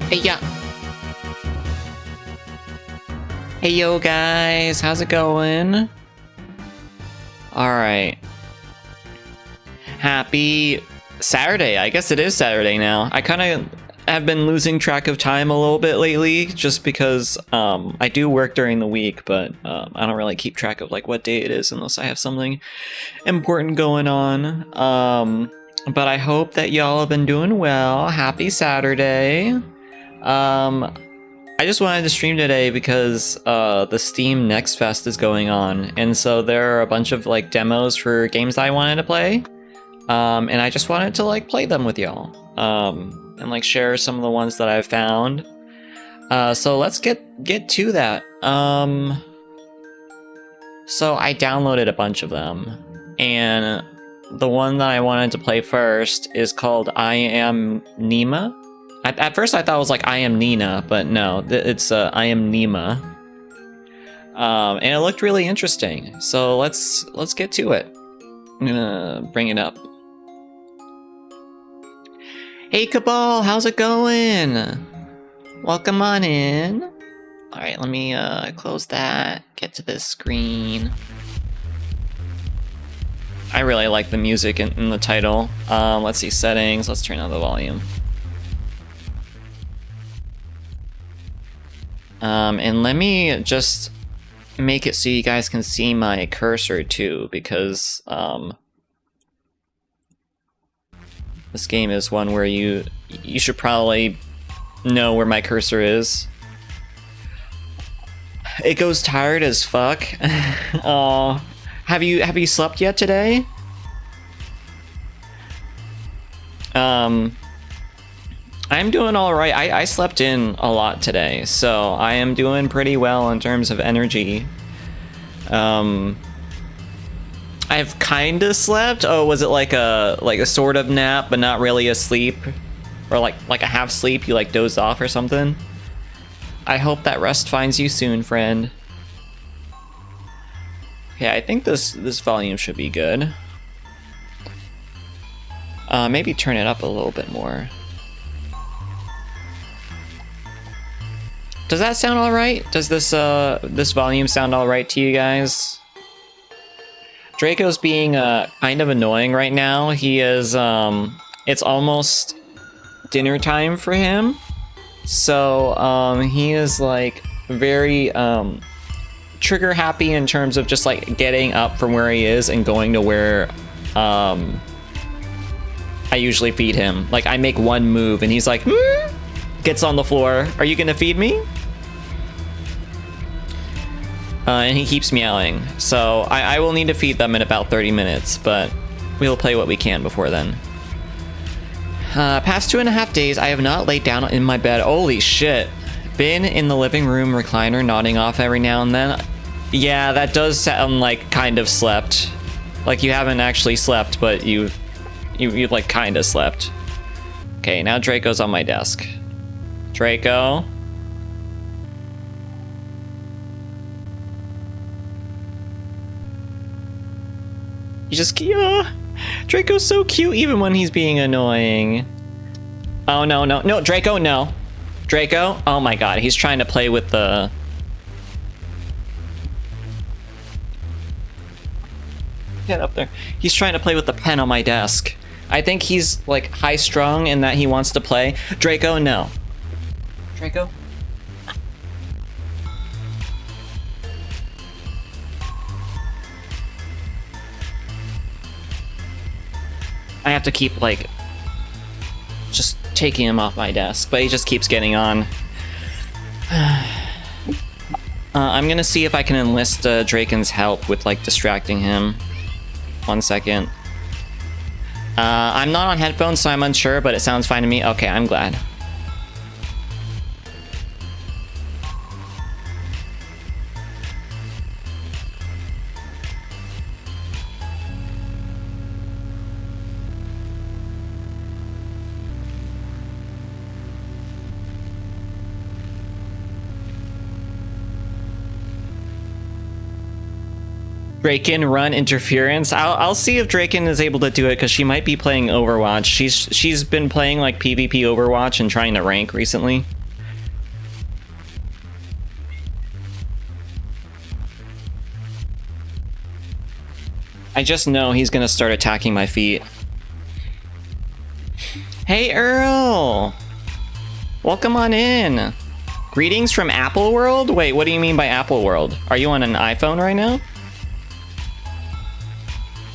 Hey, yeah. Hey, yo, guys. How's it going? Alright. Happy Saturday. I guess it is Saturday now. I kind of have been losing track of time a little bit lately just because I do work during the week, but I don't really keep track of like what day it is unless I have something important going on. But I hope that y'all have been doing well. Happy Saturday. I just wanted to stream today because the Steam Next Fest is going on, and so there are a bunch of like demos for games that I wanted to play, and I just wanted to like play them with y'all, and like share some of the ones that I've found. So let's get to that. So I downloaded a bunch of them, and the one that I wanted to play first is called I Am Nima. At first I thought it was like I Am Nina, but no, it's I Am Nima. And it looked really interesting. So let's get to it. I'm gonna bring it up. Hey Cabal, how's it going? Welcome on in. All right, let me close that. Get to this screen. I really like the music in the title. Let's see, settings. Let's turn on the volume. And let me just make it so you guys can see my cursor too, because this game is one where you should probably know where my cursor is. It goes tired as fuck. Have you slept yet today? I'm doing all right. I slept in a lot today, so I am doing pretty well in terms of energy. I've kind of slept. Oh, was it like a sort of nap, but not really a sleep, or like a half sleep? You like dozed off or something? I hope that rest finds you soon, friend. Yeah, I think this volume should be good. Maybe turn it up a little bit more. Does that sound all right? Does this volume sound all right to you guys? Draco's being kind of annoying right now. He is it's almost dinner time for him, so he is like very trigger happy in terms of just like getting up from where he is and going to where I usually feed him. Like I make one move and he's like gets on the floor. Are you gonna feed me? And he keeps meowing. So I will need to feed them in about 30 minutes, but we'll play what we can before then. Past 2.5 days, I have not laid down in my bed. Holy shit. Been in the living room recliner, nodding off every now and then. Yeah, that does sound like kind of slept. Like you haven't actually slept, but you like kind of slept. Okay, now Draco's on my desk. Draco. You just Draco's so cute even when he's being annoying. Oh no, Draco, no. Draco, oh my god, he's trying to play with the... Get up there. He's trying to play with the pen on my desk. I think he's like high strung in that he wants to play. Draco, no. Draco? I have to keep like just taking him off my desk, but he just keeps getting on. I'm gonna see if I can enlist Draken's help with like distracting him. 1 second. I'm not on headphones, so I'm unsure, but it sounds fine to me. Okay, I'm glad. Draken run interference. I'll see if Draken is able to do it because she might be playing Overwatch. She's been playing like PvP Overwatch and trying to rank recently. I just know he's gonna start attacking my feet. Hey, Earl! Welcome on in. Greetings from Apple World? Wait, what do you mean by Apple World? Are you on an iPhone right now?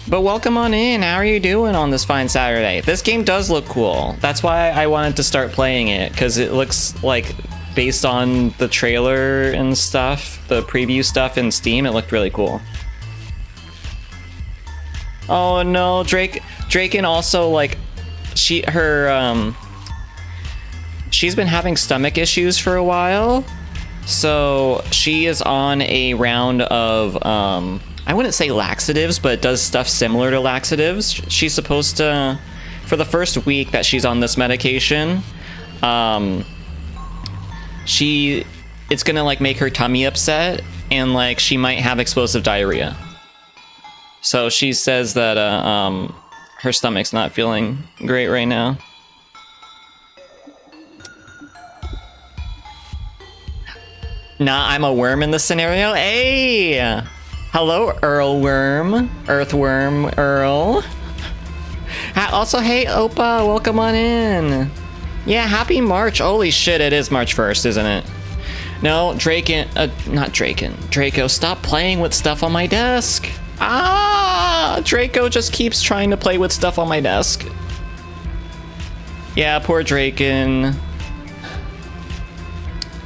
But welcome on in. How are you doing on this fine Saturday? This game does look cool. That's why I wanted to start playing it, because it looks like, based on the trailer and stuff, the preview stuff in Steam, it looked really cool. Oh no, Draken also, like, she's been having stomach issues for a while, so she is on a round of, I wouldn't say laxatives, but it does stuff similar to laxatives. She's supposed to, for the first week that she's on this medication, it's gonna, like, make her tummy upset, and, like, she might have explosive diarrhea. So she says that her stomach's not feeling great right now. Nah, I'm a worm in this scenario. Hey! Hello, Earthworm Earl. Also, hey, Opa, welcome on in. Yeah, happy March. Holy shit, it is March 1st, isn't it? No, not Draco, stop playing with stuff on my desk. Ah, Draco just keeps trying to play with stuff on my desk. Yeah, poor Draken.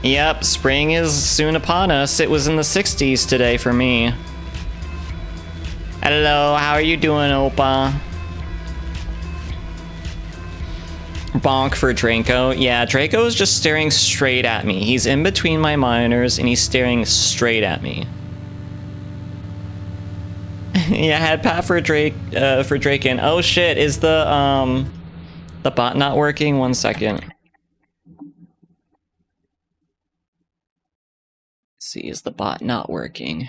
Yep, spring is soon upon us. It was in the 60s today for me. Hello, how are you doing, Opa? Bonk for Draco. Yeah, Draco is just staring straight at me. He's in between my monitors and he's staring straight at me. Yeah, head pat for Draken. Oh shit, is the bot not working? 1 second. Let's see, is the bot not working?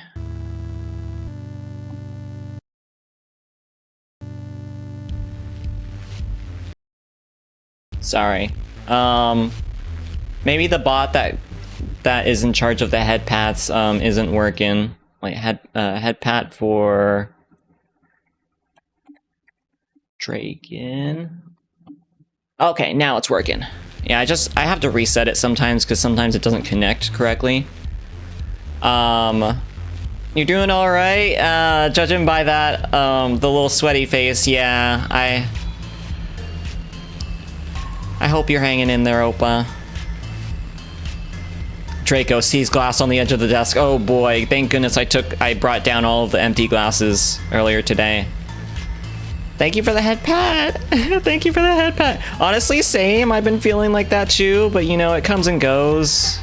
Sorry. Maybe the bot that is in charge of the head pats isn't working. Like head pat for Draken. Okay, now it's working. Yeah, I have to reset it sometimes because sometimes it doesn't connect correctly. You're doing all right? Judging by that, the little sweaty face, yeah, I hope you're hanging in there, Opa. Draco sees glass on the edge of the desk. Oh boy, thank goodness I brought down all of the empty glasses earlier today. Thank you for the head pat. Thank you for the head pat. Honestly, same. I've been feeling like that too, but you know, it comes and goes.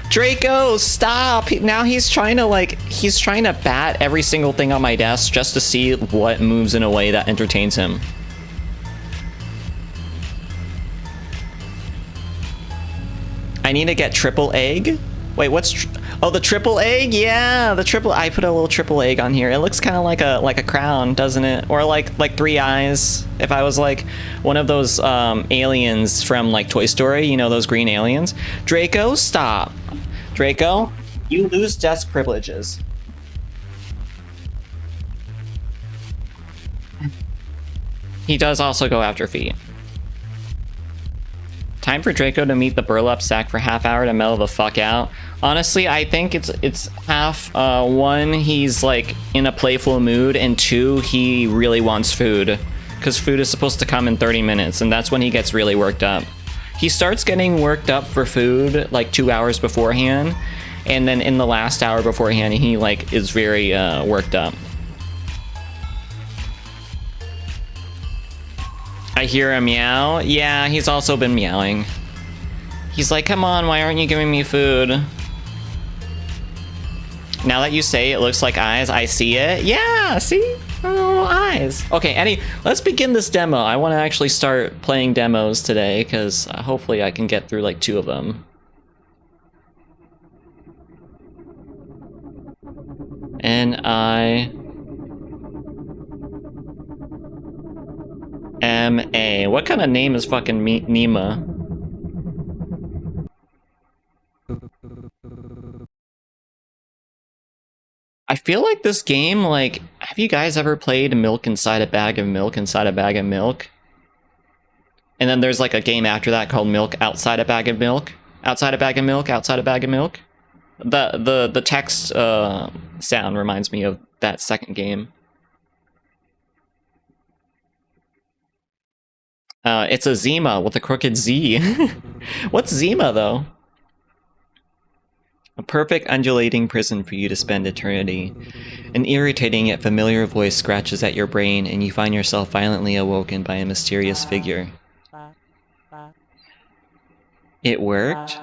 Draco, stop! Now he's trying to bat every single thing on my desk just to see what moves in a way that entertains him. I need to get triple egg. Wait, what's oh, the triple egg? Yeah, the triple. I put a little triple egg on here. It looks kind of like a crown, doesn't it? Or like 3 eyes. If I was like one of those aliens from like Toy Story, you know, those green aliens. Draco, stop. Draco, you lose desk privileges. He does also go after feet. Time for Draco to meet the burlap sack for half hour to mellow the fuck out. Honestly, I think it's half. 1, he's like in a playful mood, and 2, he really wants food. Because food is supposed to come in 30 minutes, and that's when he gets really worked up. He starts getting worked up for food like 2 hours beforehand, and then in the last hour beforehand, he like is very worked up. I hear a meow. Yeah, he's also been meowing. He's like, come on, why aren't you giving me food? Now that you say it looks like eyes, I see it. Yeah, see? Oh, eyes. Okay, let's begin this demo. I want to actually start playing demos today, because hopefully I can get through like 2 of them. Nima. What kind of name is fucking Nima? I feel like this game, like, have you guys ever played Milk Inside a Bag of Milk Inside a Bag of Milk? And then there's like a game after that called Milk Outside a Bag of Milk. Outside a Bag of Milk, Outside a Bag of Milk. The text sound reminds me of that second game. It's a Zima with a crooked Z. What's Zima, though? A perfect undulating prison for you to spend eternity. An irritating yet familiar voice scratches at your brain, and you find yourself violently awoken by a mysterious figure. It worked?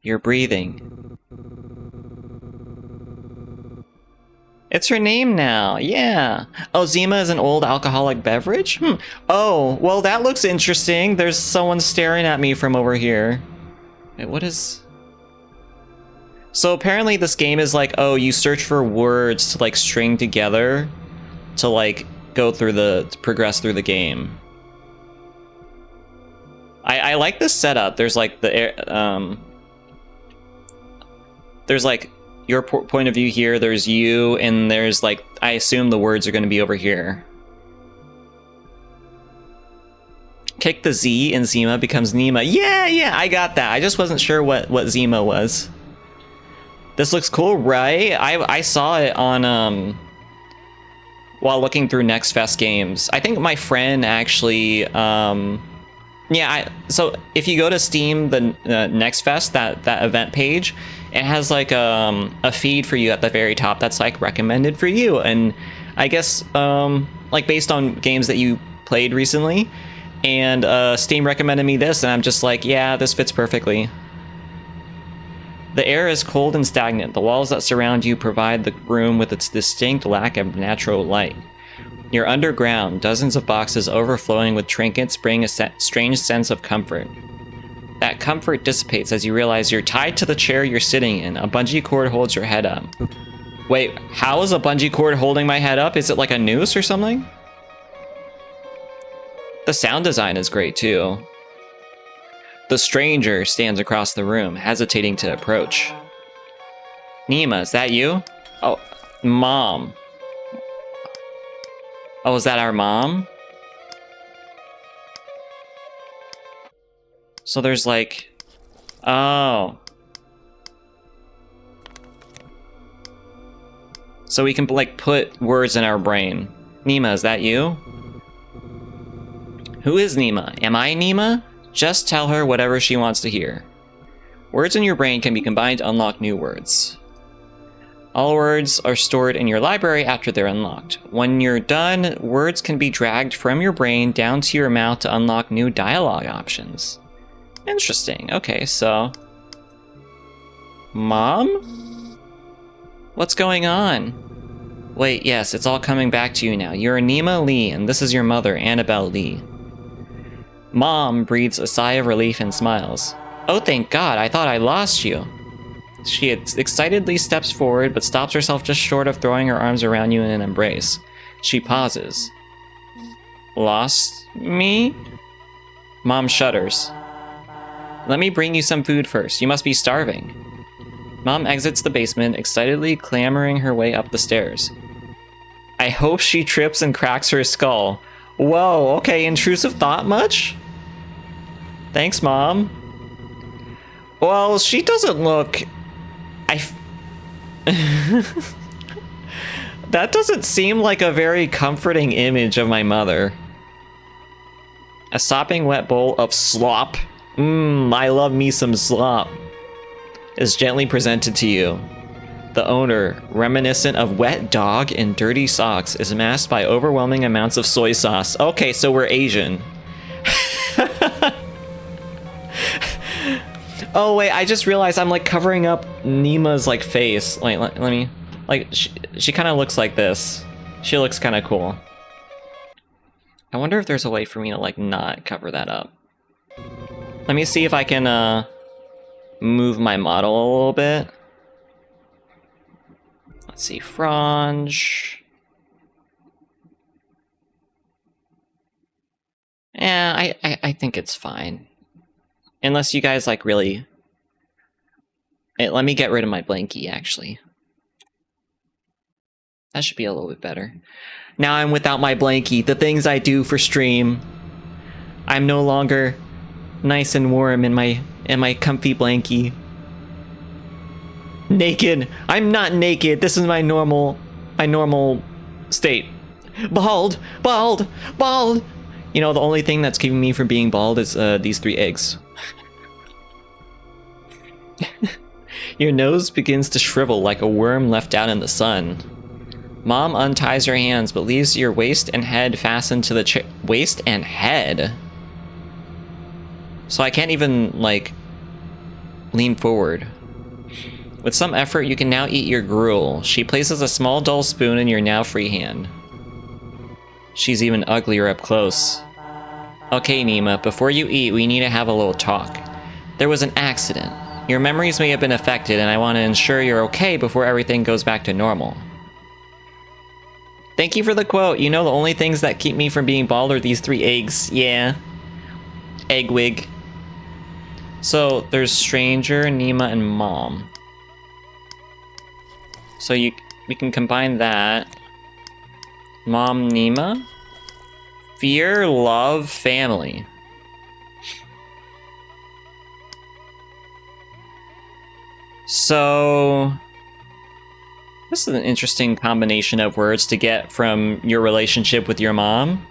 You're breathing. It's her name now, yeah. Oh, Zima is an old alcoholic beverage? Oh, well that looks interesting. There's someone staring at me from over here. Wait, what is... So apparently this game is like, oh, you search for words to like string together to like go through to progress through the game. I like this setup. There's like the there's like your point of view here, there's you, and there's like, I assume the words are going to be over here. Kick the Z and Zima becomes Nima. Yeah, I got that. I just wasn't sure what Zima was. This looks cool, right? I saw it on while looking through Next Fest games. I think my friend actually so if you go to Steam, the Next Fest, that event page, it has like a feed for you at the very top that's like recommended for you, and I guess like based on games that you played recently, and Steam recommended me this, and I'm just like, yeah, this fits perfectly. The air is cold and stagnant. The walls that surround you provide the room with its distinct lack of natural light. You're underground, dozens of boxes overflowing with trinkets bring a strange sense of comfort. That comfort dissipates as you realize you're tied to the chair you're sitting in. A bungee cord holds your head up. Wait, how is a bungee cord holding my head up? Is it like a noose or something? The sound design is great too. The stranger stands across the room, hesitating to approach. Nima, is that you? Oh, Mom. Oh, is that our mom? So there's like... Oh. So we can like put words in our brain. Nima, is that you? Who is Nima? Am I Nima? Just tell her whatever she wants to hear. Words in your brain can be combined to unlock new words. All words are stored in your library after they're unlocked. When you're done, words can be dragged from your brain down to your mouth to unlock new dialogue options. Interesting. Okay, so... Mom? What's going on? Wait, yes, it's all coming back to you now. You're Nima Lee, and this is your mother, Annabelle Lee. Mom breathes a sigh of relief and smiles. Oh, thank God, I thought I lost you. She excitedly steps forward, but stops herself just short of throwing her arms around you in an embrace. She pauses. Lost me? Mom shudders. Let me bring you some food first. You must be starving. Mom exits the basement, excitedly clambering her way up the stairs. I hope she trips and cracks her skull. Whoa, okay, intrusive thought much? Thanks, Mom. Well, she doesn't look... That doesn't seem like a very comforting image of my mother. A sopping wet bowl of slop. I love me some slop. Is gently presented to you. The owner, reminiscent of wet dog and dirty socks, is masked by overwhelming amounts of soy sauce. Okay, so we're Asian. Oh wait, I just realized I'm like covering up Nima's like face. Like, let me, like, she kind of looks like this. She looks kind of cool. I wonder if there's a way for me to like not cover that up. Let me see if I can move my model a little bit. Let's see, Frange. Yeah, I think it's fine. Unless you guys like really... Let me get rid of my blankie, actually. That should be a little bit better. Now I'm without my blankie. The things I do for stream. I'm no longer nice and warm in my comfy blankie. Naked. I'm not naked. This is my normal state. Bald. You know, the only thing that's keeping me from being bald is these 3 eggs. Your nose begins to shrivel like a worm left out in the sun. Mom unties your hands but leaves your waist and head fastened to the chair. Waist and head? So I can't even, like, lean forward. With some effort, you can now eat your gruel. She places a small dull spoon in your now free hand. She's even uglier up close. Okay, Nima, before you eat, we need to have a little talk. There was an accident. Your memories may have been affected, and I want to ensure you're okay before everything goes back to normal. Thank you for the quote. You know, the only things that keep me from being bald are these 3 eggs. Yeah. Egg wig. So, there's Stranger, Nima, and Mom. So we can combine that. Mom, Nima. Fear, love, family. So this is an interesting combination of words to get from your relationship with your mom.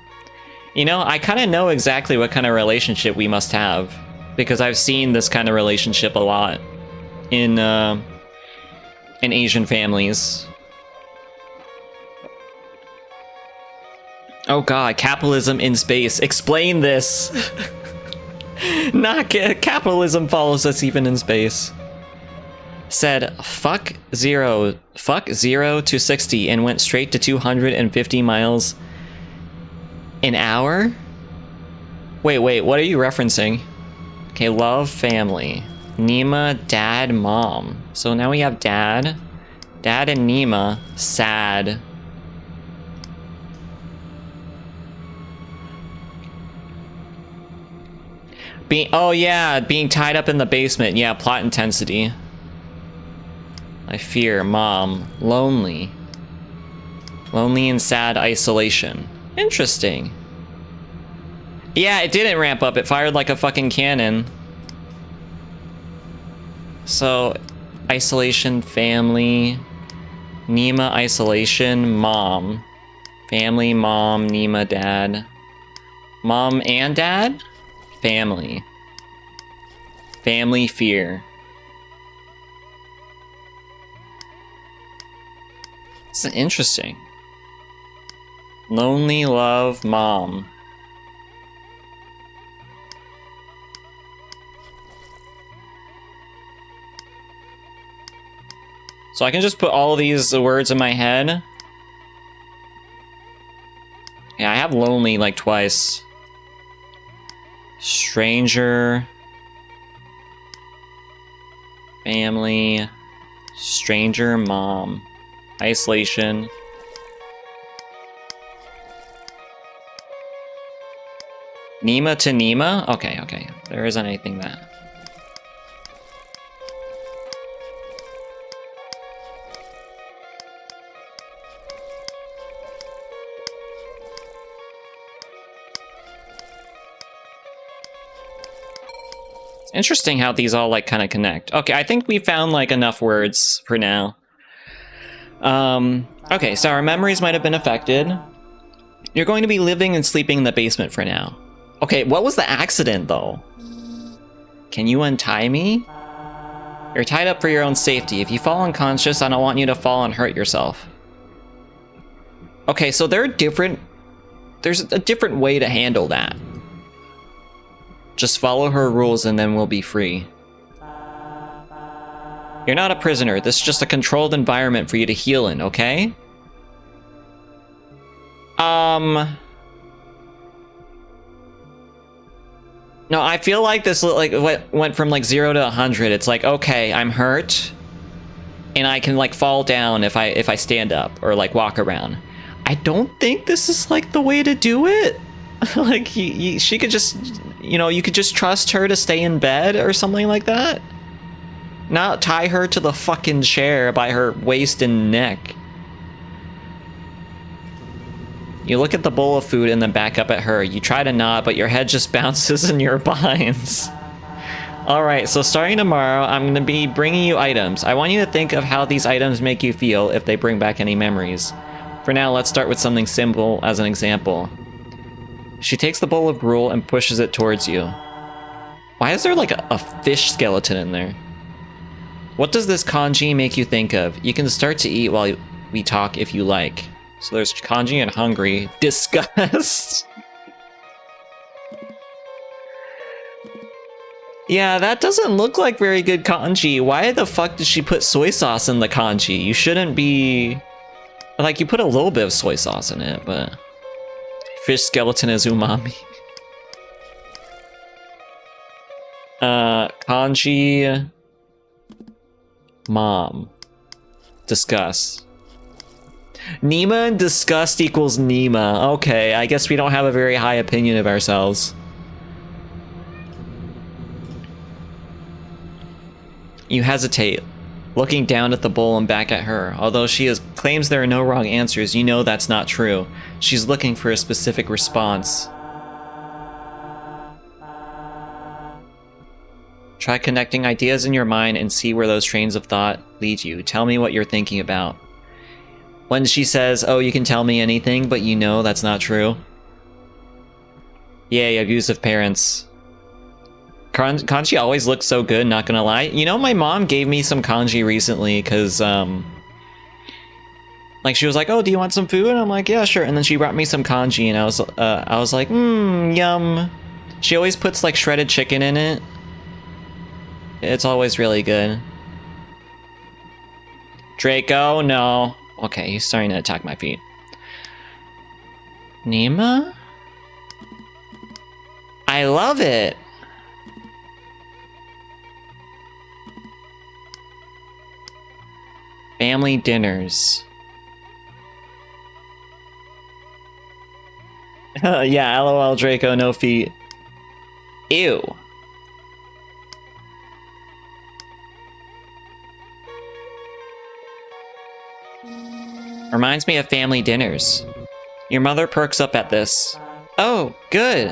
You know, I kind of know exactly what kind of relationship we must have because I've seen this kind of relationship a lot in Asian families. Oh god, capitalism in space. Explain this. Not capitalism follows us even in space. Said fuck 0 to 60 and went straight to 250 miles an hour? Wait, what are you referencing? Okay, love, family. Nima, dad, mom. So now we have dad and Nima, sad. Oh yeah, being tied up in the basement. Yeah, plot intensity. I fear, mom. Lonely. Lonely and sad isolation. Interesting. Yeah, it didn't ramp up. It fired like a fucking cannon. So, isolation, family. Nima, isolation, mom. Family, mom, Nima, dad. Mom and dad? Family. Family, fear. This is interesting. Lonely, love, mom. So I can just put all of these words in my head. Yeah, I have lonely like twice. Stranger. Family. Stranger, mom. Isolation. Nima to Nima? Okay. There isn't anything that. It's interesting how these all like kind of connect. Okay, I think we found like enough words for now. Okay, so our memories might have been affected. You're going to be living and sleeping in the basement for now. Okay, what was the accident though? Can you untie me? You're tied up for your own safety. If you fall unconscious, I don't want you to fall and hurt yourself. Okay, so there's a different way to handle that. Just follow her rules and then we'll be free. You're not a prisoner. This is just a controlled environment for you to heal in, okay? No, I feel like this like went from like 0 to 100. It's like, okay, I'm hurt, and I can like fall down if I stand up or like walk around. I don't think this is like the way to do it. Like she could just, you know, you could just trust her to stay in bed or something like that. Not tie her to the fucking chair by her waist and neck. You look at the bowl of food and then back up at her. You try to nod, but your head just bounces in your binds. Alright, so starting tomorrow, I'm going to be bringing you items. I want you to think of how these items make you feel if they bring back any memories. For now, let's start with something simple as an example. She takes the bowl of gruel and pushes it towards you. Why is there like a fish skeleton in there? What does this kanji make you think of? You can start to eat while we talk if you like. So there's kanji and hungry. Disgust. Yeah, that doesn't look like very good kanji. Why the fuck did she put soy sauce in the kanji? You shouldn't be... Like, you put a little bit of soy sauce in it, but... Fish skeleton is umami. Kanji... Mom. Disgust. Nima and disgust equals Nima. Okay, I guess we don't have a very high opinion of ourselves. You hesitate, looking down at the bowl and back at her. Although she claims there are no wrong answers, you know that's not true. She's looking for a specific response. Try connecting ideas in your mind and see where those trains of thought lead you. Tell me what you're thinking about. When she says, oh, you can tell me anything, but you know that's not true. Yay, abusive parents. Kanji always looks so good, not gonna lie. You know, my mom gave me some kanji recently, because, like, she was like, oh, do you want some food? And I'm like, yeah, sure. And then she brought me some kanji, and I was like, yum. She always puts, like, shredded chicken in it. It's always really good. Draco, no. Okay, he's starting to attack my feet. Nima? I love it. Family dinners. Yeah, LOL Draco, no feet. Ew. Reminds me of family dinners. Your mother perks up at this. Oh, good.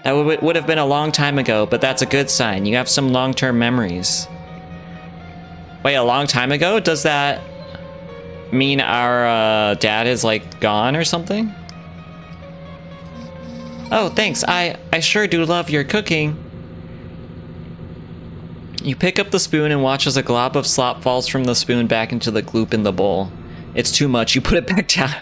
That would have been a long time ago, but that's a good sign. You have some long-term memories. Wait, a long time ago? Does that mean our dad is like gone or something? Oh, thanks. I sure do love your cooking. You pick up the spoon and watch as a glob of slop falls from the spoon back into the gloop in the bowl. It's too much. You put it back down.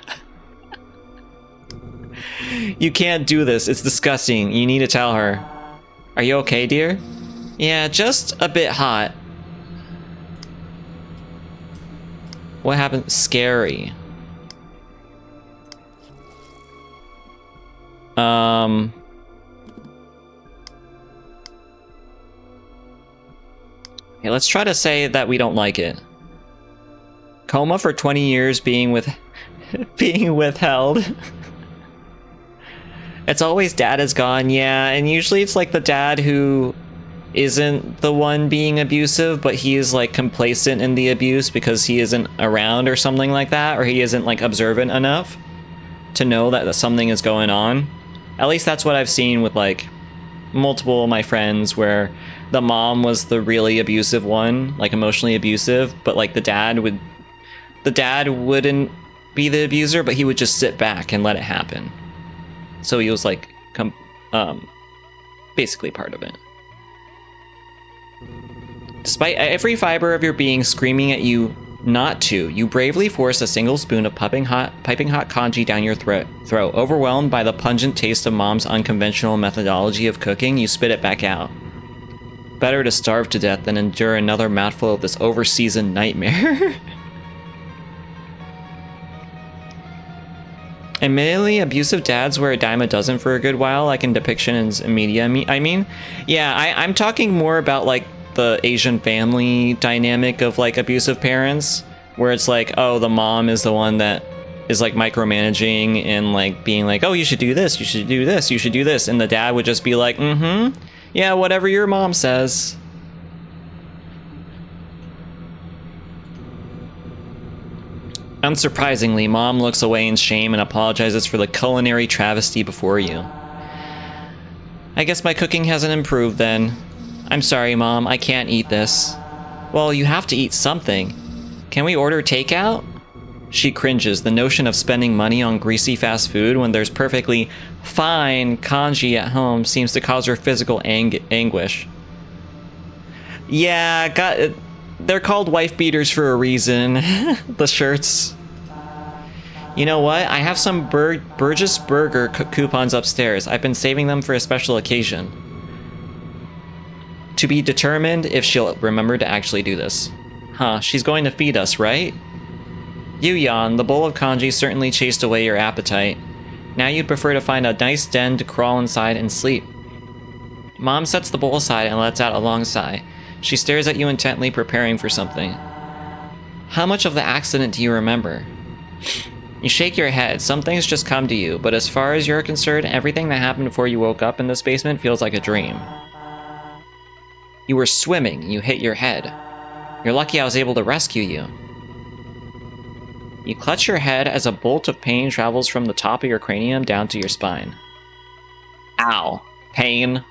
You can't do this. It's disgusting. You need to tell her. Are you okay, dear? Yeah, just a bit hot. What happened? Scary. Okay, let's try to say that we don't like it. Coma for 20 years being withheld. It's always dad is gone, yeah, and usually it's like the dad who isn't the one being abusive, but he is like complacent in the abuse because he isn't around or something like that, or he isn't like observant enough to know that something is going on. At least that's what I've seen with like multiple of my friends, where the mom was the really abusive one, like emotionally abusive, but like the dad wouldn't be the abuser, but he would just sit back and let it happen. So he was like basically part of it. Despite every fiber of your being screaming at you not to, you bravely force a single spoon of piping hot kanji down your throat. Overwhelmed by the pungent taste of mom's unconventional methodology of cooking, you spit it back out. Better to starve to death than endure another mouthful of this overseasoned nightmare. Admittedly, abusive dads wear a dime a dozen for a good while, like in depictions in media. I mean, yeah, I'm talking more about like the Asian family dynamic of like abusive parents, where it's like, oh, the mom is the one that is like micromanaging and like being like, oh, you should do this, you should do this, you should do this, and the dad would just be like, yeah, whatever your mom says. Unsurprisingly, Mom looks away in shame and apologizes for the culinary travesty before you. I guess my cooking hasn't improved then. I'm sorry, Mom, I can't eat this. Well, you have to eat something. Can we order takeout? She cringes. The notion of spending money on greasy fast food when there's perfectly fine congee at home seems to cause her physical anguish. Yeah, they're called wife beaters for a reason. The shirts. You know what? I have some Burgess Burger coupons upstairs. I've been saving them for a special occasion. To be determined if she'll remember to actually do this. Huh, she's going to feed us, right? You yawn. The bowl of congee certainly chased away your appetite. Now you'd prefer to find a nice den to crawl inside and sleep. Mom sets the bowl aside and lets out a long sigh. She stares at you intently, preparing for something. How much of the accident do you remember? You shake your head. Some things just come to you, but as far as you're concerned, everything that happened before you woke up in this basement feels like a dream. You were swimming. You hit your head. You're lucky I was able to rescue you. You clutch your head as a bolt of pain travels from the top of your cranium down to your spine. Ow. Pain.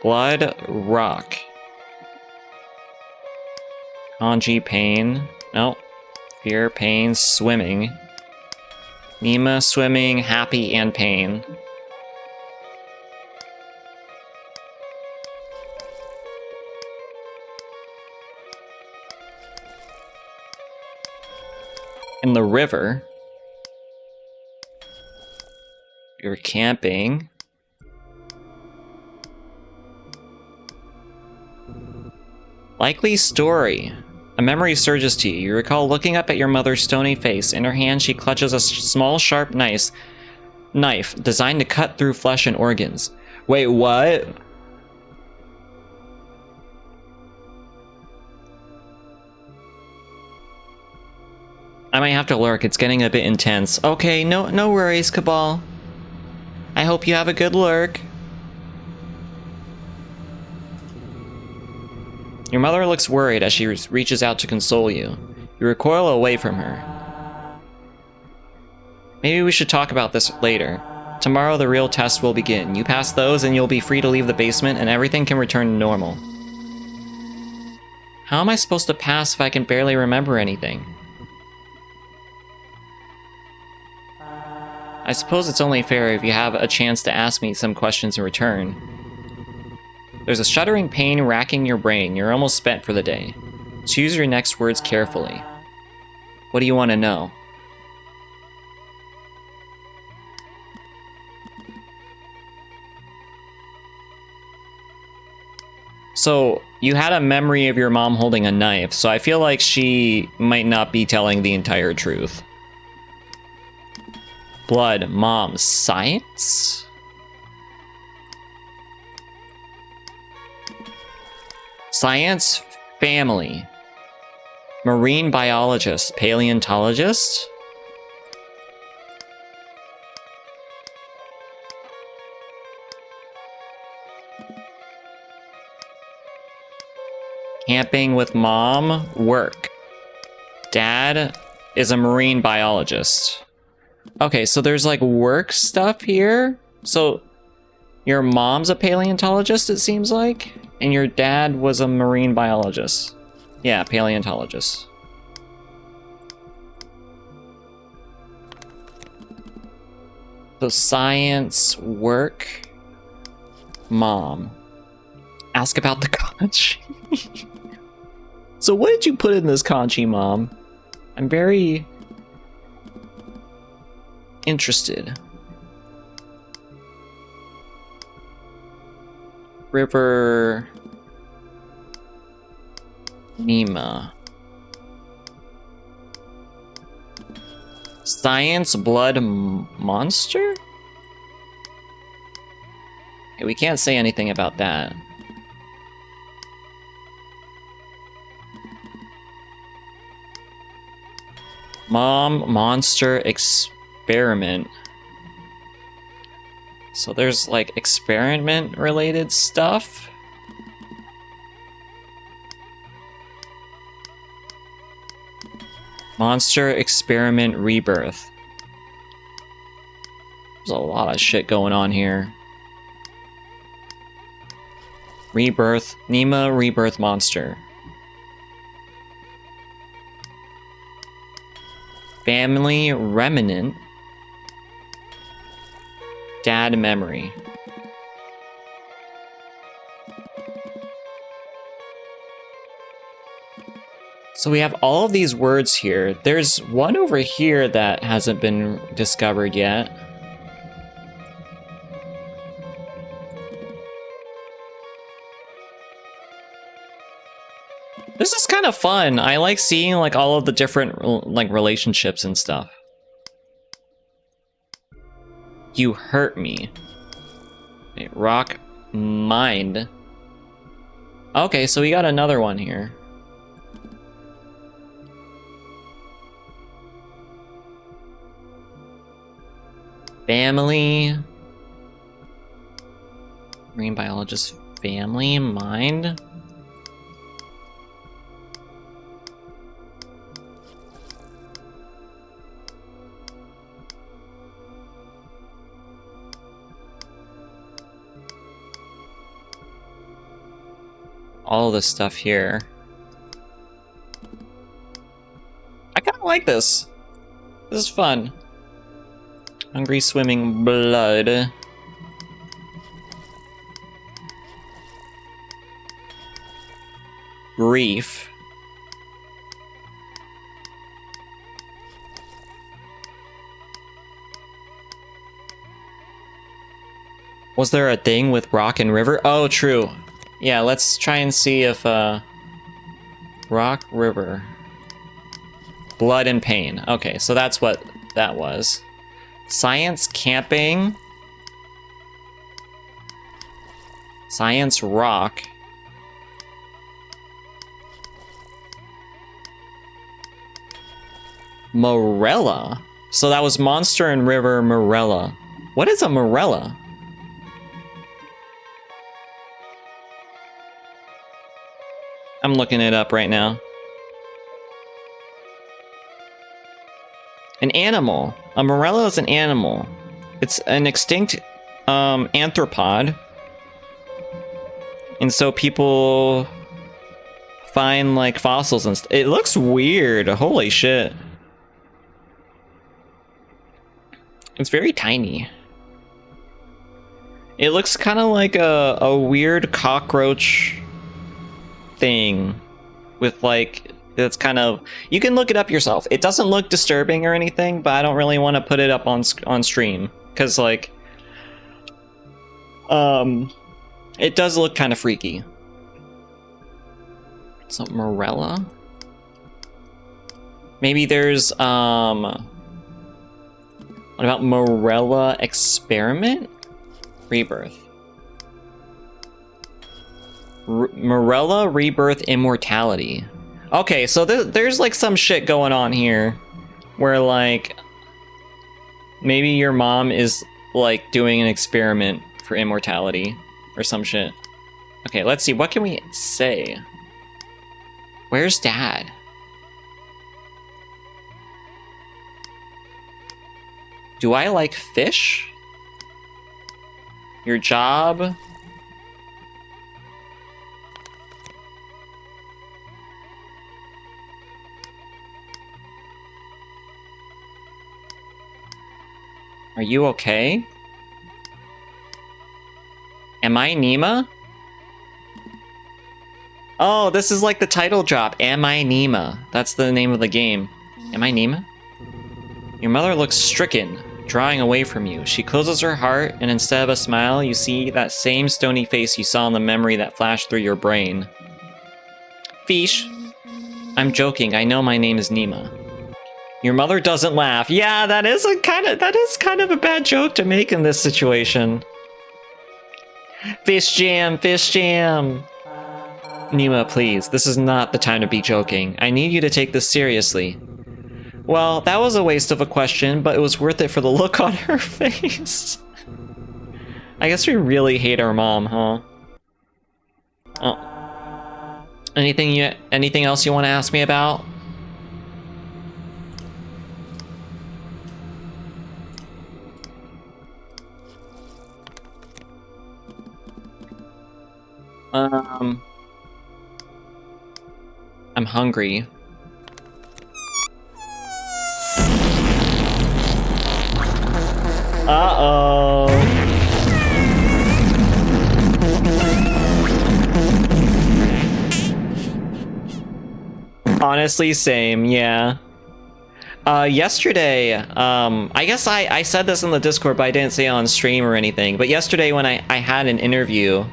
Blood, rock. Congee, pain. No. Fear, pain, swimming. Nima, swimming, happy, and pain. In the river. You're camping. Likely story. A memory surges to you. You recall looking up at your mother's stony face. In her hand, she clutches a small, sharp knife designed to cut through flesh and organs. Wait, what? I might have to lurk. It's getting a bit intense. Okay, no worries, Cabal. I hope you have a good lurk. Your mother looks worried as she reaches out to console you. You recoil away from her. Maybe we should talk about this later. Tomorrow the real test will begin. You pass those and you'll be free to leave the basement and everything can return to normal. How am I supposed to pass if I can barely remember anything? I suppose it's only fair if you have a chance to ask me some questions in return. There's a shuddering pain racking your brain. You're almost spent for the day. Choose your next words carefully. What do you want to know? So, you had a memory of your mom holding a knife, so I feel like she might not be telling the entire truth. Blood, mom, science? Science, family. Marine biologist, paleontologist? Camping with mom, work. Dad is a marine biologist. Okay, so there's like work stuff here. So your mom's a paleontologist, it seems like, and your dad was a marine biologist. Yeah, paleontologist. So science, work, mom. Ask about the congee. So what did you put in this congee, Mom? I'm very interested. River Nima. Science blood monster? Okay, we can't say anything about that. Mom, monster, experiment. So there's like experiment related stuff. Monster Experiment Rebirth. There's a lot of shit going on here. Rebirth. Nima Rebirth Monster. Family Remnant. Dad Memory. So we have all of these words here. There's one over here that hasn't been discovered yet. This is kind of fun. I like seeing like all of the different like relationships and stuff. You hurt me. Okay, rock mind. Okay, so we got another one here. Family. Marine biologist. Family. Mind. All this stuff here. I kind of like this. This is fun. Hungry swimming blood. Grief. Was there a thing with rock and river? Oh, true. Yeah, let's try and see if, rock, river. Blood and pain. Okay, so that's what that was. Science camping. Science rock. Morella. So that was monster and river Morella. What is a Morella? I'm looking it up right now. An animal. A morella is an animal. It's an extinct arthropod. And so people find like fossils and it looks weird. Holy shit. It's very tiny. It looks kind of like a weird cockroach thing with like it's kind of, you can look it up yourself. It doesn't look disturbing or anything, but I don't really want to put it up on stream because like it does look kind of freaky. So Morella, maybe there's what about Morella Experiment Rebirth? Morella Rebirth Immortality. Okay, so there's like some shit going on here where like maybe your mom is like doing an experiment for immortality or some shit. Okay, let's see. What can we say? Where's Dad? Do I like fish? Your job? Are you okay? Am I Nima? Oh, this is like the title drop. Am I Nima? That's the name of the game. Am I Nima? Your mother looks stricken, drawing away from you. She closes her heart, and instead of a smile, you see that same stony face you saw in the memory that flashed through your brain. Fish. I'm joking. I know my name is Nima. Your mother doesn't laugh. Yeah, that is kind of a bad joke to make in this situation. Fish jam, fish jam. Nima, please, this is not the time to be joking. I need you to take this seriously. Well, that was a waste of a question, but it was worth it for the look on her face. I guess we really hate our mom, huh? Oh. Anything else you want to ask me about? I'm hungry. Uh-oh. Honestly, same, yeah. Yesterday, I guess I said this in the Discord, but I didn't say it on stream or anything. But yesterday when I had an interview,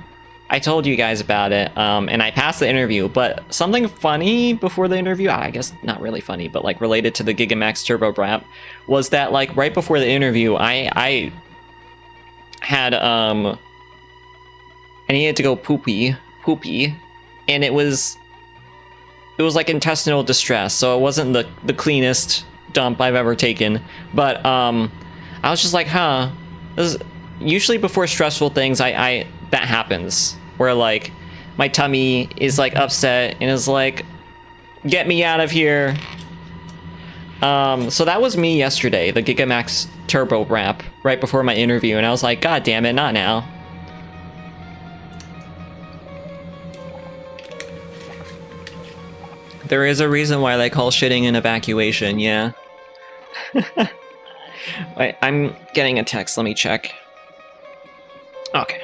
I told you guys about it, and I passed the interview, but something funny before the interview, I guess not really funny, but like related to the Gigamax Turbo Brap, was that like right before the interview, I had, I needed to go poopy, and it was like intestinal distress, so it wasn't the cleanest dump I've ever taken, but I was just like, huh, this is, usually before stressful things, that happens, where like my tummy is like upset and is like, get me out of here. So that was me yesterday, the Gigamax Turbo Wrap, right before my interview, and I was like, god damn it, not now. There is a reason why they call shitting an evacuation, yeah. Wait, I'm getting a text, let me check. Okay.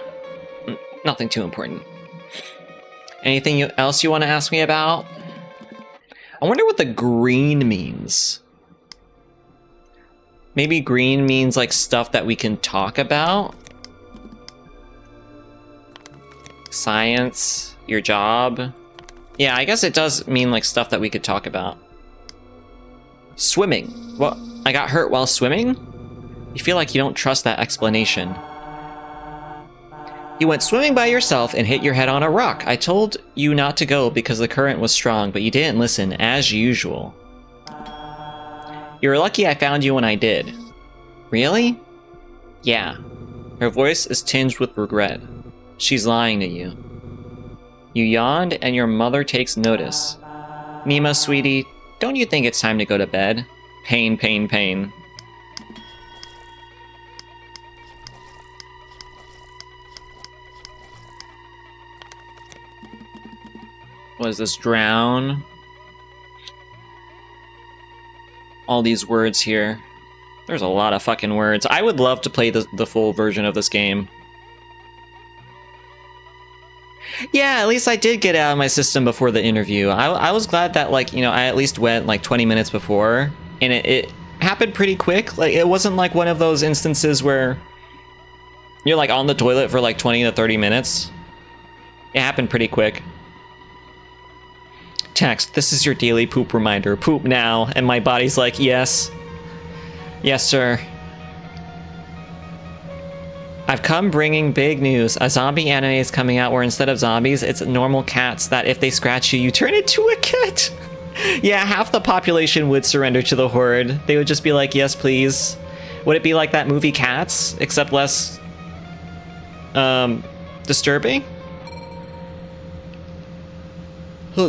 Nothing too important. Anything else you want to ask me about? I wonder what the green means. Maybe green means like stuff that we can talk about? Science, your job. Yeah, I guess it does mean like stuff that we could talk about. Swimming. What? I got hurt while swimming? You feel like you don't trust that explanation. You went swimming by yourself and hit your head on a rock. I told you not to go because the current was strong, but you didn't listen, as usual. You're lucky I found you when I did. Really? Yeah. Her voice is tinged with regret. She's lying to you. You yawned, and your mother takes notice. Nima, sweetie, don't you think it's time to go to bed? Pain, pain, pain. What is this? Drown? All these words here. There's a lot of fucking words. I would love to play the full version of this game. Yeah, at least I did get out of my system before the interview. I was glad that, like, you know, I at least went like 20 minutes before, and it happened pretty quick. Like, it wasn't like one of those instances where you're like on the toilet for like 20 to 30 minutes. It happened pretty quick. Text, this is your daily poop reminder. Poop now. And my body's like, yes. Yes, sir. I've come bringing big news. A zombie anime is coming out where instead of zombies, it's normal cats that if they scratch you, you turn into a cat. Yeah, half the population would surrender to the horde. They would just be like, yes, please. Would it be like that movie Cats, except less disturbing?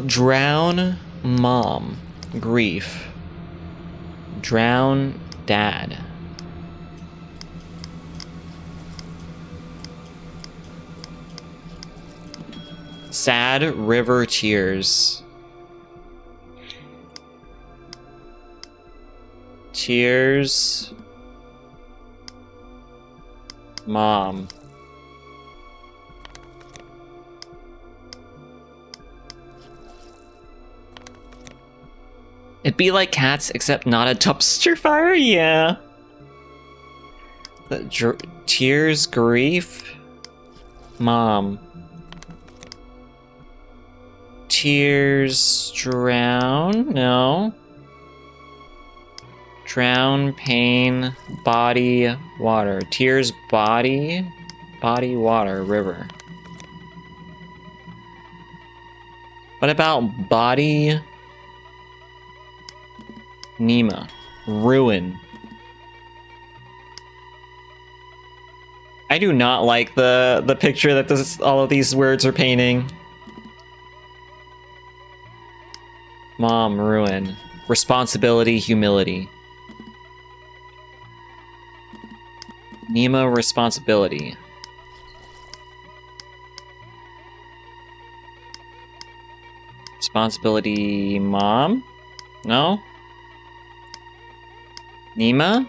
Drown mom. Grief. Drown dad. Sad river tears. Tears. Mom. It'd be like Cats, except not a dumpster fire? Yeah. Tears, grief. Mom. Tears, drown? No. Drown, pain, body, water. Tears, body, body, water, river. What about body? Nima. Ruin. I do not like the picture that all of these words are painting. Mom, ruin. Responsibility, humility. Nima, responsibility. Responsibility mom? No? Nima?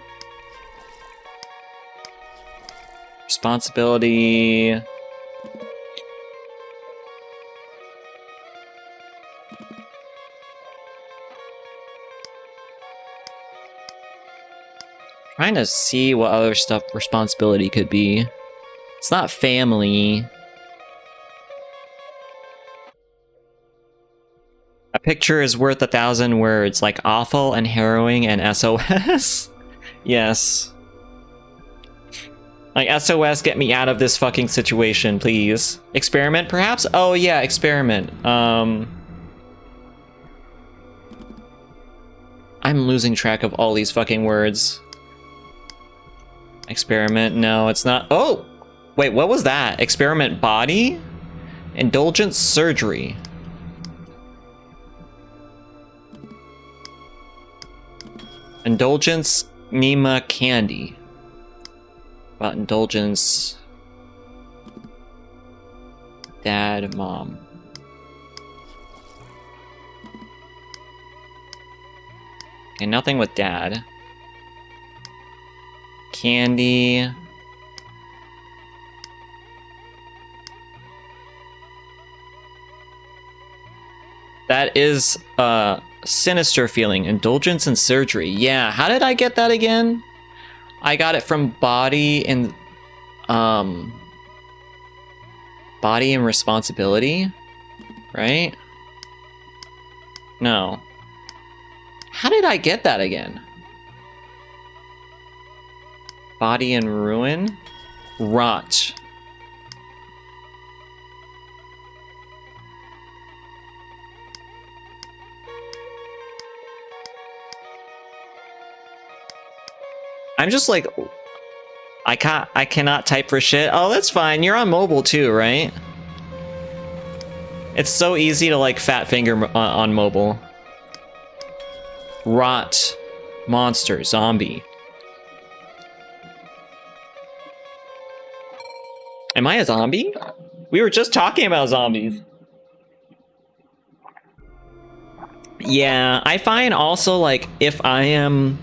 Responsibility... Trying to see what other stuff responsibility could be. It's not family. A picture is worth 1,000 words, like awful and harrowing and SOS. Yes. Like, SOS, get me out of this fucking situation, please. Experiment, perhaps? Oh, yeah, experiment. I'm losing track of all these fucking words. Experiment, no, it's not. Oh! Wait, what was that? Experiment body? Indulgence surgery. Indulgence Nima candy. About indulgence. Dad, mom. Okay, nothing with dad. Candy. That is a sinister feeling. Indulgence and surgery. Yeah, how did I get that again? I got it from body and responsibility, right? No. How did I get that again? Body and ruin? Rot. I'm just like, I cannot type for shit. Oh, that's fine. You're on mobile too, right? It's so easy to like fat finger on mobile. Rot. Monster. Zombie. Am I a zombie? We were just talking about zombies. Yeah, I find also like if I am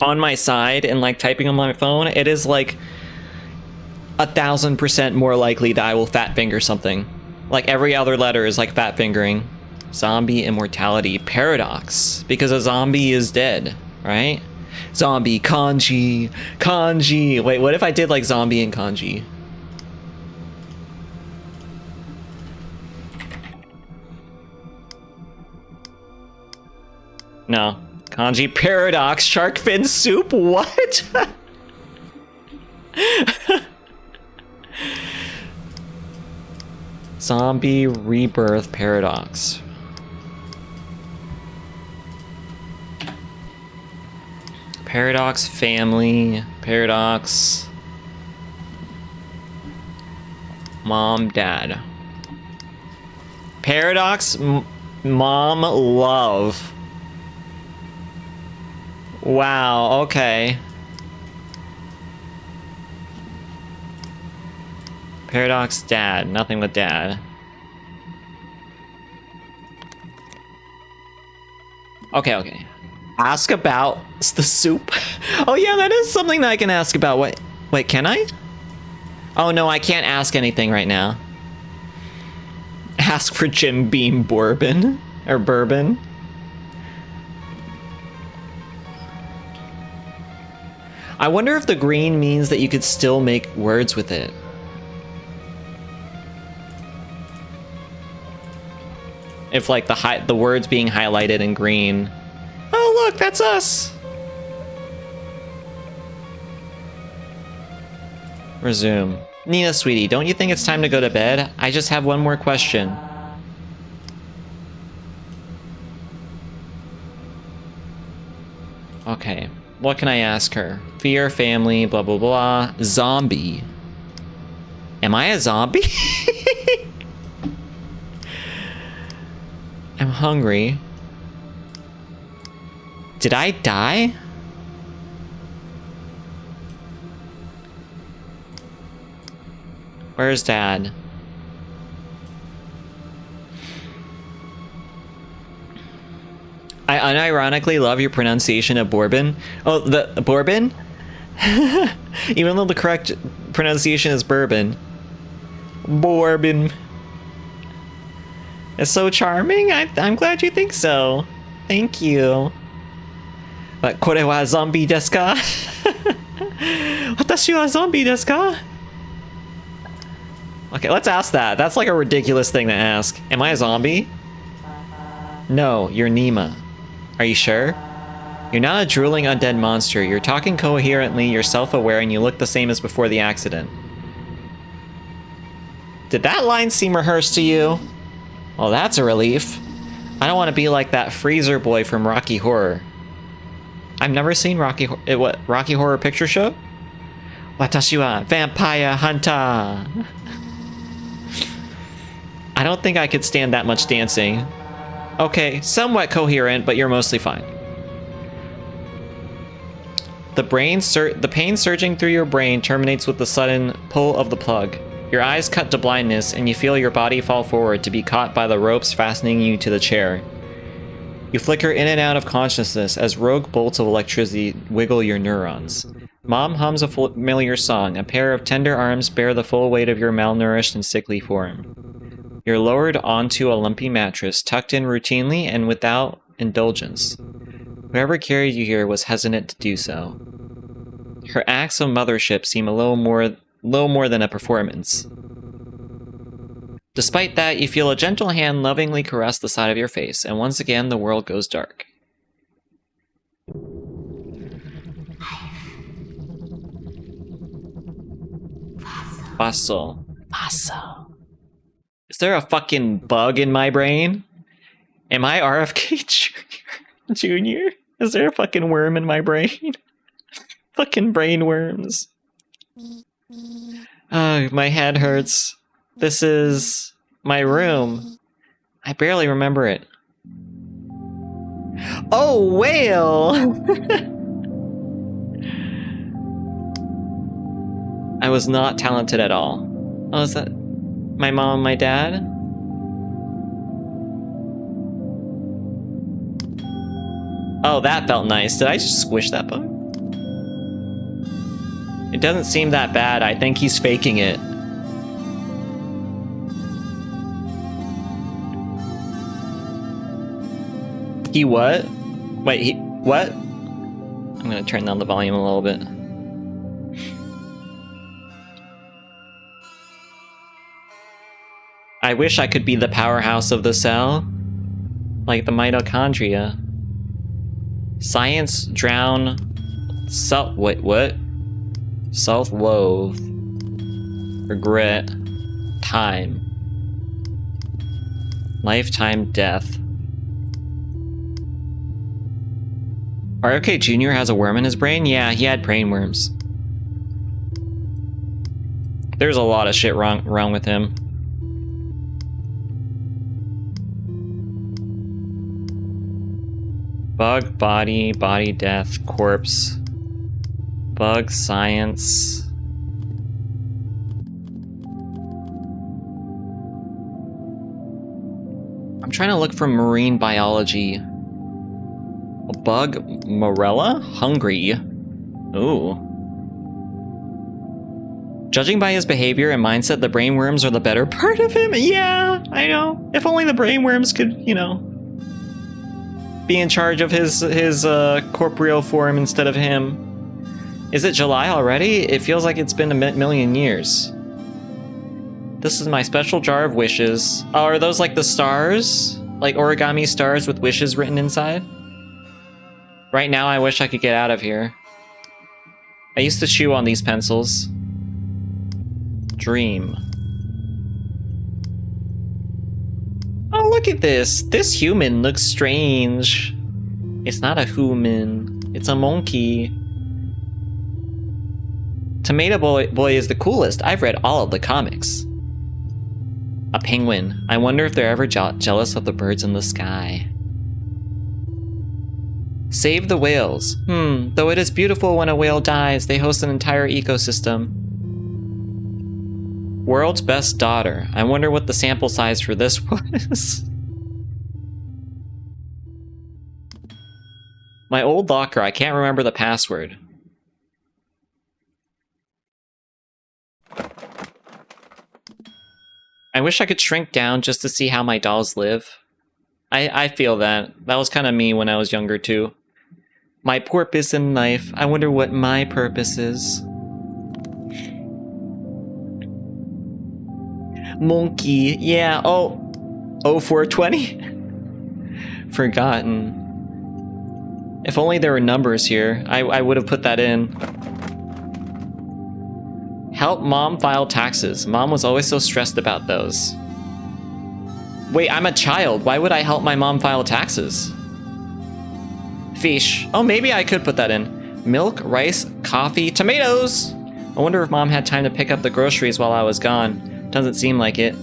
on my side and like typing on my phone, it is like 1,000% more likely that I will fat finger something. Like every other letter is like fat fingering. Zombie immortality paradox, because a zombie is dead, right? Zombie kanji. Wait, what if I did like zombie and kanji? No. Kanji paradox, shark fin soup, what? Zombie rebirth paradox. Paradox family, paradox. Mom, dad. Paradox, mom, love. Wow, okay. Paradox dad, nothing with dad. Okay. Ask about the soup. Oh yeah, that is something that I can ask about. Wait, can I? Oh no, I can't ask anything right now. Ask for Jim Beam bourbon. Or bourbon. I wonder if the green means that you could still make words with it. If like the words being highlighted in green. Oh look, that's us. Resume. Nina, sweetie, don't you think it's time to go to bed? I just have one more question. Okay, what can I ask her? Fear, family, blah, blah, blah. Zombie. Am I a zombie? I'm hungry. Did I die? Where's Dad? unironically love your pronunciation of Bourbon. Oh, the Bourbon? Even though the correct pronunciation is Bourbon. Bourbon. It's so charming. I'm glad you think so. Thank you. But kore wa zombie desu ka? Watashi wa zombie desu ka? Okay, let's ask that. That's like a ridiculous thing to ask. Am I a zombie? No, you're Nima. Are you sure? You're not a drooling undead monster. You're talking coherently, you're self-aware, and you look the same as before the accident. Did that line seem rehearsed to you? Well, that's a relief. I don't want to be like that freezer boy from Rocky Horror. I've never seen Rocky Horror Picture Show? Watashi wa vampire hunter. I don't think I could stand that much dancing. Okay, somewhat coherent, but you're mostly fine. The pain surging through your brain terminates with the sudden pull of the plug. Your eyes cut to blindness, and you feel your body fall forward to be caught by the ropes fastening you to the chair. You flicker in and out of consciousness as rogue bolts of electricity wiggle your neurons. Mom hums a familiar song. A pair of tender arms bear the full weight of your malnourished and sickly form. You're lowered onto a lumpy mattress, tucked in routinely and without indulgence. Whoever carried you here was hesitant to do so. Her acts of mothership seem a little more than a performance. Despite that, you feel a gentle hand lovingly caress the side of your face, and once again the world goes dark. Fossil. Is there a fucking bug in my brain? Am I RFK Jr.? Is there a fucking worm in my brain? Fucking brain worms. Oh, my head hurts. This is my room. I barely remember it. Oh, whale! I was not talented at all. Oh, is that my mom and my dad? Oh, that felt nice. Did I just squish that bug? It doesn't seem that bad. I think he's faking it. He what? Wait, he what? I'm gonna turn down the volume a little bit. I wish I could be the powerhouse of the cell. Like the mitochondria. Science drown what? Self-loathe. Regret. Time. Lifetime death. RFK Jr. has a worm in his brain? Yeah, he had brain worms. There's a lot of shit wrong with him. Bug, body, death, corpse. Bug, science. I'm trying to look for marine biology. A bug, Morella? Hungry. Ooh. Judging by his behavior and mindset, the brainworms are the better part of him. Yeah, I know. If only the brainworms could, you know, be in charge of his corporeal form instead of him. Is it July already? It feels like it's been a million years. This is my special jar of wishes. Oh, are those like the stars? Like origami stars with wishes written inside? Right now, I wish I could get out of here. I used to chew on these pencils. Dream. Oh, look at this. This human looks strange. It's not a human. It's a monkey. Tomato Boy is the coolest. I've read all of the comics. A penguin. I wonder if they're ever jealous of the birds in the sky. Save the whales. Though it is beautiful when a whale dies, they host an entire ecosystem. World's best daughter. I wonder what the sample size for this was. My old locker, I can't remember the password. I wish I could shrink down just to see how my dolls live. I feel that. That was kind of me when I was younger too. My purpose in life. I wonder what my purpose is. Monkey. Yeah. Oh. 0420? Forgotten. If only there were numbers here. I would have put that in. Help mom file taxes. Mom was always so stressed about those. Wait, I'm a child. Why would I help my mom file taxes? Fish. Oh, maybe I could put that in. Milk, rice, coffee, tomatoes! I wonder if mom had time to pick up the groceries while I was gone. Doesn't seem like it.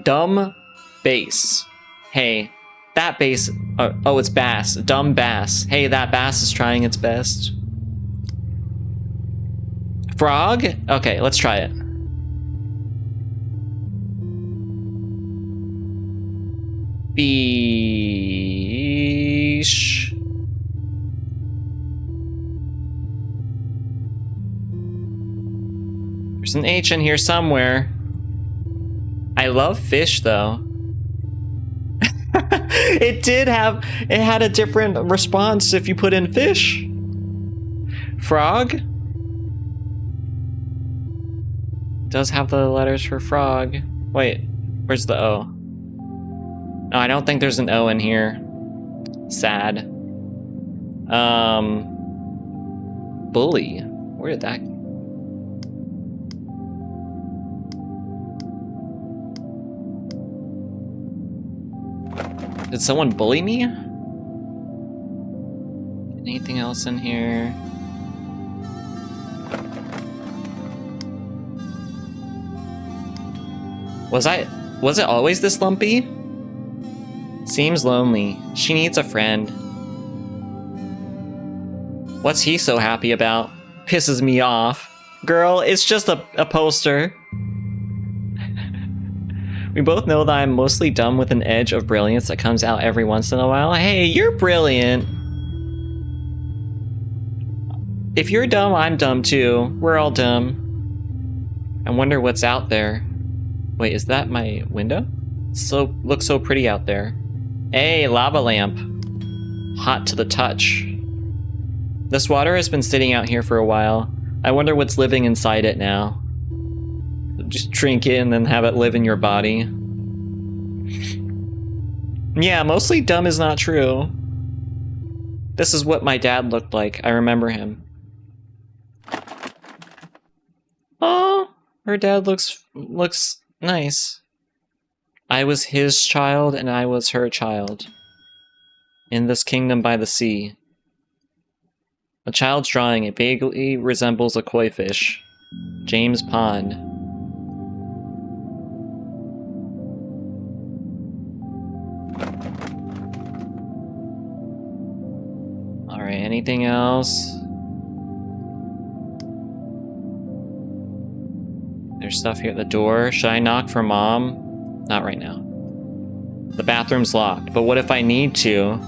Dumb bass. Hey, that bass... oh, it's bass. Dumb bass. Hey, that bass is trying its best. Frog? Okay, let's try it. Fish. There's an H in here somewhere. I love fish, though. It had a different response if you put in fish. Frog? Does have the letters for frog. Wait, where's the O? No, I don't think there's an O in here. Sad. Bully. Where did that... Did someone bully me? Anything else in here? Was it always this lumpy? Seems lonely. She needs a friend. What's he so happy about? Pisses me off. Girl, it's just a poster. We both know that I'm mostly dumb with an edge of brilliance that comes out every once in a while. Hey, you're brilliant. If you're dumb, I'm dumb too. We're all dumb. I wonder what's out there. Wait, is that my window? Looks so pretty out there. Hey, lava lamp. Hot to the touch. This water has been sitting out here for a while. I wonder what's living inside it now. Just drink it and then have it live in your body. Yeah, mostly dumb is not true. This is what my dad looked like. I remember him. Oh, her dad looks nice. I was his child and I was her child. In this kingdom by the sea. A child's drawing, it vaguely resembles a koi fish. James Pond. Alright, anything else? There's stuff here at the door. Should I knock for mom? Not right now. The bathroom's locked, but what if I need to?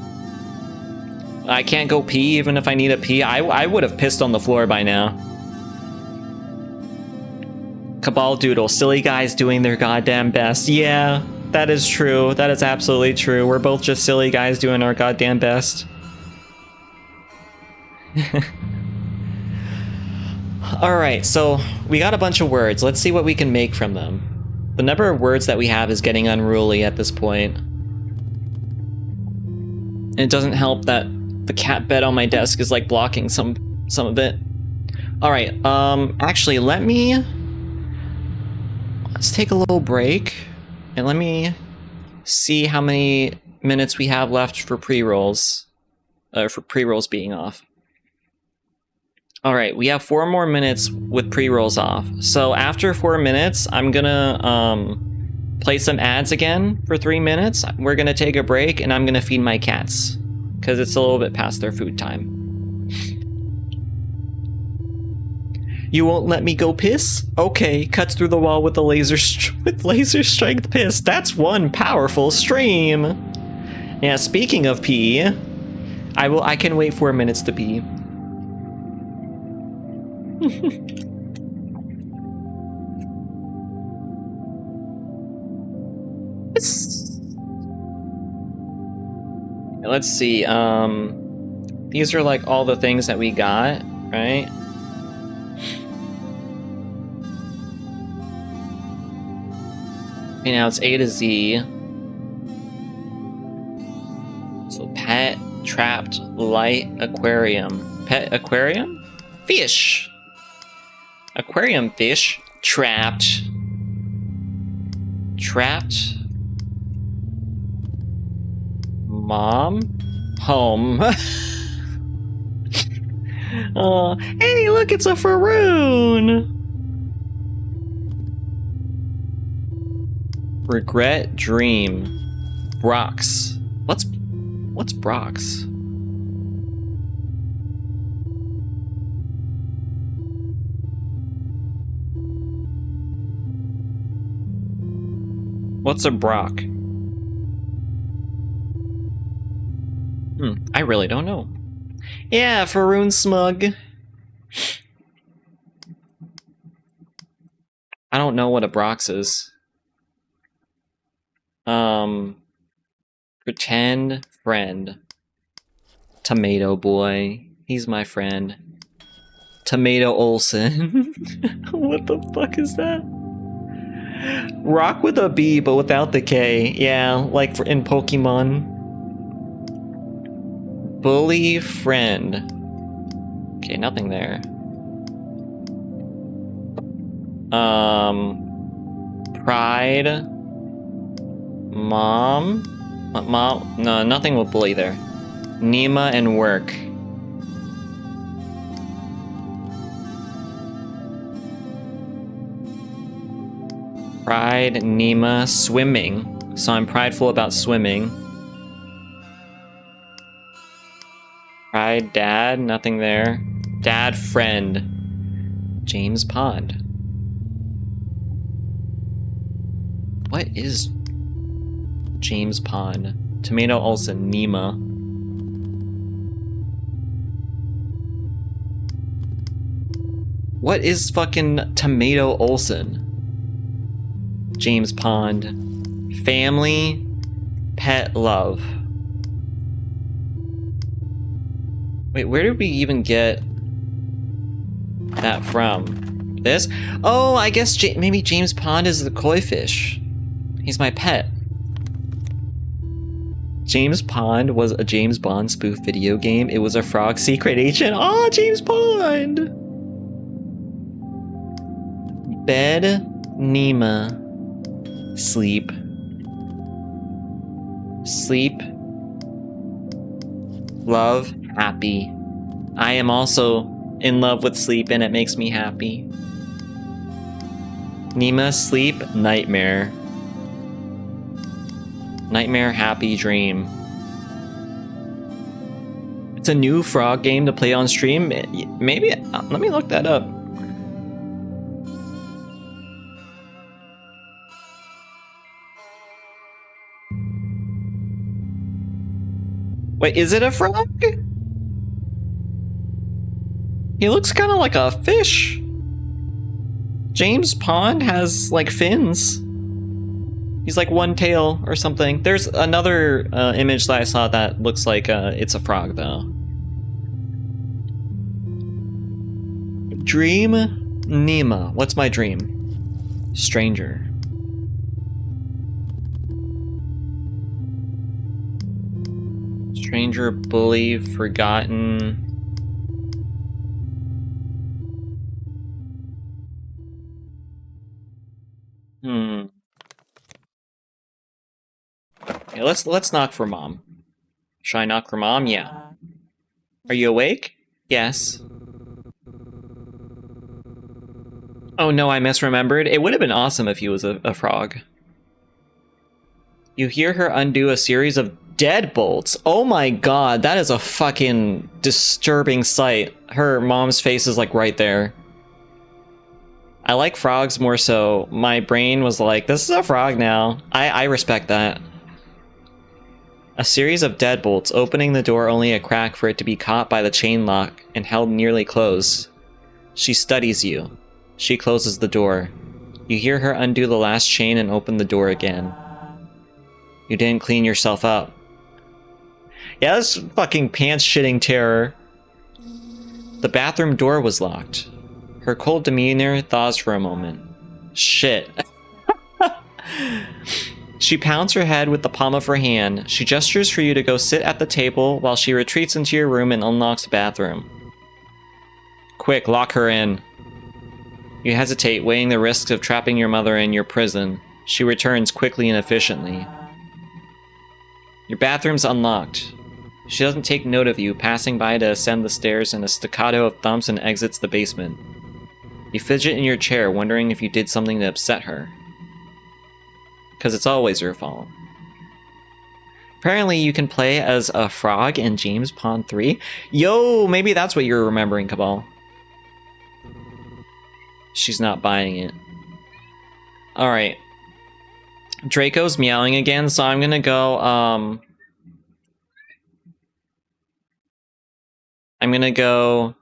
I can't go pee even if I need a pee. I would have pissed on the floor by now. Cabal Doodle, silly guys doing their goddamn best. Yeah, that is true. That is absolutely true. We're both just silly guys doing our goddamn best. Alright, so we got a bunch of words. Let's see what we can make from them. The number of words that we have is getting unruly at this point. And it doesn't help that the cat bed on my desk is like blocking some of it. Alright, actually let's take a little break and let me see how many minutes we have left for pre-rolls. For pre-rolls being off. Alright, we have 4 more minutes with pre-rolls off. So after 4 minutes, I'm gonna play some ads again for 3 minutes. We're gonna take a break and I'm gonna feed my cats. Because it's a little bit past their food time. You won't let me go piss? Okay, cuts through the wall with a laser strength piss. That's one powerful stream. Yeah, speaking of pee, I can wait 4 minutes to pee. Let's see. These are like all the things that we got, right? Okay, now it's A to Z. So pet, trapped, light, aquarium. Pet, aquarium? Fish! Aquarium fish. Trapped. Trapped. Mom. Home. Oh, hey, look, it's a Faroon! Regret, dream. Brox. What's Brox? What's a Brock? I really don't know. Yeah, Faroon Smug. I don't know what a Brox is. Pretend friend. Tomato boy. He's my friend. Tomato Olsen. What the fuck is that? Rock with a B, but without the K. Yeah, like in Pokemon. Bully friend. Okay, nothing there. Pride. Mom? Mom? No, nothing with bully there. Nima and work. Pride, Nima, swimming. So I'm prideful about swimming. Pride, dad, nothing there. Dad, friend. James Pond. What is James Pond? Tomato Olsen, Nima. What is fucking Tomato Olsen? James Pond. Family. Pet love. Wait, where did we even get that from? This? Oh, I guess maybe James Pond is the koi fish. He's my pet. James Pond was a James Bond spoof video game. It was a frog secret agent. Oh, James Pond! Bed, Nima. Sleep. Sleep. Love, happy. I am also in love with sleep and it makes me happy. Nima, sleep, nightmare. Nightmare, happy, dream. It's a new frog game to play on stream. Maybe, let me look that up. Wait, is it a frog? He looks kind of like a fish. James Pond has like fins. He's like one tail or something. There's another image that I saw that looks like it's a frog though. Dream Nima. What's my dream? Stranger. Stranger, bully, forgotten. Okay, let's knock for mom. Should I knock for mom? Yeah. Are you awake? Yes. Oh no, I misremembered. It would have been awesome if he was a frog. You hear her undo a series of deadbolts. Oh my god, that is a fucking disturbing sight. Her mom's face is like right there. I like frogs more so. My brain was like, this is a frog now. I respect that. A series of deadbolts, opening the door only a crack for it to be caught by the chain lock and held nearly closed. She studies you. She closes the door. You hear her undo the last chain and open the door again. You didn't clean yourself up. Yeah, that's fucking pants-shitting terror. The bathroom door was locked. Her cold demeanor thaws for a moment. Shit. She pounds her head with the palm of her hand. She gestures for you to go sit at the table while she retreats into your room and unlocks the bathroom. Quick, lock her in. You hesitate, weighing the risks of trapping your mother in your prison. She returns quickly and efficiently. Your bathroom's unlocked. She doesn't take note of you, passing by to ascend the stairs in a staccato of thumps and exits the basement. You fidget in your chair, wondering if you did something to upset her. Because it's always your fault. Apparently you can play as a frog in James Pond 3. Yo, maybe that's what you're remembering, Cabal. She's not buying it. Alright. Draco's meowing again, so I'm gonna go, I'm gonna go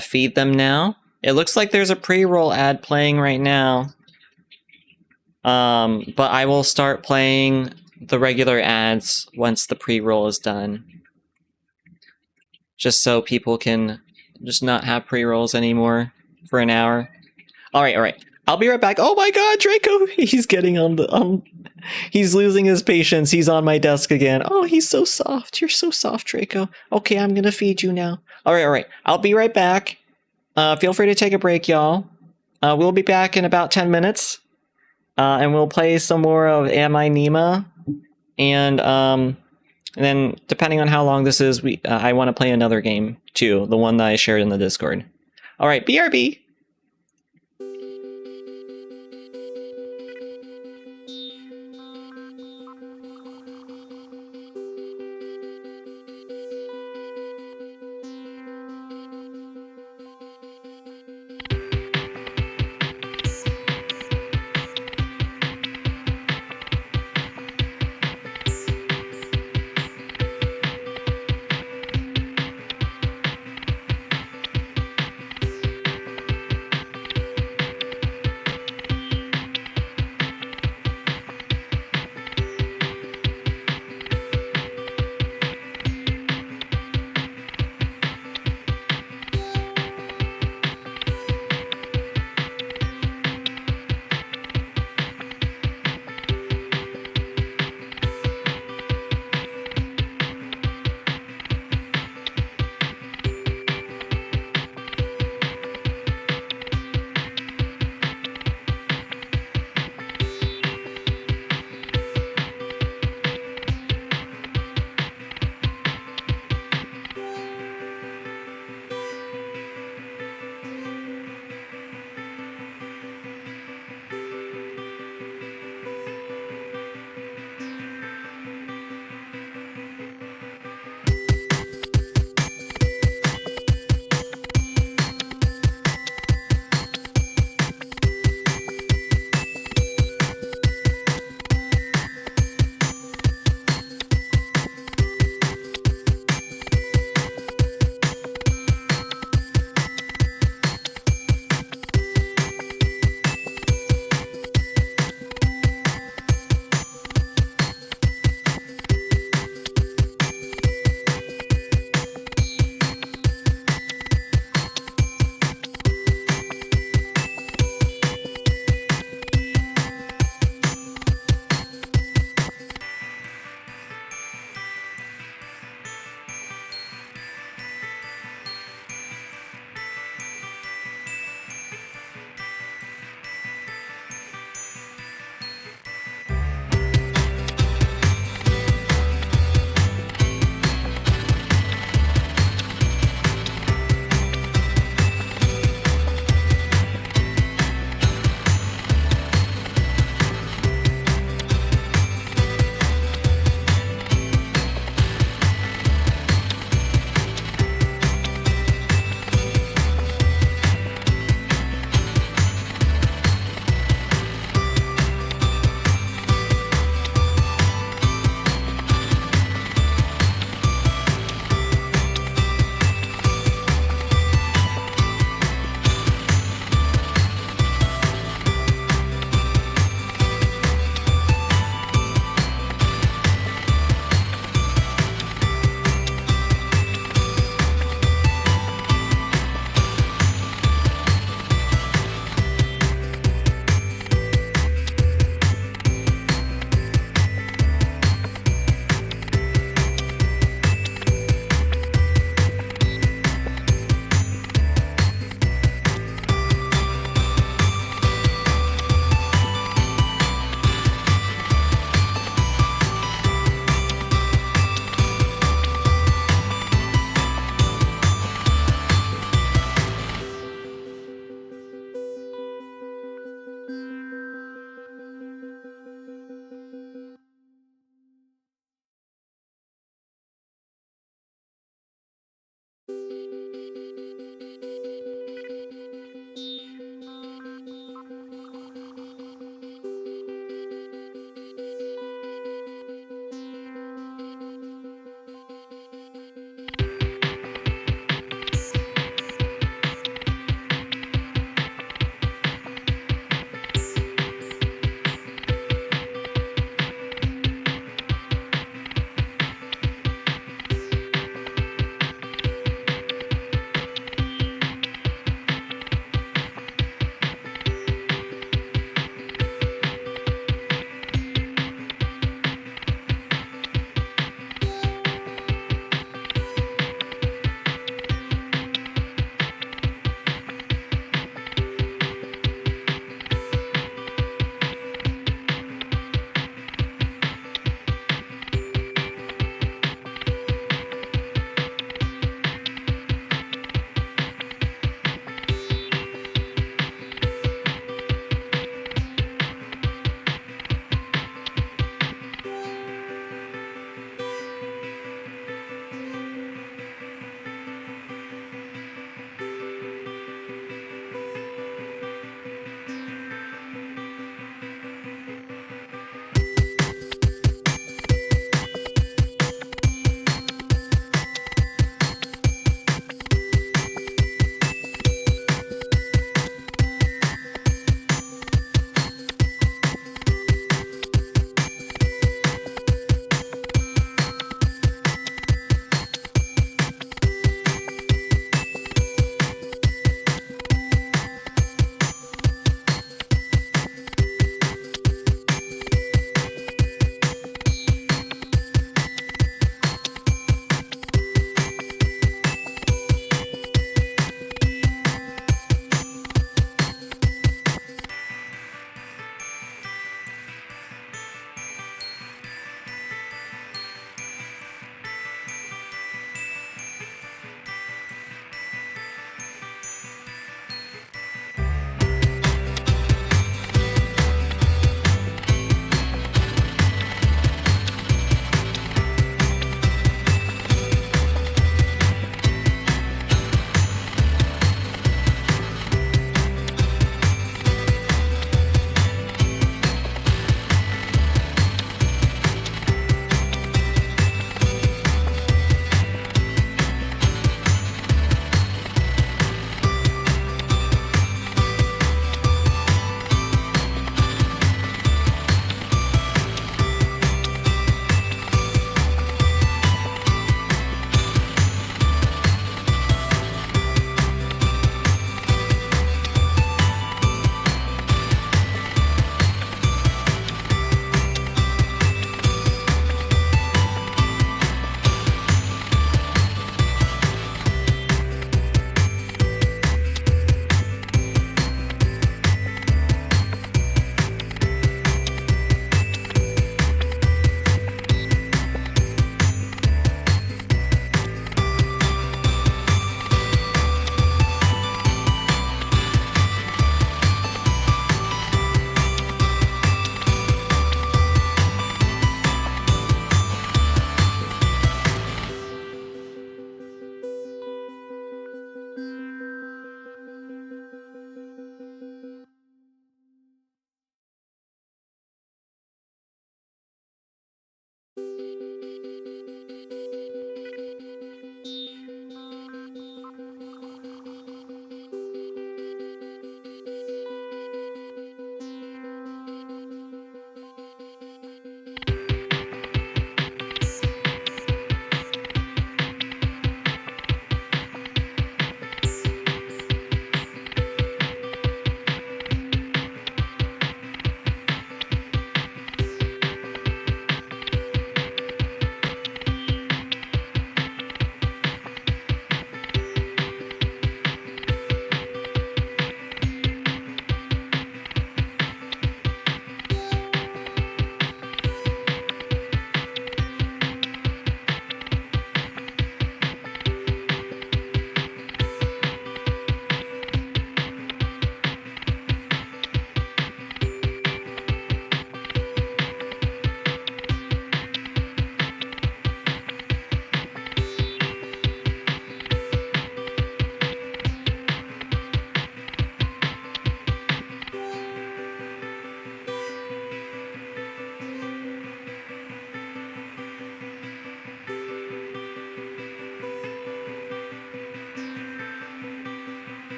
feed them now. It looks like there's a pre-roll ad playing right now. But I will start playing the regular ads once the pre-roll is done. Just so people can just not have pre-rolls anymore for an hour. Alright. I'll be right back. Oh my god, Draco! He's getting on the... he's losing his patience. He's on my desk again. Oh, he's so soft. You're so soft, Draco. Okay, I'm gonna feed you now. Alright. I'll be right back. Feel free to take a break, y'all. We'll be back in about 10 minutes. And we'll play some more of Am I Nima? And then, depending on how long this is, I want to play another game, too. The one that I shared in the Discord. Alright, BRB!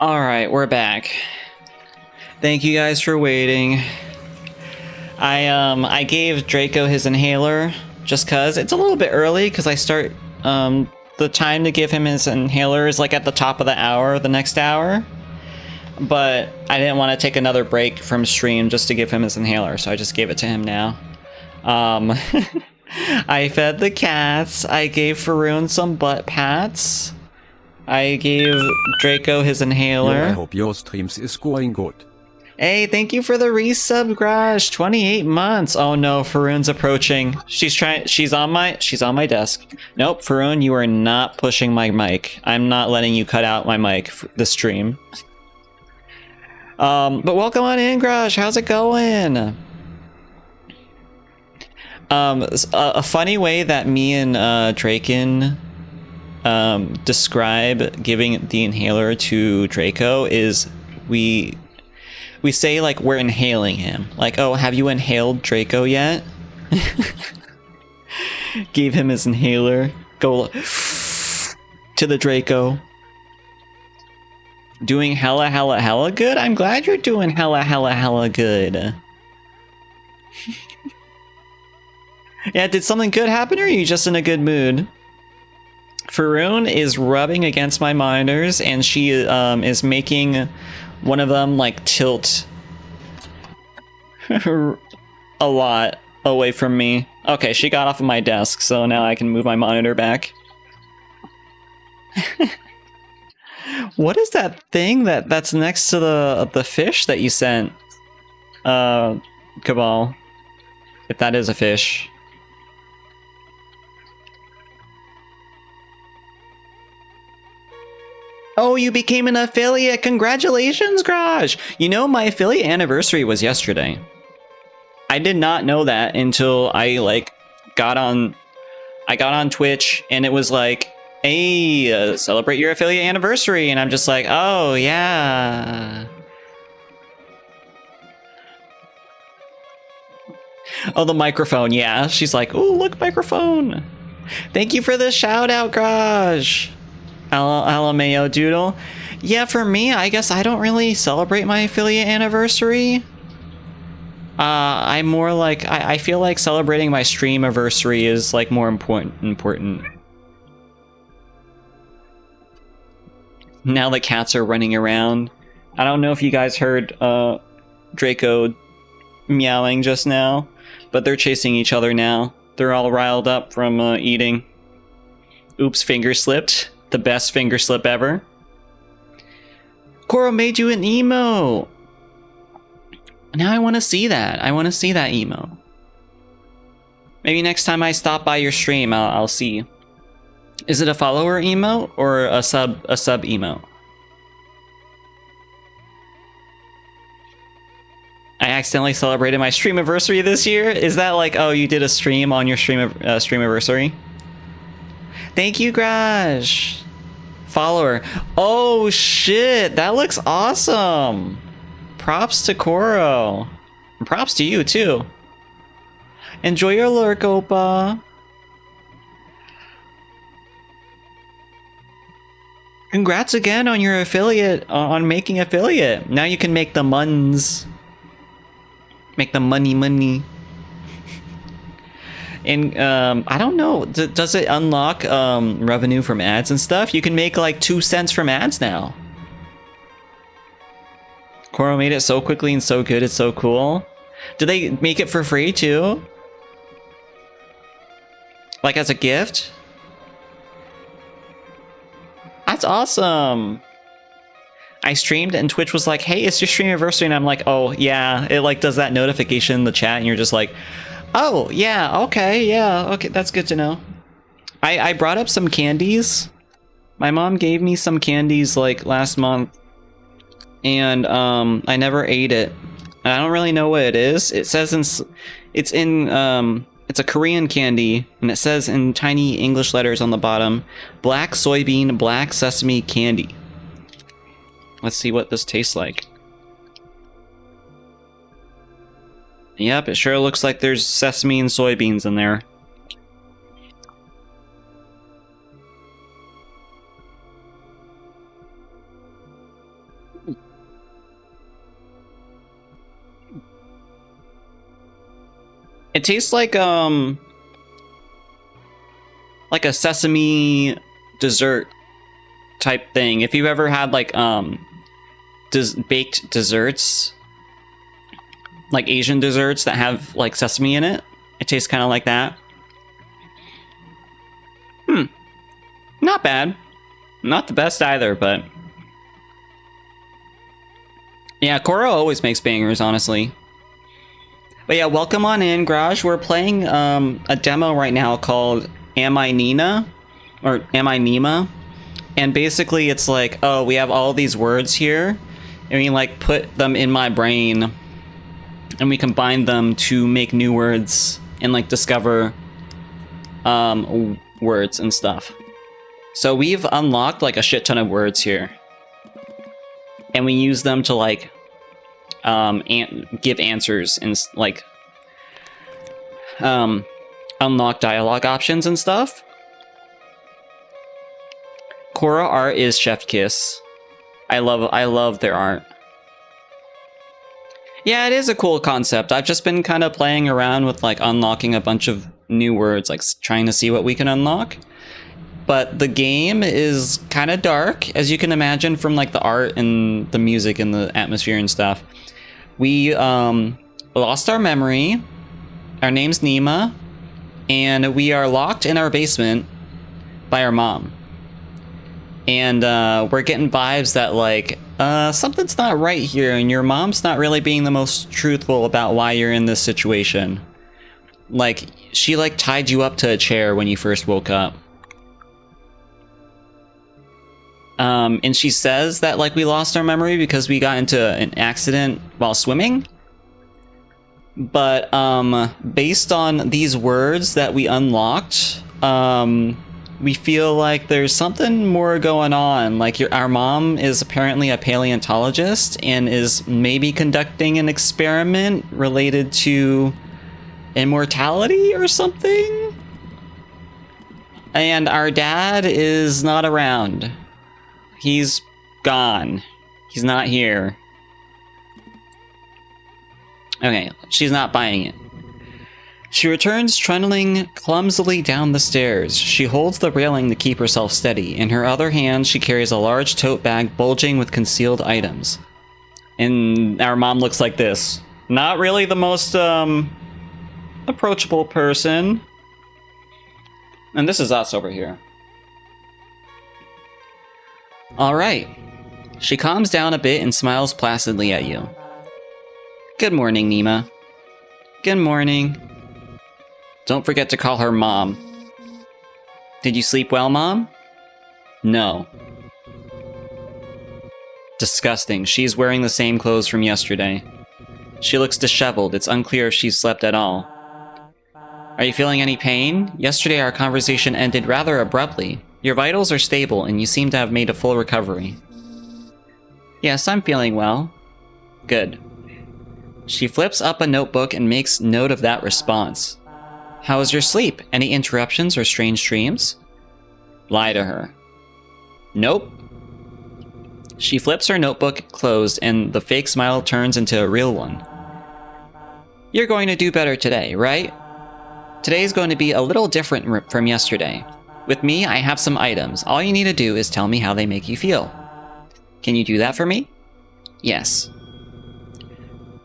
Alright, we're back. Thank you guys for waiting. I gave Draco his inhaler just cause it's a little bit early because I start the time to give him his inhaler is like at the top of the hour, the next hour. But I didn't want to take another break from stream just to give him his inhaler, so I just gave it to him now. I fed the cats. I gave Faroon some butt pats. I gave Draco his inhaler. Yo, I hope your streams is going good. Hey, thank you for the resub, Garage. 28 months. Oh no, Faroon's approaching. She's on my desk. Nope, Faroon, you are not pushing my mic. I'm not letting you cut out my mic for the stream. But welcome on in, Garage. How's it going? A funny way that me and Draken describe giving the inhaler to Draco is we say like we're inhaling him. Like, oh, have you inhaled Draco yet? Gave him his inhaler. Go to the Draco. Doing hella good? I'm glad you're doing hella good. Yeah, did something good happen or are you just in a good mood? Faroon is rubbing against my monitors and she is making one of them like tilt a lot away from me. Okay, she got off of my desk, so now I can move my monitor back. What is that thing that's next to the fish that you sent? Cabal. If that is a fish. Oh, you became an affiliate! Congratulations, Garage! You know, my affiliate anniversary was yesterday. I did not know that until I got on Twitch and it was like, hey, celebrate your affiliate anniversary, and I'm just like, oh yeah. Oh, the microphone, yeah. She's like, oh, look, microphone. Thank you for the shout out, Garage. LMAO Doodle. Yeah, for me, I guess I don't really celebrate my affiliate anniversary. I'm more like, I feel like celebrating my stream anniversary is like more important. Now the cats are running around. I don't know if you guys heard Draco meowing just now, but they're chasing each other now. They're all riled up from eating. Oops, finger slipped. The best finger slip ever. Koro made you an emo. Now I want to see that. I want to see that emo. Maybe next time I stop by your stream, I'll see. Is it a follower emo or a sub emo? I accidentally celebrated my stream anniversary this year. Is that like, oh, you did a stream on your stream anniversary? Thank you, Garage. Follower. Oh shit, that looks awesome. Props to Koro. And props to you too. Enjoy your lurk, Opa. Congrats again on your affiliate, on making affiliate. Now you can make the muns. Make the money. And I don't know, does it unlock revenue from ads and stuff? You can make like 2 cents from ads now. Koro made it so quickly and so good, it's so cool. Did they make it for free too? Like as a gift? That's awesome. I streamed and Twitch was like, hey, it's your stream anniversary, and I'm like, oh yeah, it like does that notification in the chat and you're just like, oh, yeah, okay, that's good to know. I brought up some candies. My mom gave me some candies like last month, and I never ate it. I don't really know what it is. It says it's a Korean candy, and it says in tiny English letters on the bottom, black soybean, black sesame candy. Let's see what this tastes like. Yep, it sure looks like there's sesame and soybeans in there. It tastes like a sesame dessert type thing. If you've ever had like baked desserts, like Asian desserts that have like sesame in it, it tastes kind of like that. Not bad. Not the best either, but yeah, Koro always makes bangers, honestly. But yeah, welcome on in, Graj. We're playing a demo right now called Am I Nina? Or Am I Nima? And basically it's like, oh, we have all these words here, and we like put them in my brain, and we combine them to make new words and like discover words and stuff. So we've unlocked like a shit ton of words here, and we use them to like give answers and like unlock dialogue options and stuff. Korra art is Chef Kiss. I love their art. Yeah, it is a cool concept. I've just been kind of playing around with like unlocking a bunch of new words, like trying to see what we can unlock. But the game is kind of dark, as you can imagine from like the art and the music and the atmosphere and stuff. We lost our memory. Our name's Nima, and we are locked in our basement by our mom. And we're getting vibes that like something's not right here, and your mom's not really being the most truthful about why you're in this situation. Like, she like tied you up to a chair when you first woke up. And she says that like we lost our memory because we got into an accident while swimming. But based on these words that we unlocked, we feel like there's something more going on. Like our mom is apparently a paleontologist and is maybe conducting an experiment related to immortality or something. And our dad is not around. He's gone. He's not here. Okay, she's not buying it. She returns trundling clumsily down the stairs. She holds the railing to keep herself steady. In her other hand, she carries a large tote bag bulging with concealed items. And our mom looks like this. Not really the most approachable person. And this is us over here. Alright. She calms down a bit and smiles placidly at you. Good morning, Nima. Good morning. Don't forget to call her Mom. Did you sleep well, Mom? No. Disgusting. She's wearing the same clothes from yesterday. She looks disheveled. It's unclear if she's slept at all. Are you feeling any pain? Yesterday our conversation ended rather abruptly. Your vitals are stable, and you seem to have made a full recovery. Yes, I'm feeling well. Good. She flips up a notebook and makes note of that response. How was your sleep? Any interruptions or strange dreams? Lie to her. Nope. She flips her notebook closed, and the fake smile turns into a real one. You're going to do better today, right? Today's going to be a little different from yesterday. With me, I have some items. All you need to do is tell me how they make you feel. Can you do that for me? Yes.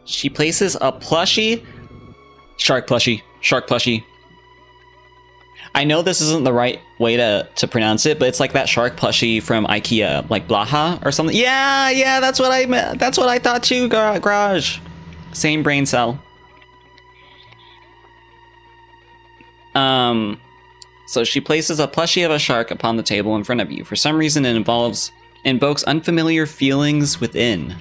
She places a plushie... Shark plushie. I know this isn't the right way to pronounce it, but it's like that shark plushie from IKEA, like Blaha or something. Yeah, that's what I meant. That's what I thought too, Garage. Same brain cell. So she places a plushie of a shark upon the table in front of you. For some reason, it invokes unfamiliar feelings within.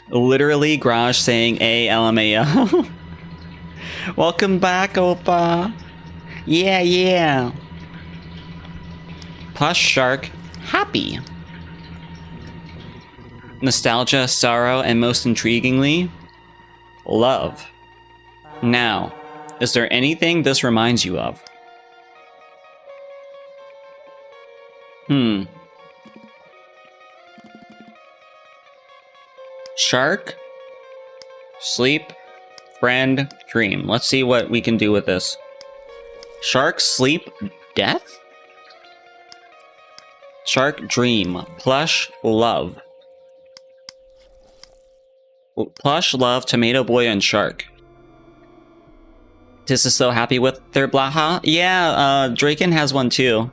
Literally, Garage saying LMAO. Welcome back, Oppa. Yeah. Plush shark, happy. Nostalgia, sorrow, and most intriguingly, love. Now, is there anything this reminds you of? Shark? Sleep? Friend dream. Let's see what we can do with this. Shark sleep death? Shark dream. Plush love. Plush love, tomato boy, and shark. This is so happy with their blaha. Yeah, Draken has one too.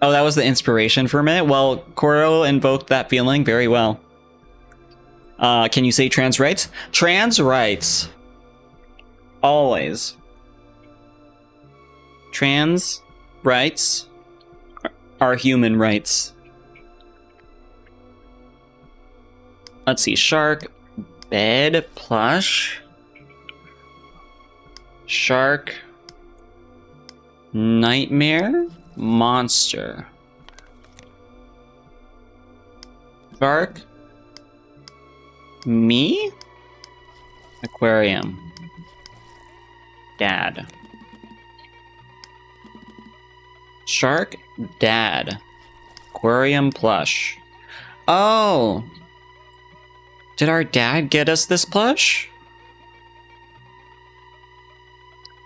Oh, that was the inspiration for a minute? Well, Koro invoked that feeling very well. Can you say trans rights? Trans rights. Always. Trans rights are human rights. Let's see. Shark, bed, plush. Shark, nightmare, monster. Shark, me, aquarium, dad. Shark, dad, aquarium, plush. Oh! Did our dad get us this plush?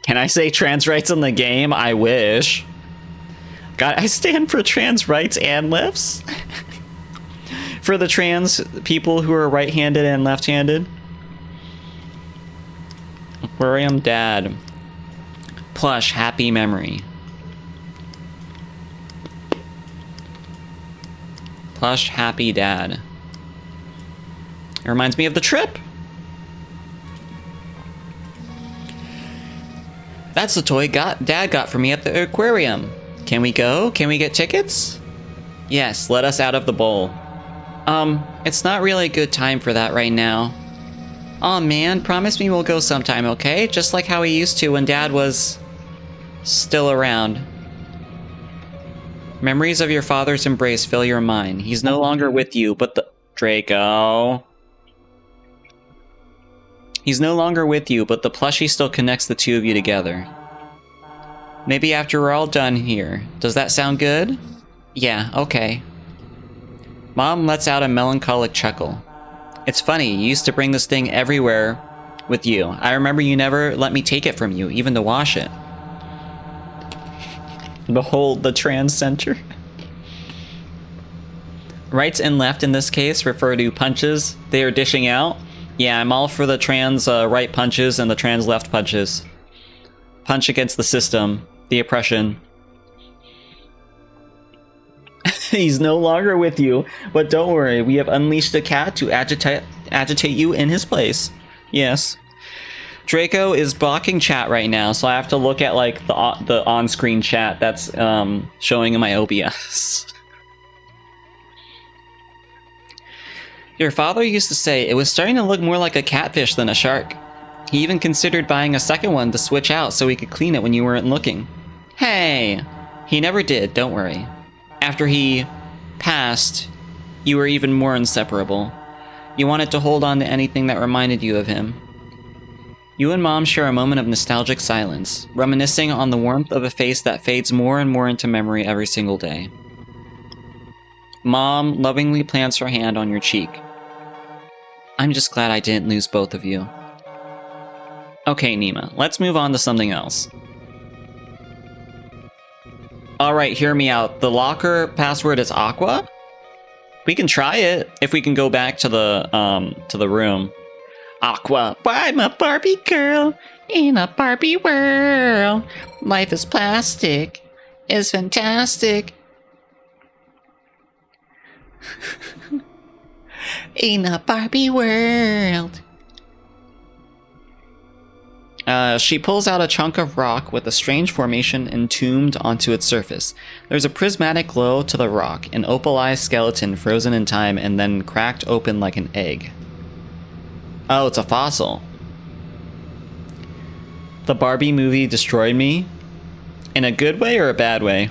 Can I say trans rights in the game? I wish. God, I stand for trans rights and lifts. For the trans people who are right-handed and left-handed. Aquarium dad. Plush, happy memory. Plush, happy dad. It reminds me of the trip. That's the toy Dad got for me at the aquarium. Can we go? Can we get tickets? Yes, let us out of the bowl. It's not really a good time for that right now. Aw man, promise me we'll go sometime, okay? Just like how we used to when Dad was still around. Memories of your father's embrace fill your mind. He's no longer with you, but the... Draco... He's no longer with you, but the plushie still connects the two of you together. Maybe after we're all done here. Does that sound good? Yeah, okay. Mom lets out a melancholic chuckle. It's funny, you used to bring this thing everywhere with you. I remember you never let me take it from you, even to wash it. Behold the trans center. Rights and left in this case refer to punches they are dishing out. Yeah, I'm all for the trans right punches and the trans left punches. Punch against the system, the oppression. He's no longer with you, but don't worry, we have unleashed a cat to agitate you in his place. Yes. Draco is blocking chat right now, so I have to look at like the on-screen chat that's showing in my OBS. Your father used to say it was starting to look more like a catfish than a shark. He even considered buying a second one to switch out so he could clean it when you weren't looking. Hey! He never did, don't worry. After he passed, you were even more inseparable. You wanted to hold on to anything that reminded you of him. You and Mom share a moment of nostalgic silence, reminiscing on the warmth of a face that fades more and more into memory every single day. Mom lovingly plants her hand on your cheek. I'm just glad I didn't lose both of you. Okay, Nima, let's move on to something else. Alright, hear me out. The locker password is Aqua? We can try it, if we can go back to the room. Aqua, I'm a Barbie girl in a Barbie world. Life is plastic, is fantastic. In a Barbie world. She pulls out a chunk of rock with a strange formation entombed onto its surface. There's a prismatic glow to the rock, an opalized skeleton frozen in time and then cracked open like an egg. Oh, it's a fossil. The Barbie movie destroyed me? In a good way or a bad way?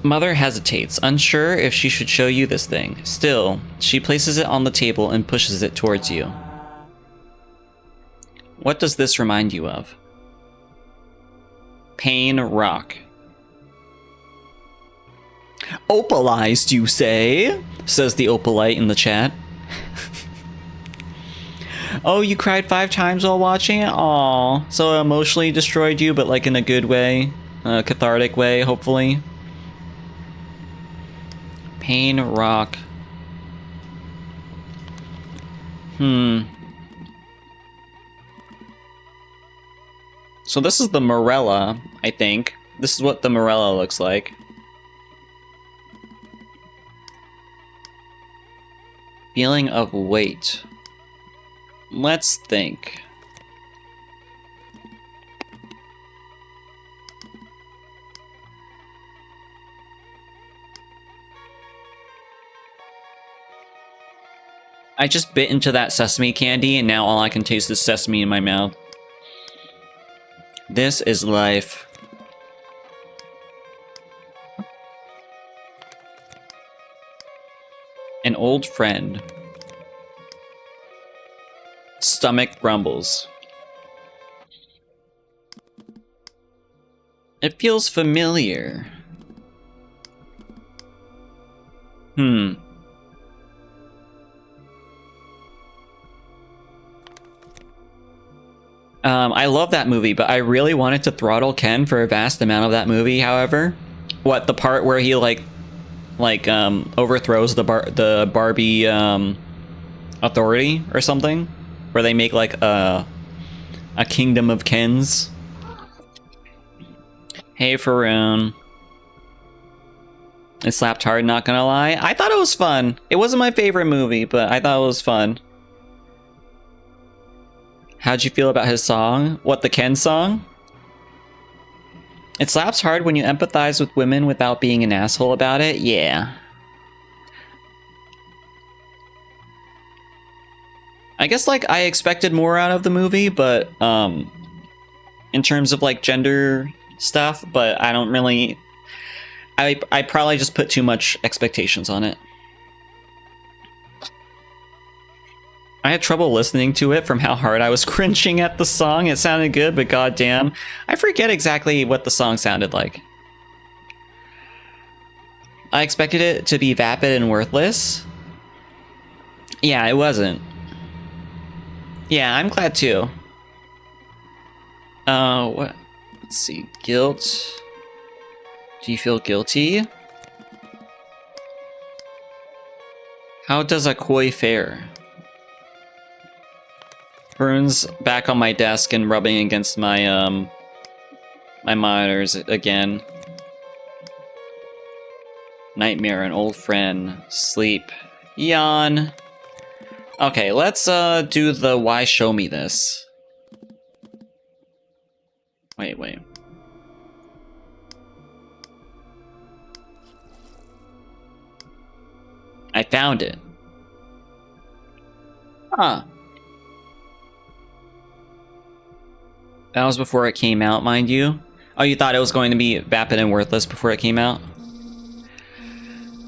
Mother hesitates, unsure if she should show you this thing. Still, she places it on the table and pushes it towards you. What does this remind you of? Pain rock. Opalized, you say? Says the opalite in the chat. Oh, you cried 5 times while watching it? Aw. So it emotionally destroyed you, but like in a good way. A cathartic way, hopefully. Pain rock. So this is the Morella, I think. This is what the Morella looks like. Feeling of weight. Let's think. I just bit into that sesame candy and now all I can taste is sesame in my mouth. This is life. An old friend. Stomach grumbles. It feels familiar. I love that movie, but I really wanted to throttle Ken for a vast amount of that movie, however. What, the part where he overthrows the Barbie authority or something? Where they make like a kingdom of Kens. Hey Faroon. It slapped hard, not gonna lie. I thought it was fun. It wasn't my favorite movie, but I thought it was fun. How'd you feel about his song? What, the Ken song? It slaps hard when you empathize with women without being an asshole about it? Yeah. I guess, like, I expected more out of the movie, but, in terms of, like, gender stuff, but I don't really... I probably just put too much expectations on it. I had trouble listening to it from how hard I was cringing at the song. It sounded good, but goddamn, I forget exactly what the song sounded like. I expected it to be vapid and worthless. Yeah, it wasn't. Yeah, I'm glad too. What? Let's see. Guilt. Do you feel guilty? How does a koi fare? Burns back on my desk and rubbing against my my monitors again. Nightmare, an old friend, sleep, yawn. Okay, let's do the why show me this. Wait. I found it. Huh. That was before it came out, mind you. Oh, you thought it was going to be vapid and worthless before it came out?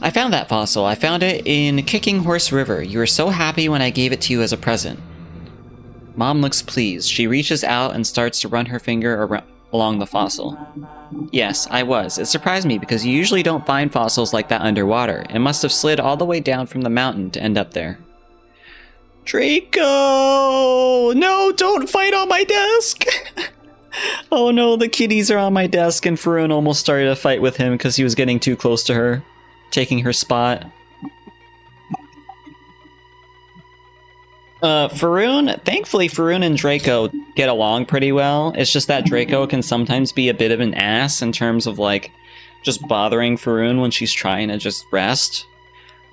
I found that fossil. I found it in Kicking Horse River. You were so happy when I gave it to you as a present. Mom looks pleased. She reaches out and starts to run her finger along the fossil. Yes, I was. It surprised me because you usually don't find fossils like that underwater. It must have slid all the way down from the mountain to end up there. Draco! No, don't fight on my desk! Oh no, the kitties are on my desk and Faroon almost started a fight with him because he was getting too close to her, taking her spot. Thankfully Faroon and Draco get along pretty well. It's just that Draco can sometimes be a bit of an ass in terms of like just bothering Faroon when she's trying to just rest.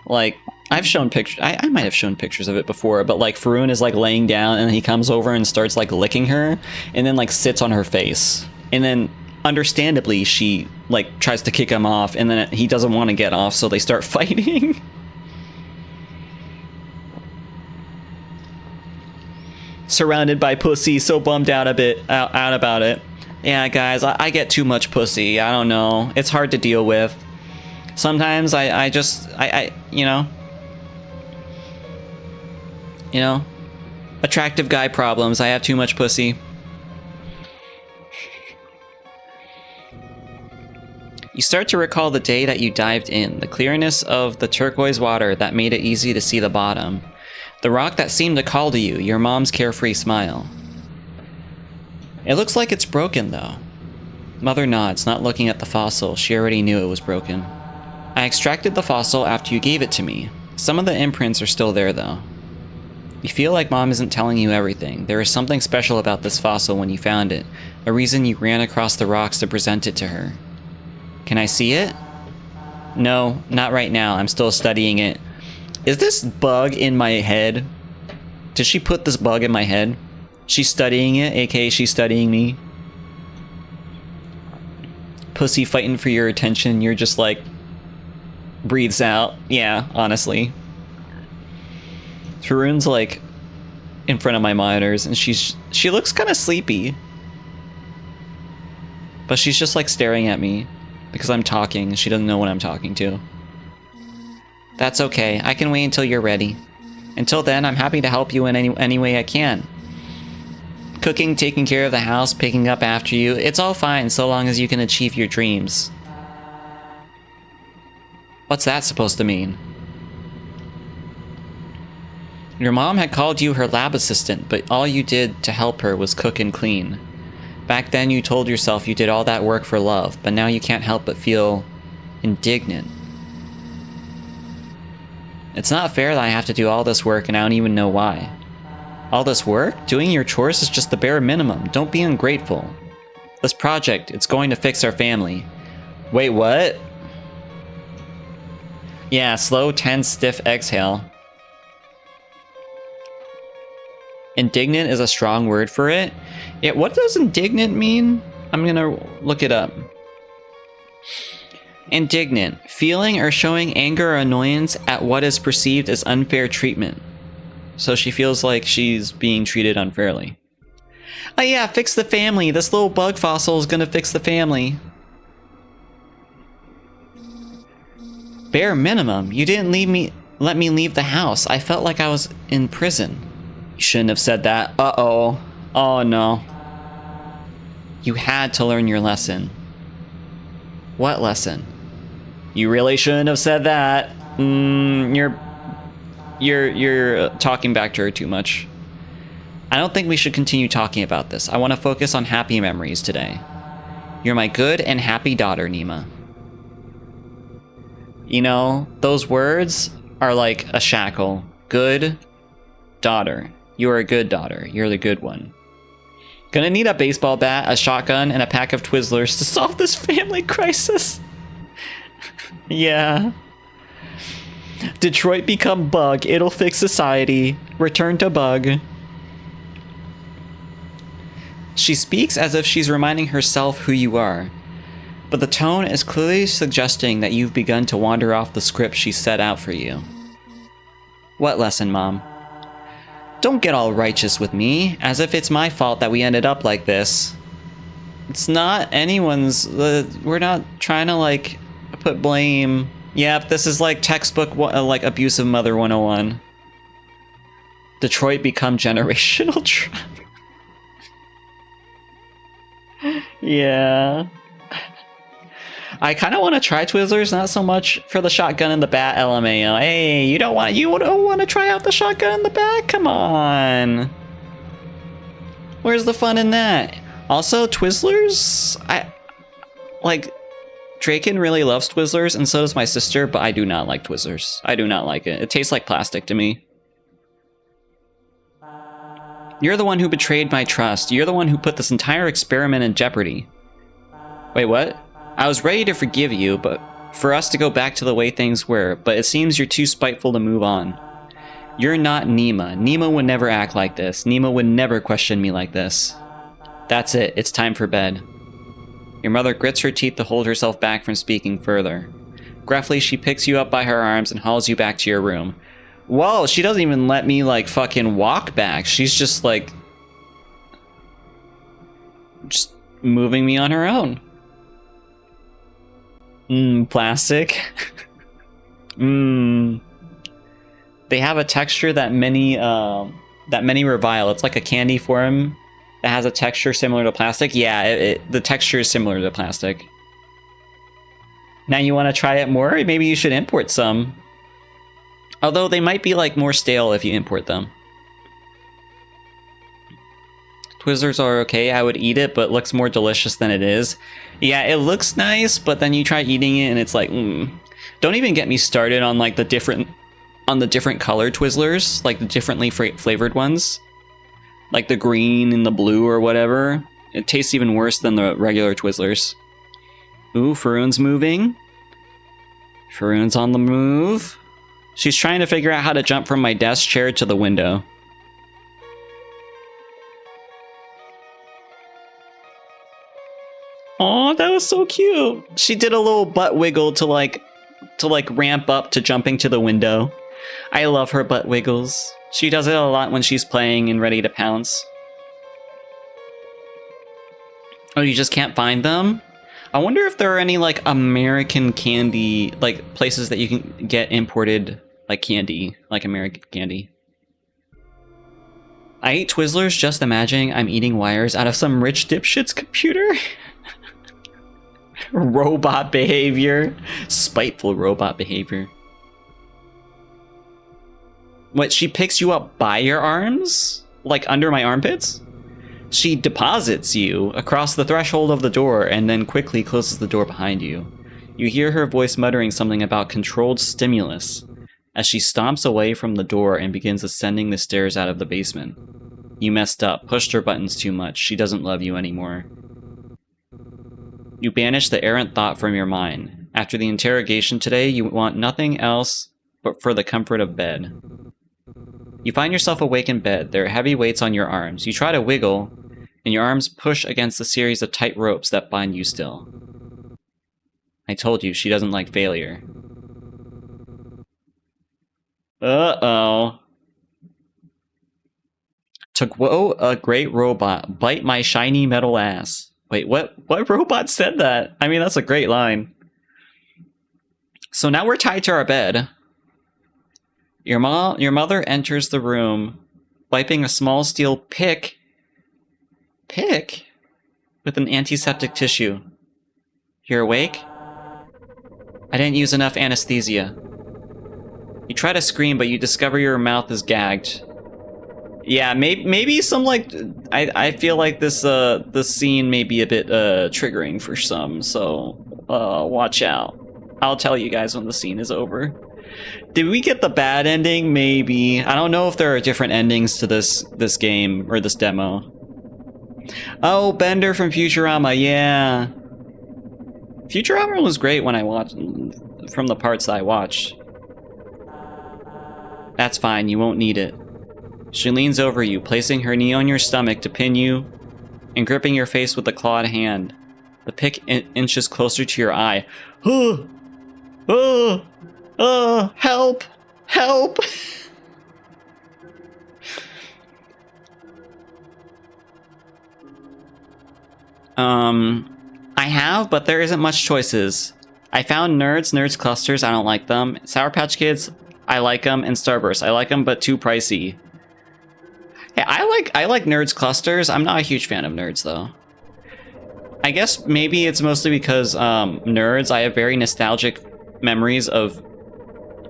Like, I've shown pictures, I might have shown pictures of it before, but like Faroon is like laying down and he comes over and starts like licking her and then like sits on her face. And then understandably she like tries to kick him off and then he doesn't want to get off, so they start fighting. Surrounded by pussy, so bummed out about it. Yeah, guys, I get too much pussy. I don't know. It's hard to deal with. Sometimes I just you know, attractive guy problems. I have too much pussy. You start to recall the day that you dived in, the clearness of the turquoise water that made it easy to see the bottom, the rock that seemed to call to you, your mom's carefree smile. It looks like it's broken, though. Mother nods, not looking at the fossil. She already knew it was broken. I extracted the fossil after you gave it to me. Some of the imprints are still there, though. You feel like Mom isn't telling you everything. There is something special about this fossil when you found it, a reason you ran across the rocks to present it to her. Can I see it? No, not right now. I'm still studying it. Is this bug in my head? Did she put this bug in my head? She's studying it, aka she's studying me. Pussy fighting for your attention, you're just like... breathes out. Yeah, honestly. Tarun's like in front of my monitors and she looks kind of sleepy. But she's just like staring at me because I'm talking and she doesn't know what I'm talking to. That's okay. I can wait until you're ready. Until then, I'm happy to help you in any way I can. Cooking, taking care of the house, picking up after you, it's all fine so long as you can achieve your dreams. What's that supposed to mean? Your mom had called you her lab assistant, but all you did to help her was cook and clean. Back then you told yourself you did all that work for love, but now you can't help but feel indignant. It's not fair that I have to do all this work and I don't even know why. All this work? Doing your chores is just the bare minimum. Don't be ungrateful. This project, it's going to fix our family. Wait, what? Yeah, slow, tense, stiff exhale. Indignant is a strong word for it. Yeah, what does indignant mean? I'm gonna look it up. Indignant. Feeling or showing anger or annoyance at what is perceived as unfair treatment. So she feels like she's being treated unfairly. Oh yeah, fix the family. This little bug fossil is gonna fix the family. Bare minimum. You didn't let me leave the house. I felt like I was in prison. You shouldn't have said that. Uh-oh. Oh no. You had to learn your lesson. What lesson? You really shouldn't have said that. You're talking back to her too much. I don't think we should continue talking about this. I want to focus on happy memories today. You're my good and happy daughter, Nima. You know, those words are like a shackle. Good daughter. You're a good daughter. You're the good one. Gonna need a baseball bat, a shotgun, and a pack of Twizzlers to solve this family crisis. Yeah. Detroit become Bug. It'll fix society. Return to Bug. She speaks as if she's reminding herself who you are. But the tone is clearly suggesting that you've begun to wander off the script she set out for you. What lesson, Mom? Don't get all righteous with me, as if it's my fault that we ended up like this. It's not anyone's... we're not trying to, like, put blame... Yep, this is like textbook, like, abusive mother 101. Detroit become generational trauma. Yeah. I kind of want to try Twizzlers, not so much for the shotgun and the bat LMAO. Hey, you don't want to try out the shotgun and the bat? Come on. Where's the fun in that? Also, Twizzlers, Draken really loves Twizzlers, and so does my sister, but I do not like Twizzlers. I do not like it. It tastes like plastic to me. You're the one who betrayed my trust. You're the one who put this entire experiment in jeopardy. Wait, what? I was ready to forgive you, but for us to go back to the way things were, but it seems you're too spiteful to move on. You're not Nima. Nima would never act like this. Nima would never question me like this. That's it. It's time for bed. Your mother grits her teeth to hold herself back from speaking further. Gruffly, she picks you up by her arms and hauls you back to your room. Whoa, she doesn't even let me, like, fucking walk back. She's just, like... just moving me on her own. Plastic. They have a texture that many revile. It's like a candy form that has a texture similar to plastic. Yeah, the texture is similar to plastic. Now you want to try it more? Maybe you should import some. Although they might be like more stale if you import them. Twizzlers are okay. I would eat it, but it looks more delicious than it is. Yeah, it looks nice, but then you try eating it and it's like, Don't even get me started on like the different colored Twizzlers, like the differently flavored ones. Like the green and the blue or whatever. It tastes even worse than the regular Twizzlers. Ooh, Faroon's moving. Faroon's on the move. She's trying to figure out how to jump from my desk chair to the window. Oh, that was so cute. She did a little butt wiggle to ramp up to jumping to the window. I love her butt wiggles. She does it a lot when she's playing and ready to pounce. Oh, you just can't find them? I wonder if there are any like American candy, like places that you can get imported like candy, like American candy. I eat Twizzlers just imagining I'm eating wires out of some rich dipshit's computer. Robot behavior. Spiteful robot behavior. What, she picks you up by your arms? Like under my armpits? She deposits you across the threshold of the door and then quickly closes the door behind you. You hear her voice muttering something about controlled stimulus as she stomps away from the door and begins ascending the stairs out of the basement. You messed up, pushed her buttons too much. She doesn't love you anymore. You banish the errant thought from your mind. After the interrogation today, you want nothing else but for the comfort of bed. You find yourself awake in bed. There are heavy weights on your arms. You try to wiggle, and your arms push against a series of tight ropes that bind you still. I told you, she doesn't like failure. Uh-oh. To quote a great robot, bite my shiny metal ass. Wait, what robot said that? I mean, that's a great line. So now we're tied to our bed. Your mother enters the room, wiping a small steel pick with an antiseptic tissue. You're awake? I didn't use enough anesthesia. You try to scream, but you discover your mouth is gagged. Yeah, maybe some like I feel like this scene may be a bit triggering for some, so watch out. I'll tell you guys when the scene is over. Did we get the bad ending? Maybe. I don't know if there are different endings to this game or this demo. Oh, Bender from Futurama, yeah. Futurama was great when I watched, from the parts I watched. That's fine, you won't need it. She leans over you, placing her knee on your stomach to pin you and gripping your face with a clawed hand. The pick inches closer to your eye. Help! Help! I have, but there isn't much choices. I found Nerds Clusters, I don't like them. Sour Patch Kids, I like them. And Starburst, I like them, but too pricey. Yeah, I like Nerds Clusters. I'm not a huge fan of Nerds, though. I guess maybe it's mostly because Nerds, I have very nostalgic memories of...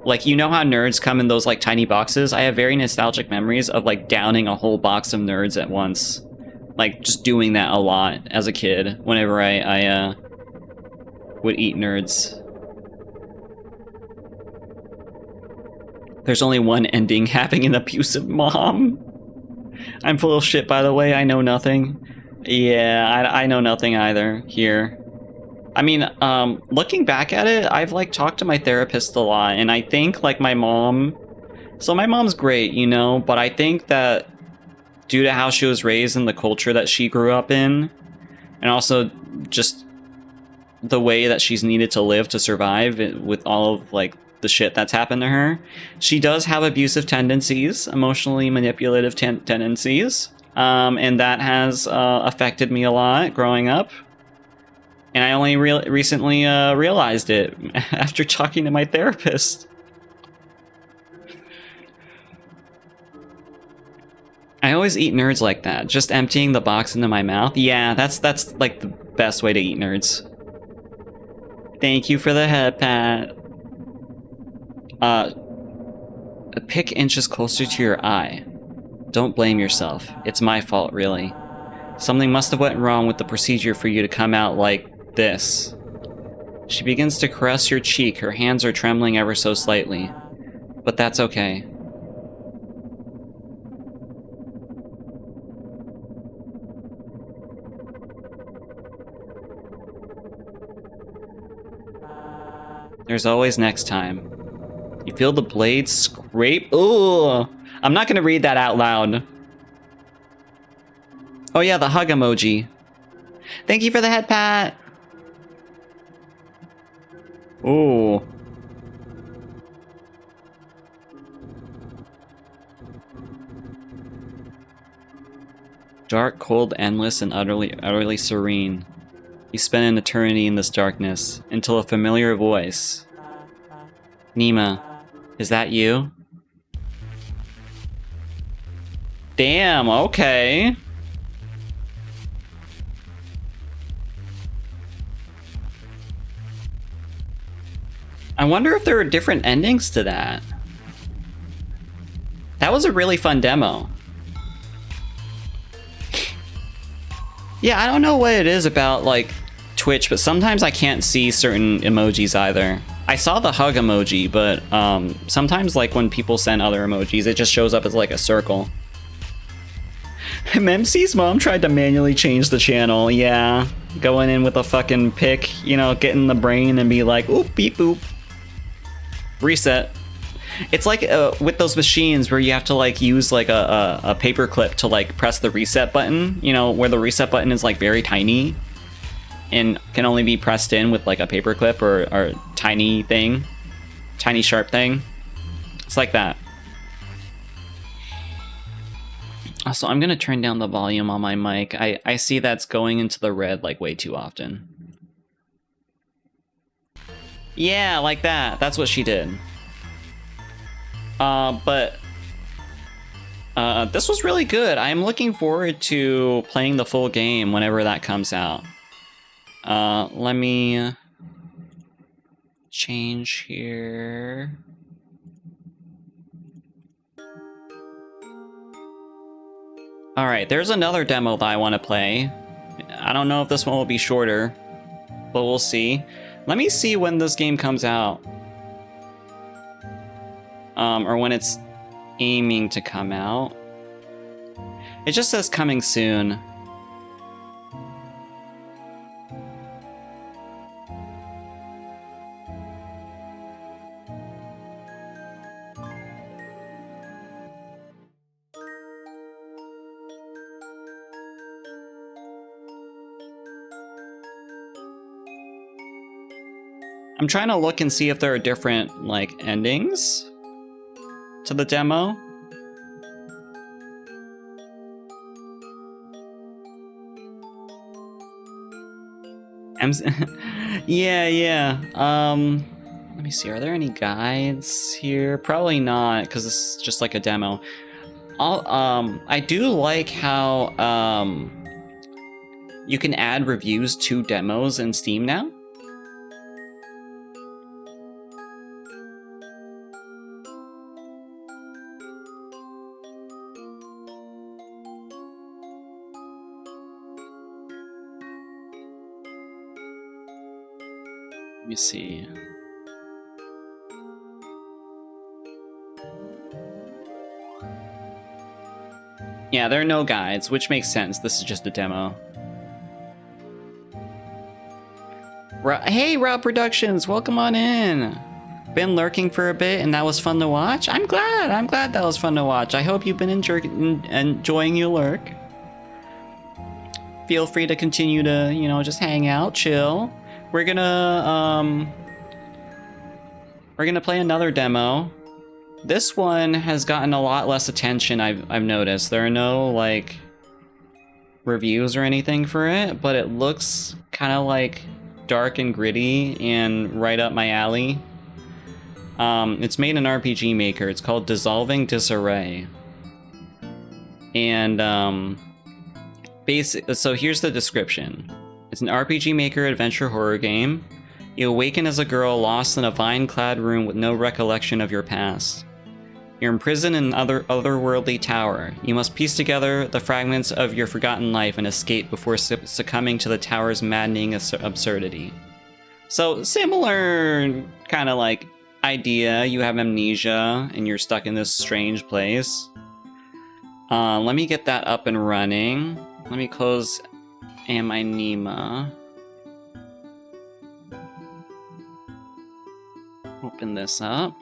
Like, you know how Nerds come in those, like, tiny boxes? I have very nostalgic memories of, like, downing a whole box of Nerds at once. Like, just doing that a lot as a kid, whenever I would eat Nerds. There's only one ending, having an abusive mom. I'm full of shit, by the way, I know nothing. Yeah, I know nothing either, here. I mean, looking back at it, I've, like, talked to my therapist a lot, and I think, like, my mom... So my mom's great, you know, but I think that due to how she was raised and the culture that she grew up in, and also just the way that she's needed to live to survive with all of, like, the shit that's happened to her, she does have abusive tendencies, emotionally manipulative tendencies, and that has affected me a lot growing up. And I only recently realized it after talking to my therapist. I always eat Nerds like that, just emptying the box into my mouth. Yeah, that's like the best way to eat Nerds. Thank you for the head pat. A pick inches closer to your eye. Don't blame yourself. It's my fault, really. Something must have went wrong with the procedure for you to come out like this. She begins to caress your cheek. Her hands are trembling ever so slightly. But that's okay. There's always next time. You feel the blade scrape. Ooh! I'm not gonna read that out loud. Oh yeah, the hug emoji. Thank you for the head pat. Ooh. Dark, cold, endless, and utterly serene. You spend an eternity in this darkness, until a familiar voice. Nima, is that you? Damn, okay. I wonder if there are different endings to that. That was a really fun demo. Yeah, I don't know what it is about, like, Twitch, but sometimes I can't see certain emojis either. I saw the hug emoji, but sometimes, like, when people send other emojis, it just shows up as, like, a circle. MMC's mom tried to manually change the channel, yeah. Going in with a fucking pick, you know, get in the brain and be like, oop, beep, boop. Reset. It's like with those machines where you have to like use like a paper clip to like press the reset button, you know, where the reset button is like very tiny and can only be pressed in with like a paper clip or tiny thing, tiny sharp thing. It's like that. Also, I'm gonna turn down the volume on my mic. I see that's going into the red like way too often. Yeah, like that. That's what she did. But this was really good. I'm looking forward to playing the full game whenever that comes out. Let me change here. All right, there's another demo that I want to play. I don't know if this one will be shorter, but we'll see. Let me see when this game comes out. Or when it's aiming to come out. It just says coming soon. I'm trying to look and see if there are different, like, endings to the demo. Yeah. Let me see. Are there any guides here? Probably not, because it's just like a demo. I do like how you can add reviews to demos in Steam now. Let me see. Yeah, there are no guides, which makes sense. This is just a demo. Hey, Rob Productions, welcome on in. Been lurking for a bit, and that was fun to watch. I'm glad that was fun to watch. I hope you've been enjoying your lurk. Feel free to continue to, you know, just hang out, chill. We're gonna play another demo. This one has gotten a lot less attention, I've noticed. There are no, like, reviews or anything for it, but it looks kind of, like, dark and gritty and right up my alley. It's made in RPG Maker. It's called Disarray. And, so here's the description. It's an RPG Maker adventure horror game. You awaken as a girl lost in a vine-clad room with no recollection of your past. You're imprisoned in an otherworldly tower. You must piece together the fragments of your forgotten life and escape before succumbing to the tower's maddening absurdity. So, similar kind of like idea. You have amnesia and you're stuck in this strange place. Let me get that up and running. Let me close Am I Nima. Open this up.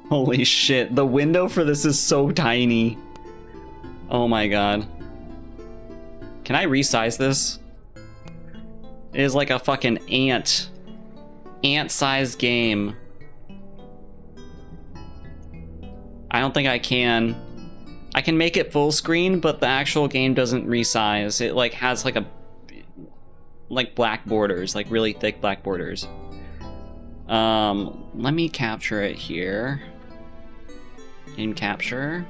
Holy shit, the window for this is so tiny. Oh my god. Can I resize this? It is like a fucking ant-sized game. I don't think I can. I can make it full screen, but the actual game doesn't resize. It like has like black borders, like really thick black borders. Let me capture it here. In capture.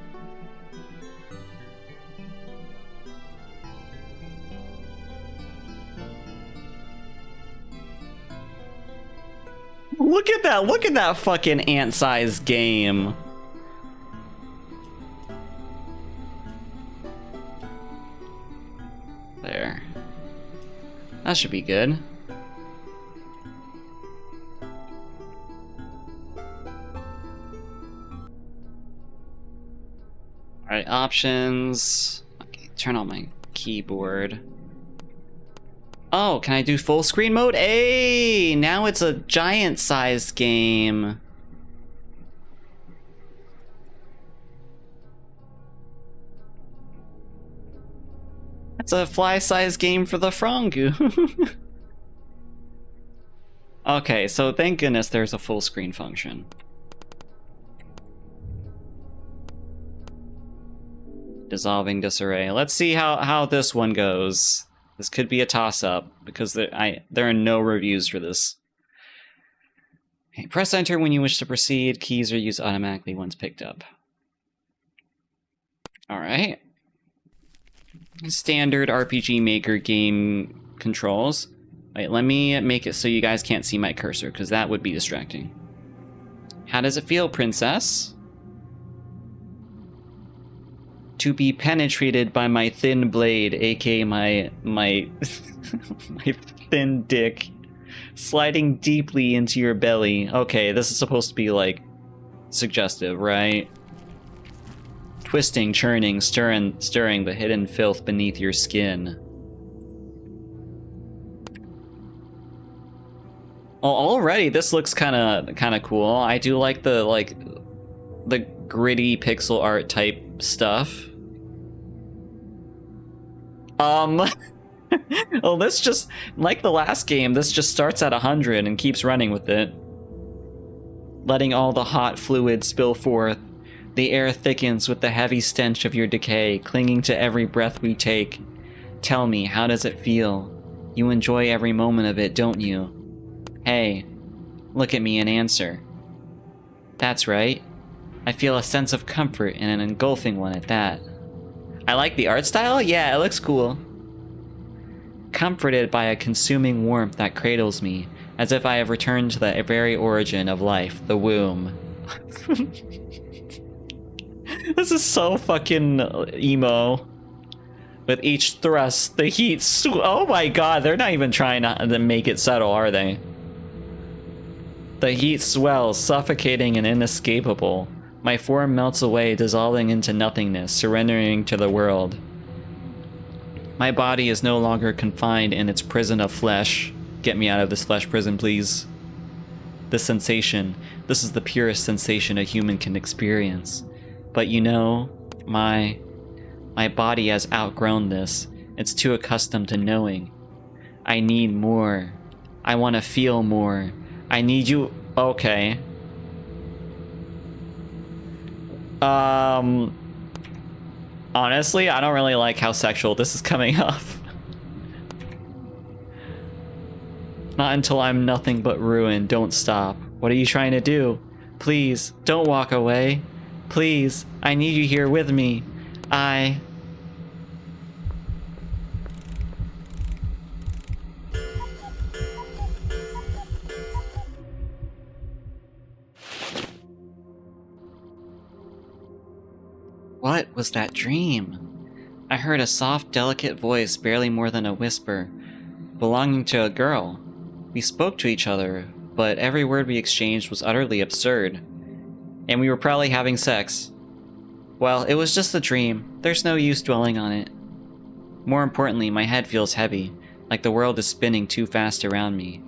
Look at that fucking ant-sized game. There. That should be good. Alright, options. Okay, turn on my keyboard. Oh, can I do full screen mode? Hey, now it's a giant-sized game. It's a fly-sized game for the Frongu. Okay, so thank goodness there's a full screen function. Dissolving disarray. Let's see how this one goes. This could be a toss-up because there are no reviews for this. Okay, press enter when you wish to proceed. Keys are used automatically once picked up. All right. Standard RPG Maker game controls. Wait, let me make it so you guys can't see my cursor because that would be distracting. How does it feel, princess? To be penetrated by my thin blade, aka my my thin dick, sliding deeply into your belly. Okay, this is supposed to be like suggestive, right? Twisting, churning, stirring the hidden filth beneath your skin. Oh, already this looks kind of cool. I do like the gritty pixel art type stuff. Well, this just, like the last game, this just starts at 100 and keeps running with it. Letting all the hot fluid spill forth. The air thickens with the heavy stench of your decay, clinging to every breath we take. Tell me, how does it feel? You enjoy every moment of it, don't you? Hey, look at me and answer. That's right. I feel a sense of comfort and an engulfing one at that. I like the art style? Yeah, it looks cool. Comforted by a consuming warmth that cradles me, as if I have returned to the very origin of life, the womb. This is so fucking emo. With each thrust, the heat oh my god, they're not even trying to make it subtle, are they? The heat swells, suffocating and inescapable. My form melts away, dissolving into nothingness, surrendering to the world. My body is no longer confined in its prison of flesh. Get me out of this flesh prison, please. This sensation, this is the purest sensation a human can experience. But you know, my body has outgrown this. It's too accustomed to knowing. I need more. I want to feel more. I need you. Okay. Honestly, I don't really like how sexual this is coming off. Not until I'm nothing but ruin. Don't stop. What are you trying to do? Please, don't walk away. Please, I need you here with me. What was that dream? I heard a soft, delicate voice, barely more than a whisper, belonging to a girl. We spoke to each other, but every word we exchanged was utterly absurd. And we were probably having sex. Well, it was just a dream. There's no use dwelling on it. More importantly, my head feels heavy, like the world is spinning too fast around me.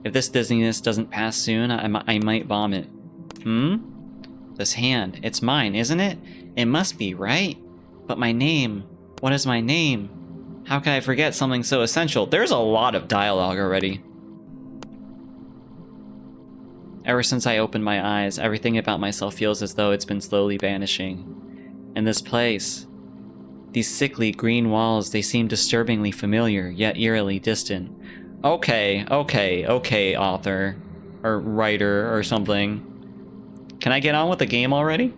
If this dizziness doesn't pass soon, I might vomit. This hand, it's mine, isn't it? It must be, right? But my name, what is my name? How can I forget something so essential? There's a lot of dialogue already. Ever since I opened my eyes, everything about myself feels as though it's been slowly vanishing. And this place, these sickly green walls, they seem disturbingly familiar, yet eerily distant. Okay, author, or writer, or something. Can I get on with the game already?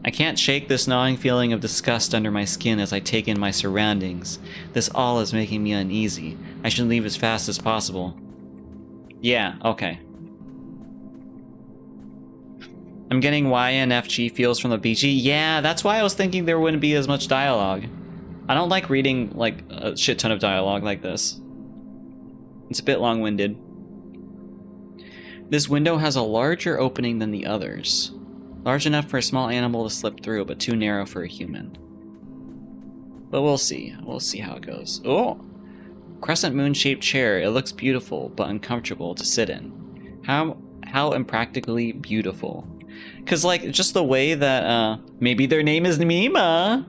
I can't shake this gnawing feeling of disgust under my skin as I take in my surroundings. This all is making me uneasy. I should leave as fast as possible. Yeah, okay. I'm getting YNFG feels from the BG. Yeah, that's why I was thinking there wouldn't be as much dialogue. I don't like reading, like, a shit ton of dialogue like this. It's a bit long-winded. This window has a larger opening than the others. Large enough for a small animal to slip through, but too narrow for a human. But we'll see. We'll see how it goes. Oh! Crescent moon-shaped chair. It looks beautiful, but uncomfortable to sit in. How impractically beautiful. Because, like, just the way that, maybe their name is Nima.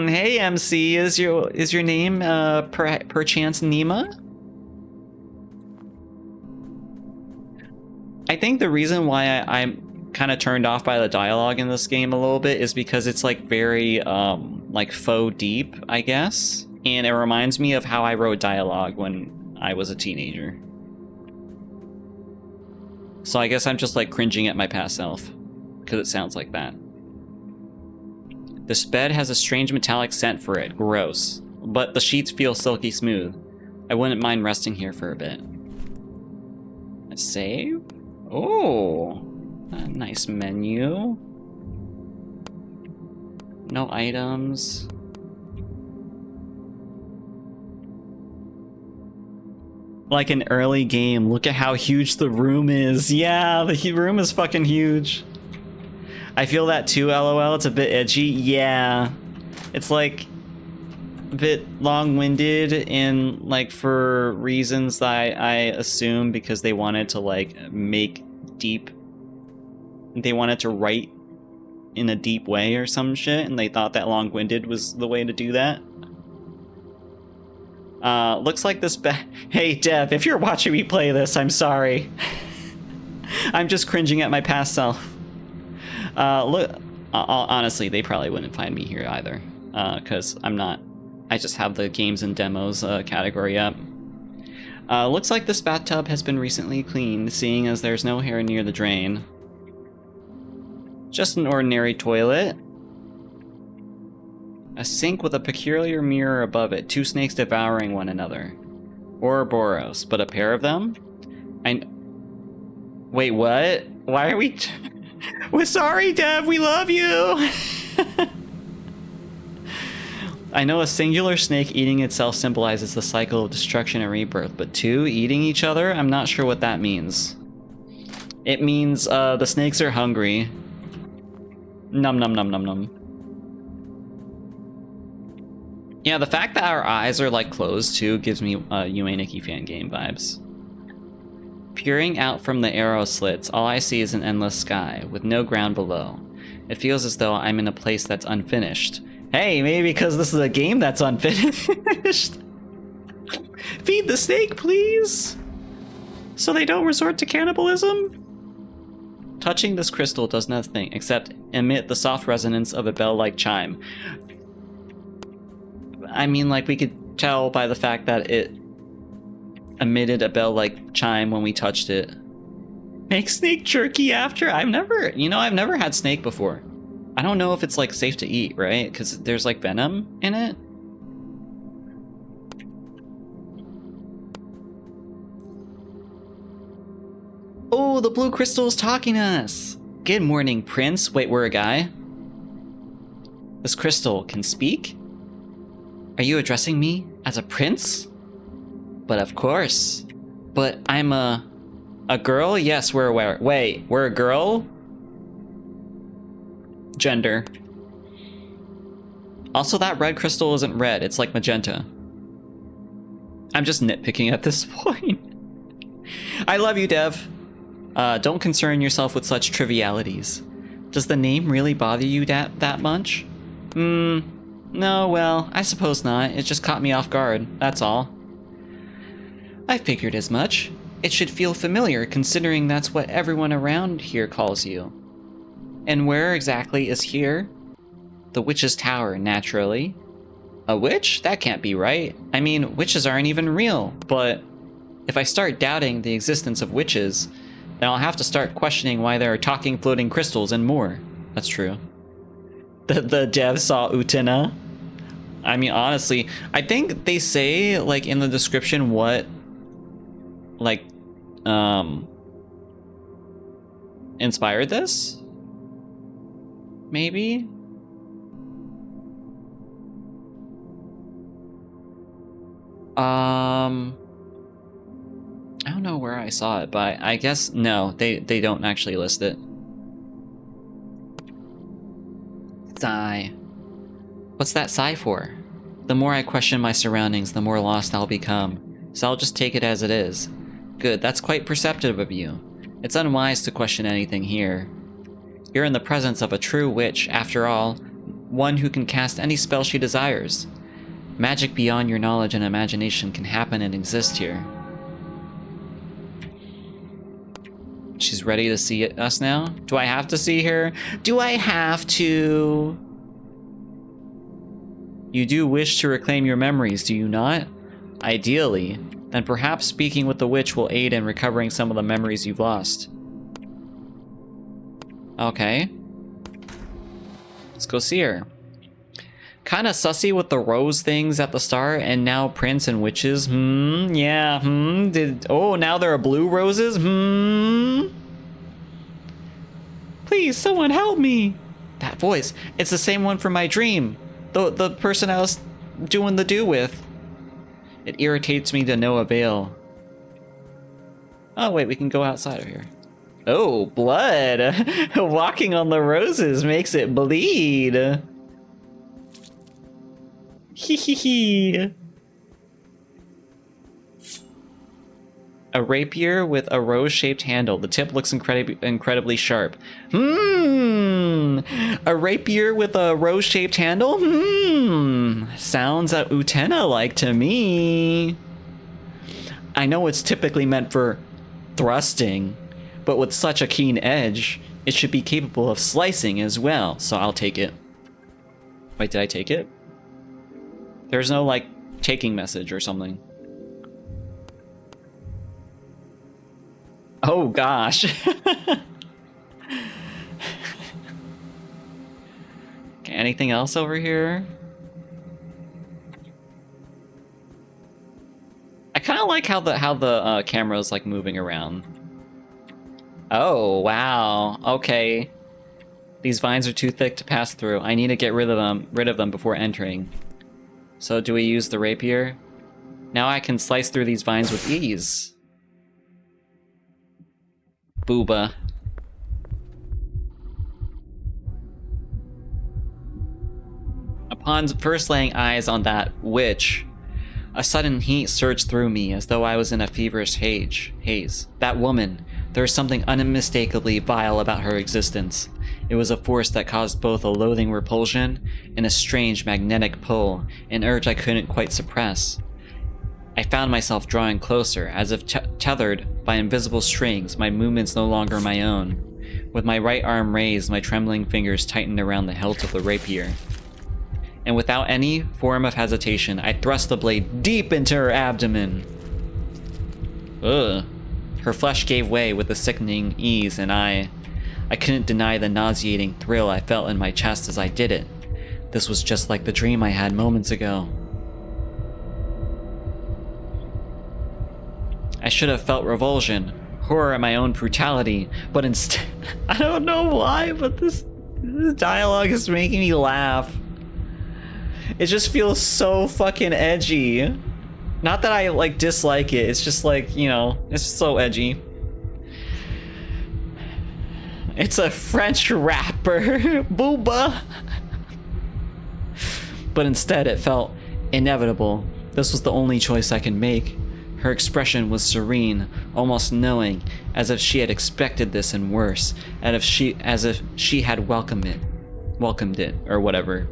Hey, MC, is your name, perchance Nima? I think the reason why I'm kind of turned off by the dialogue in this game a little bit is because it's, like, very, like, faux deep, I guess. And it reminds me of how I wrote dialogue when I was a teenager. So I guess I'm just, like, cringing at my past self. Because it sounds like that. This bed has a strange metallic scent for it. Gross. But the sheets feel silky smooth. I wouldn't mind resting here for a bit. A save? Oh, a nice menu. No items. Like an early game. Look at how huge the room is. Yeah, the room is fucking huge. I feel that too, lol. It's a bit edgy. Yeah. It's like a bit long-winded and like for reasons that I assume because they wanted to like make deep. They wanted to write in a deep way or some shit, and they thought that long-winded was the way to do that. Looks like this Hey, Dev, if you're watching me play this, I'm sorry. I'm just cringing at my past self. Look, honestly, they probably wouldn't find me here either, because I'm not. I just have the games and demos category up. Looks like this bathtub has been recently cleaned, seeing as there's no hair near the drain. Just an ordinary toilet. A sink with a peculiar mirror above it, two snakes devouring one another. Ouroboros, but a pair of them? Wait, what? Why are we... We're sorry, Dev, we love you! I know a singular snake eating itself symbolizes the cycle of destruction and rebirth, but two eating each other? I'm not sure what that means. It means, the snakes are hungry. Num num num num num. Yeah, the fact that our eyes are like closed too gives me Yue Nikki fan game vibes. Peering out from the arrow slits, all I see is an endless sky, with no ground below. It feels as though I'm in a place that's unfinished. Hey, maybe because this is a game that's unfinished. Feed the snake, please! So they don't resort to cannibalism? Touching this crystal does nothing except emit the soft resonance of a bell-like chime. I mean, like, we could tell by the fact that it emitted a bell-like chime when we touched it. Make snake jerky after? I've never had snake before. I don't know if it's, like, safe to eat, right? Because there's, like, venom in it? Oh, the blue crystal's talking to us! Good morning, Prince. Wait, we're a guy? This crystal can speak? Are you addressing me as a prince? But of course. But I'm a girl? Yes, we're aware. Wait, we're a girl? Gender. Also, that red crystal isn't red, it's like magenta. I'm just nitpicking at this point. I love you, Dev. Don't concern yourself with such trivialities. Does the name really bother you that much? No, well, I suppose not. It just caught me off guard, that's all. I figured as much. It should feel familiar, considering that's what everyone around here calls you. And where exactly is here? The Witch's Tower, naturally. A witch? That can't be right. I mean, witches aren't even real, but if I start doubting the existence of witches, then I'll have to start questioning why there are talking floating crystals and more. That's true. The dev saw Utena. I mean, honestly, I think they say, like, in the description what, like, inspired this? Maybe? I don't know where I saw it, but I guess no, they don't actually list it. Sigh. What's that sigh for? The more I question my surroundings, the more lost I'll become. So I'll just take it as it is. Good, that's quite perceptive of you. It's unwise to question anything here. You're in the presence of a true witch, after all, one who can cast any spell she desires. Magic beyond your knowledge and imagination can happen and exist here. She's ready to see us now? Do I have to see her? Do I have to? You do wish to reclaim your memories, do you not? Ideally. Then perhaps speaking with the witch will aid in recovering some of the memories you've lost. Okay. Let's go see her. Kinda sussy with the rose things at the start, and now prince and witches. Yeah, oh, now there are blue roses? Please, someone help me! That voice, it's the same one from my dream. The person I was doing the do with. It irritates me to no avail. Oh, wait, we can go outside of here. Oh, blood! Walking on the roses makes it bleed. Hee. A rapier with a rose-shaped handle. The tip looks incredibly sharp. A rapier with a rose-shaped handle? Sounds Utena-like to me. I know it's typically meant for thrusting, but with such a keen edge, it should be capable of slicing as well, so I'll take it. Wait, did I take it? There's no, like, taking message or something. Oh, gosh. Okay, anything else over here? I kind of like how the camera's, like, moving around. Oh, wow. Okay. These vines are too thick to pass through. I need to get rid of them before entering. So do we use the rapier? Now I can slice through these vines with ease. Booba. Upon first laying eyes on that witch, a sudden heat surged through me as though I was in a feverish haze. That woman, there was something unmistakably vile about her existence. It was a force that caused both a loathing repulsion and a strange magnetic pull, an urge I couldn't quite suppress. I found myself drawing closer, as if tethered by invisible strings, my movements no longer my own. With my right arm raised, my trembling fingers tightened around the hilt of the rapier. And without any form of hesitation, I thrust the blade deep into her abdomen. Ugh. Her flesh gave way with a sickening ease, and I couldn't deny the nauseating thrill I felt in my chest as I did it. This was just like the dream I had moments ago. I should have felt revulsion, horror at my own brutality, but instead, I don't know why, but this dialogue is making me laugh. It just feels so fucking edgy. Not that I like dislike it, it's just like, you know, it's so edgy. It's a French rapper, booba. But instead it felt inevitable. This was the only choice I could make. Her expression was serene, almost knowing, as if she had expected this and worse, as if she had welcomed it, or whatever.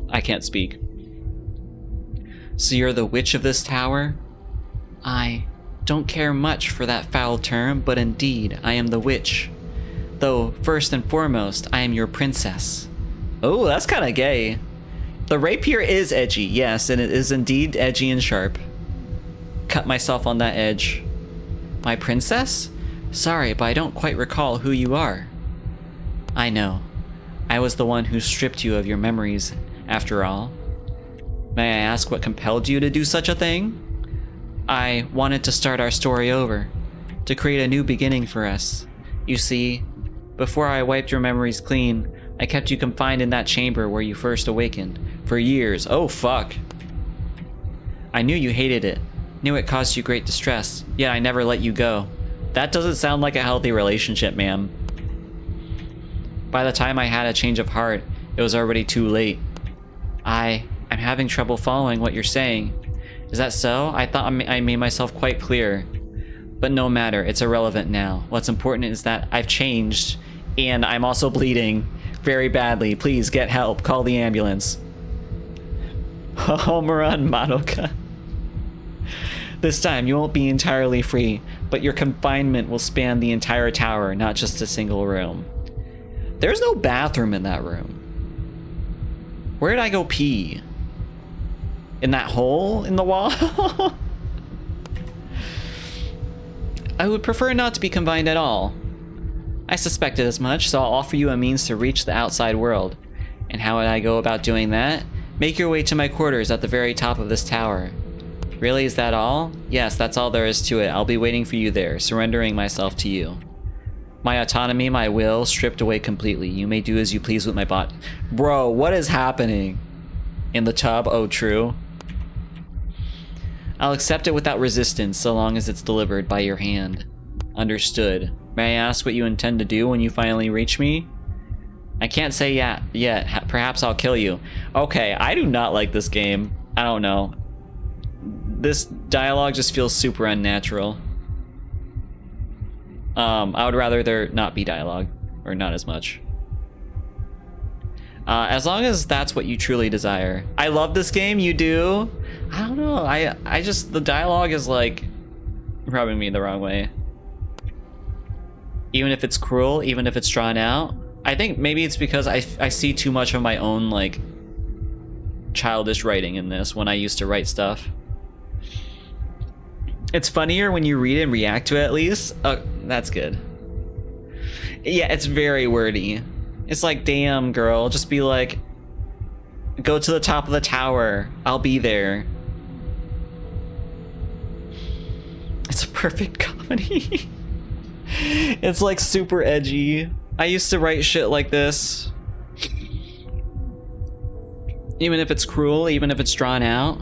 I can't speak. So you're the witch of this tower? I don't care much for that foul term, but indeed, I am the witch. Though, first and foremost, I am your princess. Oh, that's kind of gay. The rapier is edgy, yes, and it is indeed edgy and sharp. Cut myself on that edge. My princess? Sorry, but I don't quite recall who you are. I know. I was the one who stripped you of your memories, after all. May I ask what compelled you to do such a thing? I wanted to start our story over, to create a new beginning for us. You see, before I wiped your memories clean, I kept you confined in that chamber where you first awakened, for years. Oh fuck. I knew you hated it, knew it caused you great distress, yet I never let you go. That doesn't sound like a healthy relationship, ma'am. By the time I had a change of heart, it was already too late. I'm having trouble following what you're saying. Is that so? I thought I made myself quite clear. But no matter, it's irrelevant now. What's important is that I've changed, and I'm also bleeding very badly. Please get help. Call the ambulance. Home run, Madoka. This time, you won't be entirely free, but your confinement will span the entire tower, not just a single room. There's no bathroom in that room. Where did I go pee? In that hole in the wall? I would prefer not to be confined at all. I suspected as much, so I'll offer you a means to reach the outside world. And how would I go about doing that? Make your way to my quarters at the very top of this tower. Really, is that all? Yes, that's all there is to it. I'll be waiting for you there, surrendering myself to you. My autonomy, my will, stripped away completely. You may do as you please with my bot. Bro, what is happening? In the tub? Oh, true. I'll accept it without resistance, so long as it's delivered by your hand. Understood. May I ask what you intend to do when you finally reach me? I can't say yet. Perhaps I'll kill you. Okay, I do not like this game. I don't know. This dialogue just feels super unnatural. I would rather there not be dialogue, or not as much. As long as that's what you truly desire. I love this game, you do? I don't know, I just, the dialogue is like rubbing me the wrong way. Even if it's cruel, even if it's drawn out. I think maybe it's because I see too much of my own like childish writing in this when I used to write stuff. It's funnier when you read and react to it, at least. Oh, that's good. Yeah, it's very wordy. It's like, damn, girl, just be like, go to the top of the tower. I'll be there. It's a perfect comedy. It's like super edgy. I used to write shit like this. Even if it's cruel, even if it's drawn out.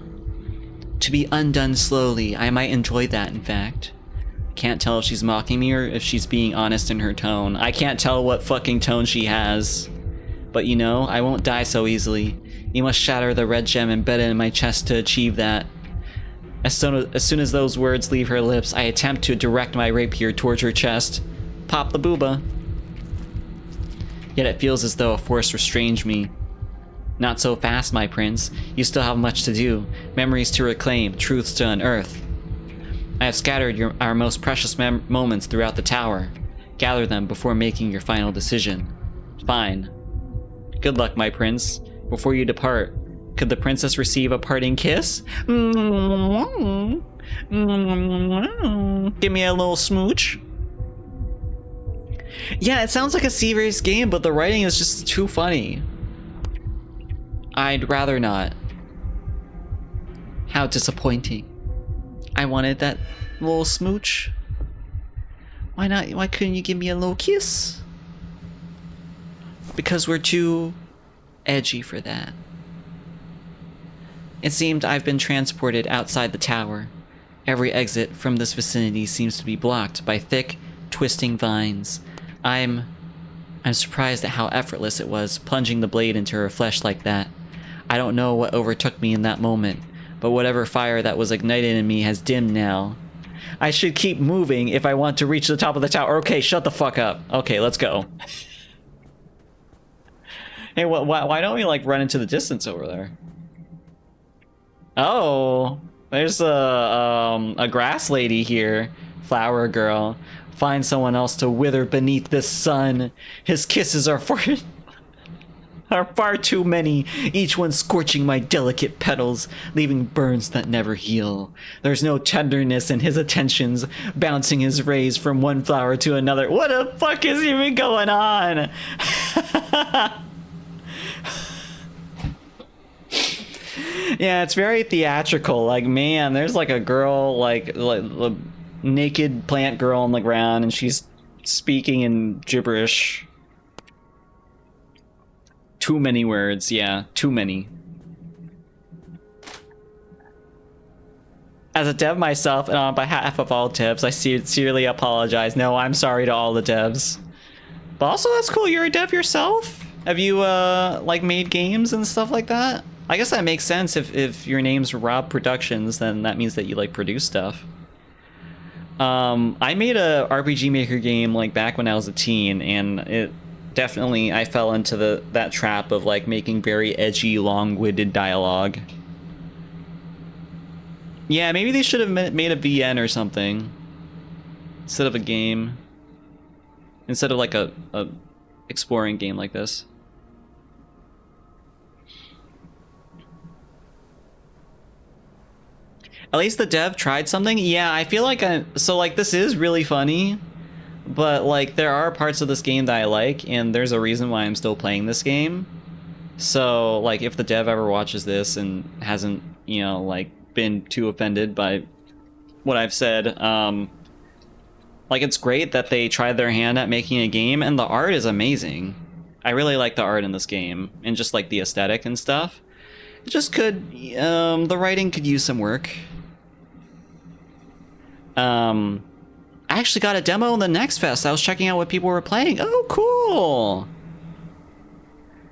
To be undone slowly, I might enjoy that, in fact. Can't tell if she's mocking me or if she's being honest in her tone. I can't tell what fucking tone she has. But you know, I won't die so easily. You must shatter the red gem embedded in my chest to achieve that. As soon as those words leave her lips, I attempt to direct my rapier towards her chest. Pop the booba. Yet it feels as though a force restrains me. Not so fast, my prince. You still have much to do. Memories to reclaim, truths to unearth. I have scattered our most precious moments throughout the tower. Gather them before making your final decision. Fine. Good luck, my prince. Before you depart, could the princess receive a parting kiss? Give me a little smooch. Yeah, it sounds like a serious game, but the writing is just too funny. I'd rather not. How disappointing. I wanted that little smooch. Why not? Why couldn't you give me a little kiss? Because we're too edgy for that. It seemed I've been transported outside the tower. Every exit from this vicinity seems to be blocked by thick, twisting vines. I'm surprised at how effortless it was, plunging the blade into her flesh like that. I don't know what overtook me in that moment, but whatever fire that was ignited in me has dimmed now. I should keep moving if I want to reach the top of the tower. Okay, shut the fuck up. Okay, let's go. Hey, why don't we, like, run into the distance over there? Oh, there's a grass lady here. Flower girl. Find someone else to wither beneath this sun. His kisses are far too many, each one scorching my delicate petals, leaving burns that never heal. There's no tenderness in his attentions, bouncing his rays from one flower to another. What the fuck is even going on? Yeah, it's very theatrical. Like, man, there's like a girl, like a naked plant girl on the ground, and she's speaking in gibberish. Too many words, yeah, too many. As a dev myself, and on behalf of all devs, I sincerely apologize. No, I'm sorry to all the devs. But also, that's cool, you're a dev yourself? Have you, like, made games and stuff like that? I guess that makes sense. If your name's Rob Productions, then that means that you, like, produce stuff. I made a RPG Maker game, like, back when I was a teen, and it definitely, I fell into that trap of, like, making very edgy, long-winded dialogue. Yeah, maybe they should have made a VN or something instead of a game. Instead of, like, a exploring game like this. At least the dev tried something. Yeah, I feel like so, like, this is really funny, but, like, there are parts of this game that I like, and there's a reason why I'm still playing this game. So, like, if the dev ever watches this and hasn't, you know, like, been too offended by what I've said, like, it's great that they tried their hand at making a game, and the art is amazing. I really like the art in this game, and just, like, the aesthetic and stuff. It just could, the writing could use some work. I actually got a demo in the Next Fest. I was checking out what people were playing. Oh, cool.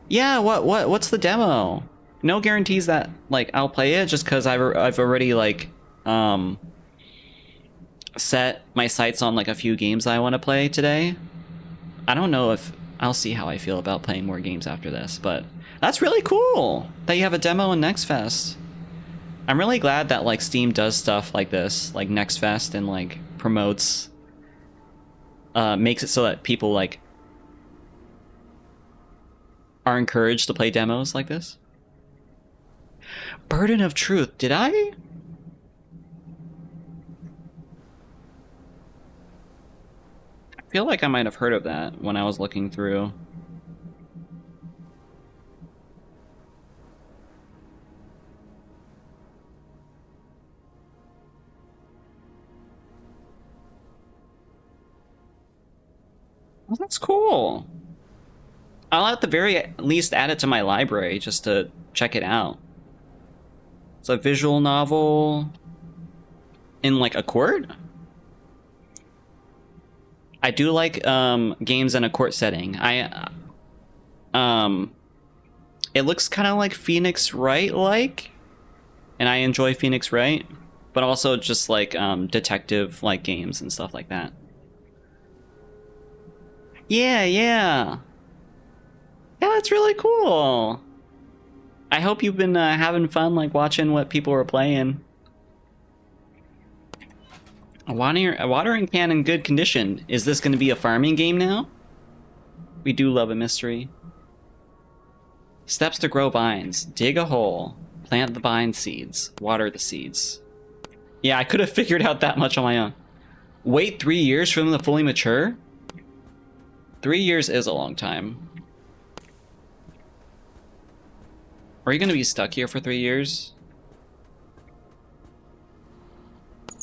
Yeah, what's the demo? No guarantees that, like, I'll play it, just because I've already, like, set my sights on, like, a few games I want to play today. I don't know if I'll see how I feel about playing more games after this, but that's really cool that you have a demo in Next Fest. I'm really glad that, like, Steam does stuff like this, like Next Fest, and, like, promotes, makes it so that people, like, are encouraged to play demos like this. Burden of Truth, did I? I feel like I might have heard of that when I was looking through. Oh, that's cool. I'll at the very least add it to my library just to check it out. It's a visual novel in, like, a court? I do like games in a court setting. It looks kind of like Phoenix Wright-like, and I enjoy Phoenix Wright, but also just, like, detective-like games and stuff like that. Yeah, that's really cool. I hope you've been having fun, like, watching what people are playing. A watering can in good condition. Is this going to be a farming game now? We do love a mystery. Steps to grow vines. Dig a hole. Plant the vine seeds. Water the seeds. Yeah, I could have figured out that much on my own. Wait 3 years for them to fully mature? 3 years is a long time. Are you going to be stuck here for 3 years?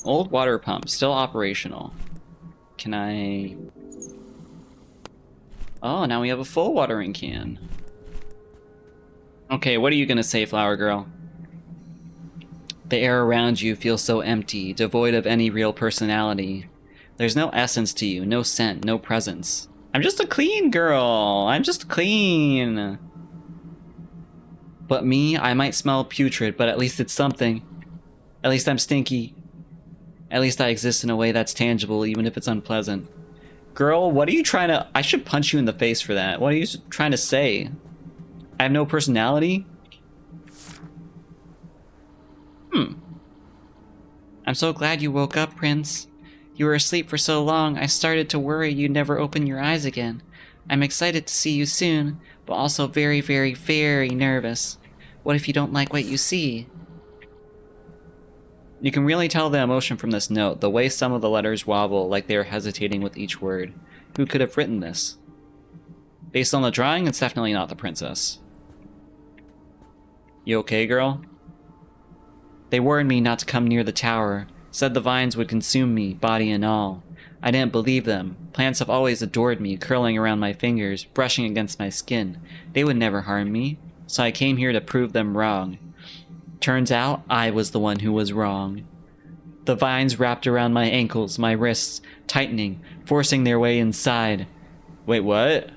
Old water pump, still operational. Can I... Oh, now we have a full watering can. Okay, what are you going to say, Flower Girl? The air around you feels so empty, devoid of any real personality. There's no essence to you, no scent, no presence. I'm just a clean girl. I'm just clean. But me, I might smell putrid, but at least it's something. At least I'm stinky. At least I exist in a way that's tangible, even if it's unpleasant. Girl, what are you trying to... I should punch you in the face for that. What are you trying to say? I have no personality? I'm so glad you woke up, Prince. You were asleep for so long, I started to worry you'd never open your eyes again. I'm excited to see you soon, but also very, very, very nervous. What if you don't like what you see? You can really tell the emotion from this note, the way some of the letters wobble like they are hesitating with each word. Who could have written this? Based on the drawing, it's definitely not the princess. You okay, girl? They warned me not to come near the tower, said the vines would consume me, body and all. I didn't believe them. Plants have always adored me, curling around my fingers, brushing against my skin. They would never harm me, so I came here to prove them wrong. Turns out, I was the one who was wrong. The vines wrapped around my ankles, my wrists, tightening, forcing their way inside. Wait, what?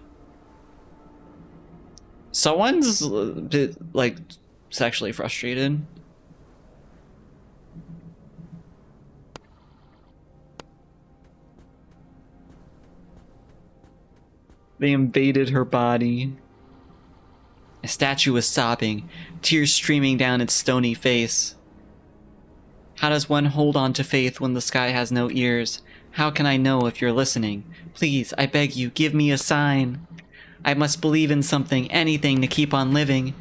Someone's, like, sexually frustrated. They invaded her body. A statue was sobbing, tears streaming down its stony face. How does one hold on to faith when the sky has no ears? How can I know if you're listening? Please, I beg you, give me a sign. I must believe in something, anything to keep on living.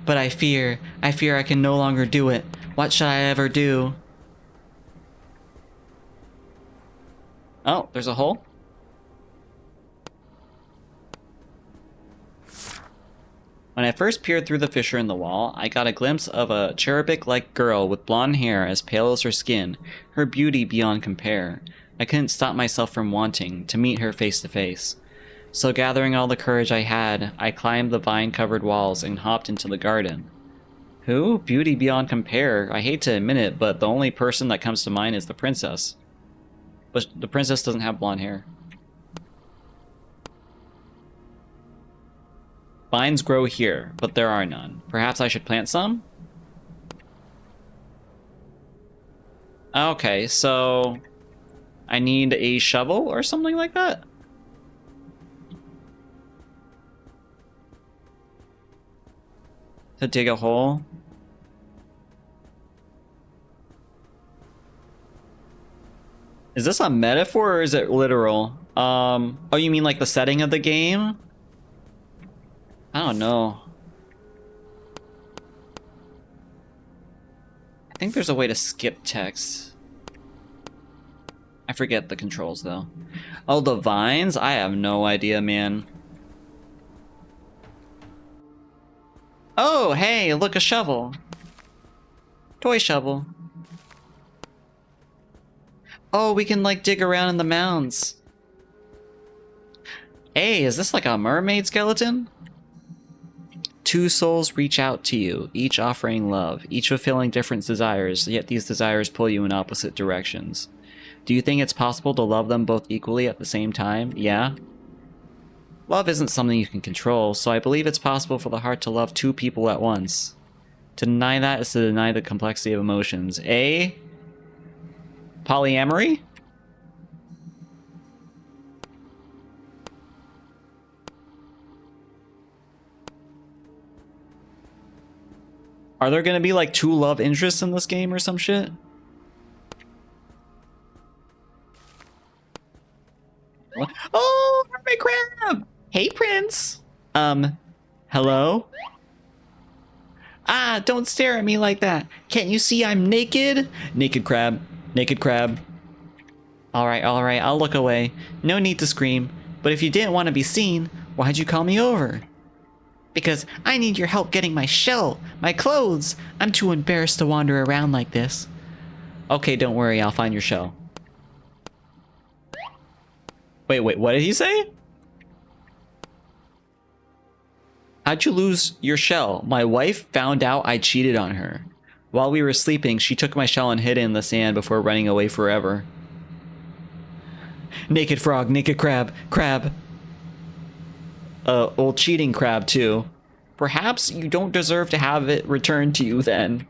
But I fear I can no longer do it. What shall I ever do? Oh, there's a hole? When I first peered through the fissure in the wall, I got a glimpse of a cherubic-like girl with blonde hair as pale as her skin, her beauty beyond compare. I couldn't stop myself from wanting to meet her face to face. So gathering all the courage I had, I climbed the vine-covered walls and hopped into the garden. Who? Beauty beyond compare? I hate to admit it, but the only person that comes to mind is the princess. But the princess doesn't have blonde hair. Vines grow here, but there are none. Perhaps I should plant some? Okay, so I need a shovel or something like that? To dig a hole? Is this a metaphor or is it literal? Oh, you mean like the setting of the game? I don't know. I think there's a way to skip text. I forget the controls though. Oh, the vines? I have no idea, man. Oh, hey, look, a shovel. Toy shovel. Oh, we can like dig around in the mounds. Hey, is this like a mermaid skeleton? Two souls reach out to you, each offering love, each fulfilling different desires, yet these desires pull you in opposite directions. Do you think it's possible to love them both equally at the same time? Yeah? Love isn't something you can control, so I believe it's possible for the heart to love two people at once. To deny that is to deny the complexity of emotions. Polyamory? Are there gonna be like two love interests in this game or some shit? What? Oh, mermaid crab! Hey, Prince! Hello? Ah, don't stare at me like that. Can't you see I'm naked? Naked crab. Naked crab. Alright, I'll look away. No need to scream. But if you didn't want to be seen, why'd you call me over? Because I need your help getting my shell, my clothes. I'm too embarrassed to wander around like this. Okay, don't worry, I'll find your shell. Wait, what did he say? How'd you lose your shell? My wife found out I cheated on her. While we were sleeping, she took my shell and hid it in the sand before running away forever. Naked frog, naked crab, crab. Old cheating crab, too. Perhaps you don't deserve to have it returned to you then.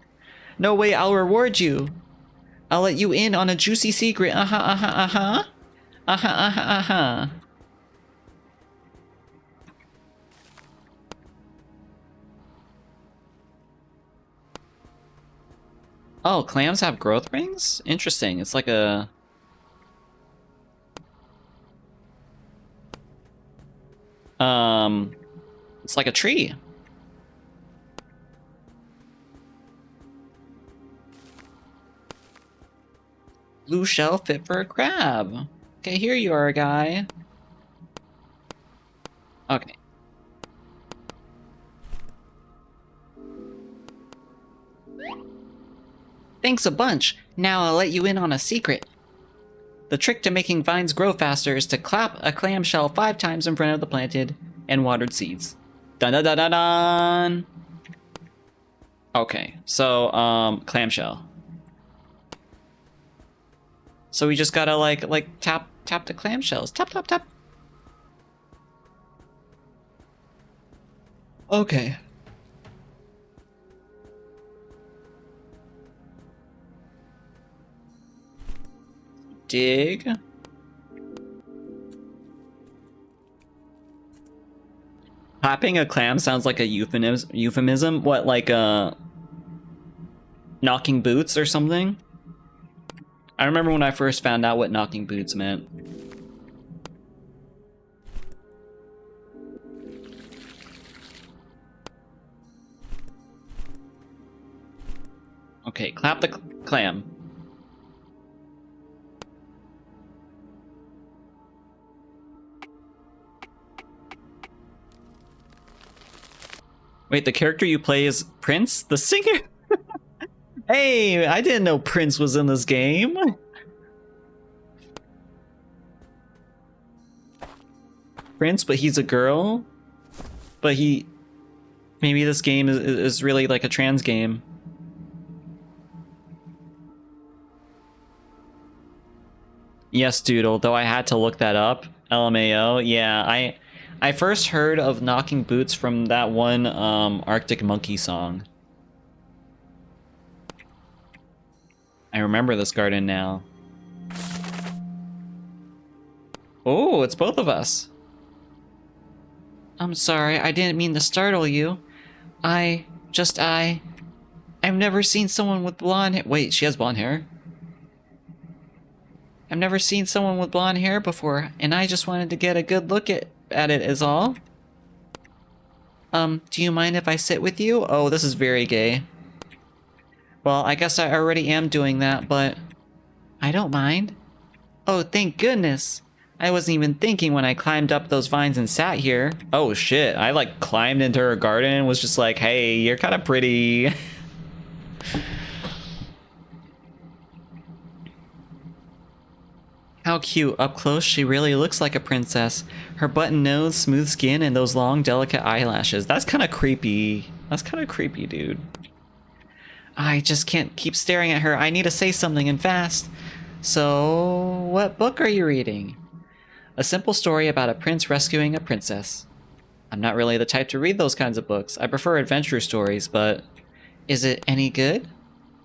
No way, I'll reward you. I'll let you in on a juicy secret. Uh-huh, uh-huh, uh-huh. Uh-huh, uh-huh, uh-huh. Oh, clams have growth rings? Interesting. It's like a... It's like a tree. Blue shell fit for a crab. Okay, here you are, guy. Okay. Thanks a bunch. Now I'll let you in on a secret. The trick to making vines grow faster is to clap a clamshell 5 times in front of the planted and watered seeds. Dun dun dun dun dun! Okay, so, clamshell. So we just gotta, like, tap the clamshells. Tap, tap, tap. Okay. Dig. Clapping a clam sounds like a euphemism. What, like, knocking boots or something? I remember when I first found out what knocking boots meant. Okay, clap the clam. Wait, the character you play is Prince, the singer? Hey, I didn't know Prince was in this game. Prince, but he's a girl? But he... Maybe this game is really like a trans game. Yes, Doodle, though I had to look that up. LMAO, yeah, I first heard of knocking boots from that one Arctic Monkey song. I remember this garden now. Oh, it's both of us. I'm sorry, I didn't mean to startle you. I've never seen someone with blonde hair. Wait, she has blonde hair? I've never seen someone with blonde hair before, and I just wanted to get a good look at it is all. Do you mind if I sit with you? Oh, this is very gay. Well, I guess I already am doing that, but I don't mind. Oh, thank goodness. I wasn't even thinking when I climbed up those vines and sat here. Oh shit, I like climbed into her garden and was just like, hey, you're kind of pretty. How cute. Up close, she really looks like a princess. Her button nose, smooth skin, and those long, delicate eyelashes. That's kind of creepy. That's kind of creepy, dude. I just can't keep staring at her. I need to say something and fast. So, what book are you reading? A simple story about a prince rescuing a princess. I'm not really the type to read those kinds of books. I prefer adventure stories, but... Is it any good?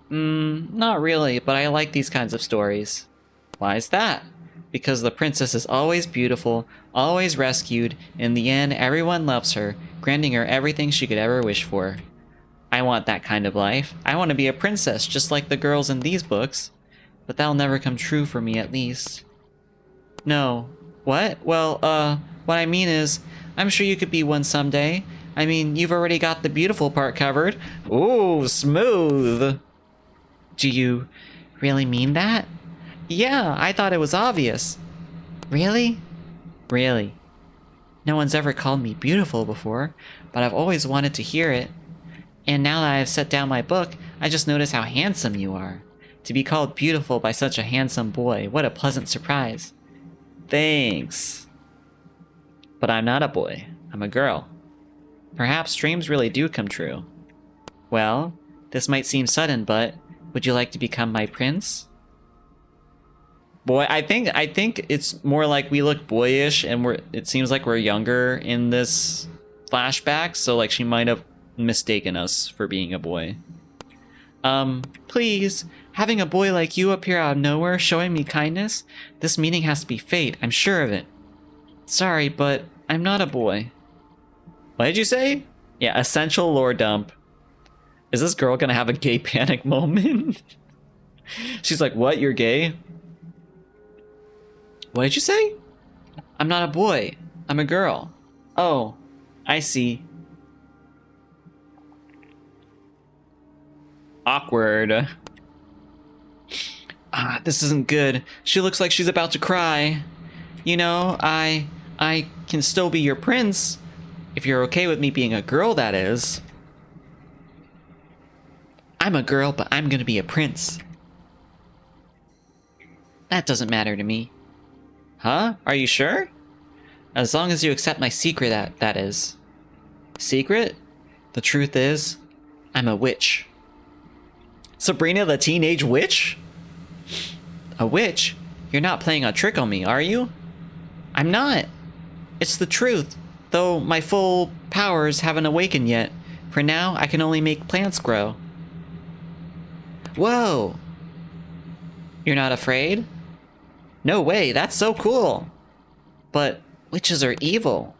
Not really, but I like these kinds of stories. Why is that? Because the princess is always beautiful, always rescued. In the end, everyone loves her, granting her everything she could ever wish for. I want that kind of life. I want to be a princess, just like the girls in these books. But that'll never come true for me, at least. No. What? Well, what I mean is, I'm sure you could be one someday. I mean, you've already got the beautiful part covered. Ooh, smooth. Do you really mean that? Yeah, I thought it was obvious. Really? Really. No one's ever called me beautiful before, but I've always wanted to hear it. And now that I've set down my book, I just notice how handsome you are. To be called beautiful by such a handsome boy, what a pleasant surprise. Thanks. But I'm not a boy, I'm a girl. Perhaps dreams really do come true. Well, This might seem sudden, but would you like to become my prince? Boy, I think it's more like we look boyish and it seems like we're younger in this flashback, so like she might have mistaken us for being a boy. Please, having a boy like you appear out of nowhere showing me kindness? This meeting has to be fate, I'm sure of it. Sorry, but I'm not a boy. What did you say? Yeah, essential lore dump. Is this girl gonna have a gay panic moment? She's like, what, you're gay? What did you say? I'm not a boy. I'm a girl. Oh, I see. Awkward. This isn't good. She looks like she's about to cry. You know, I can still be your prince. If you're okay with me being a girl, that is. I'm a girl, but I'm gonna be a prince. That doesn't matter to me. Huh? Are you sure? As long as you accept my secret, that is. Secret? The truth is, I'm a witch. Sabrina the Teenage Witch? A witch? You're not playing a trick on me, are you? I'm not. It's the truth, though my full powers haven't awakened yet. For now, I can only make plants grow. Whoa! You're not afraid? No way, that's so cool! But witches are evil.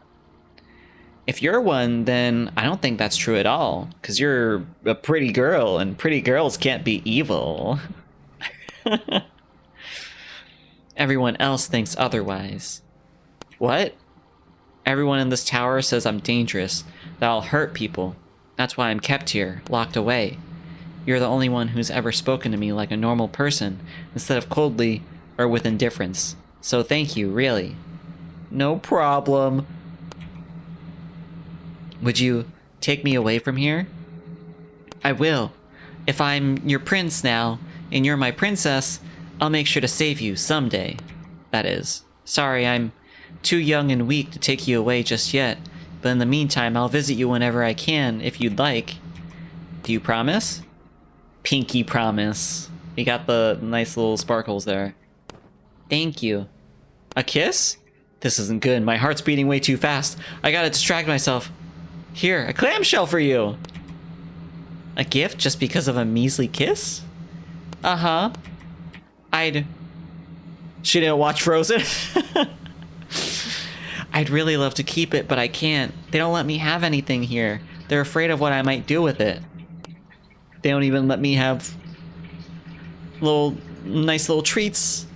If you're one, then I don't think that's true at all, because you're a pretty girl, and pretty girls can't be evil. Everyone else thinks otherwise. What? Everyone in this tower says I'm dangerous, that I'll hurt people. That's why I'm kept here, locked away. You're the only one who's ever spoken to me like a normal person, instead of coldly or with indifference. So thank you, really. No problem. Would you take me away from here? I will. If I'm your prince now, and you're my princess, I'll make sure to save you someday. That is. Sorry, I'm too young and weak to take you away just yet, but in the meantime, I'll visit you whenever I can, if you'd like. Do you promise? Pinky promise. You got the nice little sparkles there. Thank you. A kiss? This isn't good. My heart's beating way too fast. I gotta distract myself. Here, a clamshell for you! A gift just because of a measly kiss? Uh-huh. She didn't watch Frozen? I'd really love to keep it, but I can't. They don't let me have anything here. They're afraid of what I might do with it. They don't even let me have nice little treats.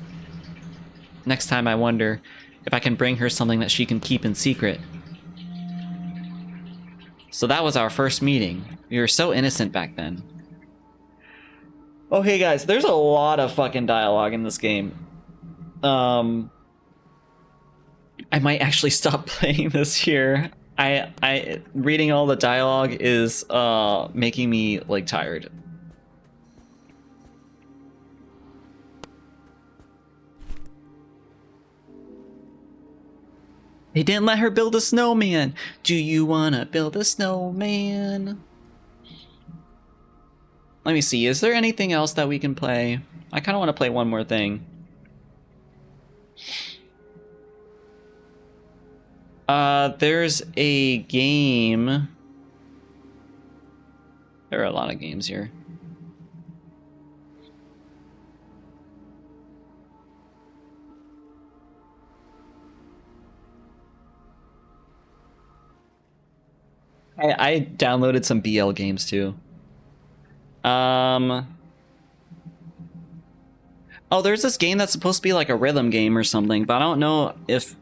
Next time I wonder if I can bring her something that she can keep in secret. So that was our first meeting. We were so innocent back then. Oh, hey guys, there's a lot of fucking dialogue in this game. I might actually stop playing this here. I reading all the dialogue is making me like tired. They didn't let her build a snowman. Do you wanna build a snowman? Let me see, is there anything else that we can play? I kinda wanna play one more thing. There's a game. There are a lot of games here. I downloaded some BL games too. Oh, there's this game that's supposed to be like a rhythm game or something, but I don't know if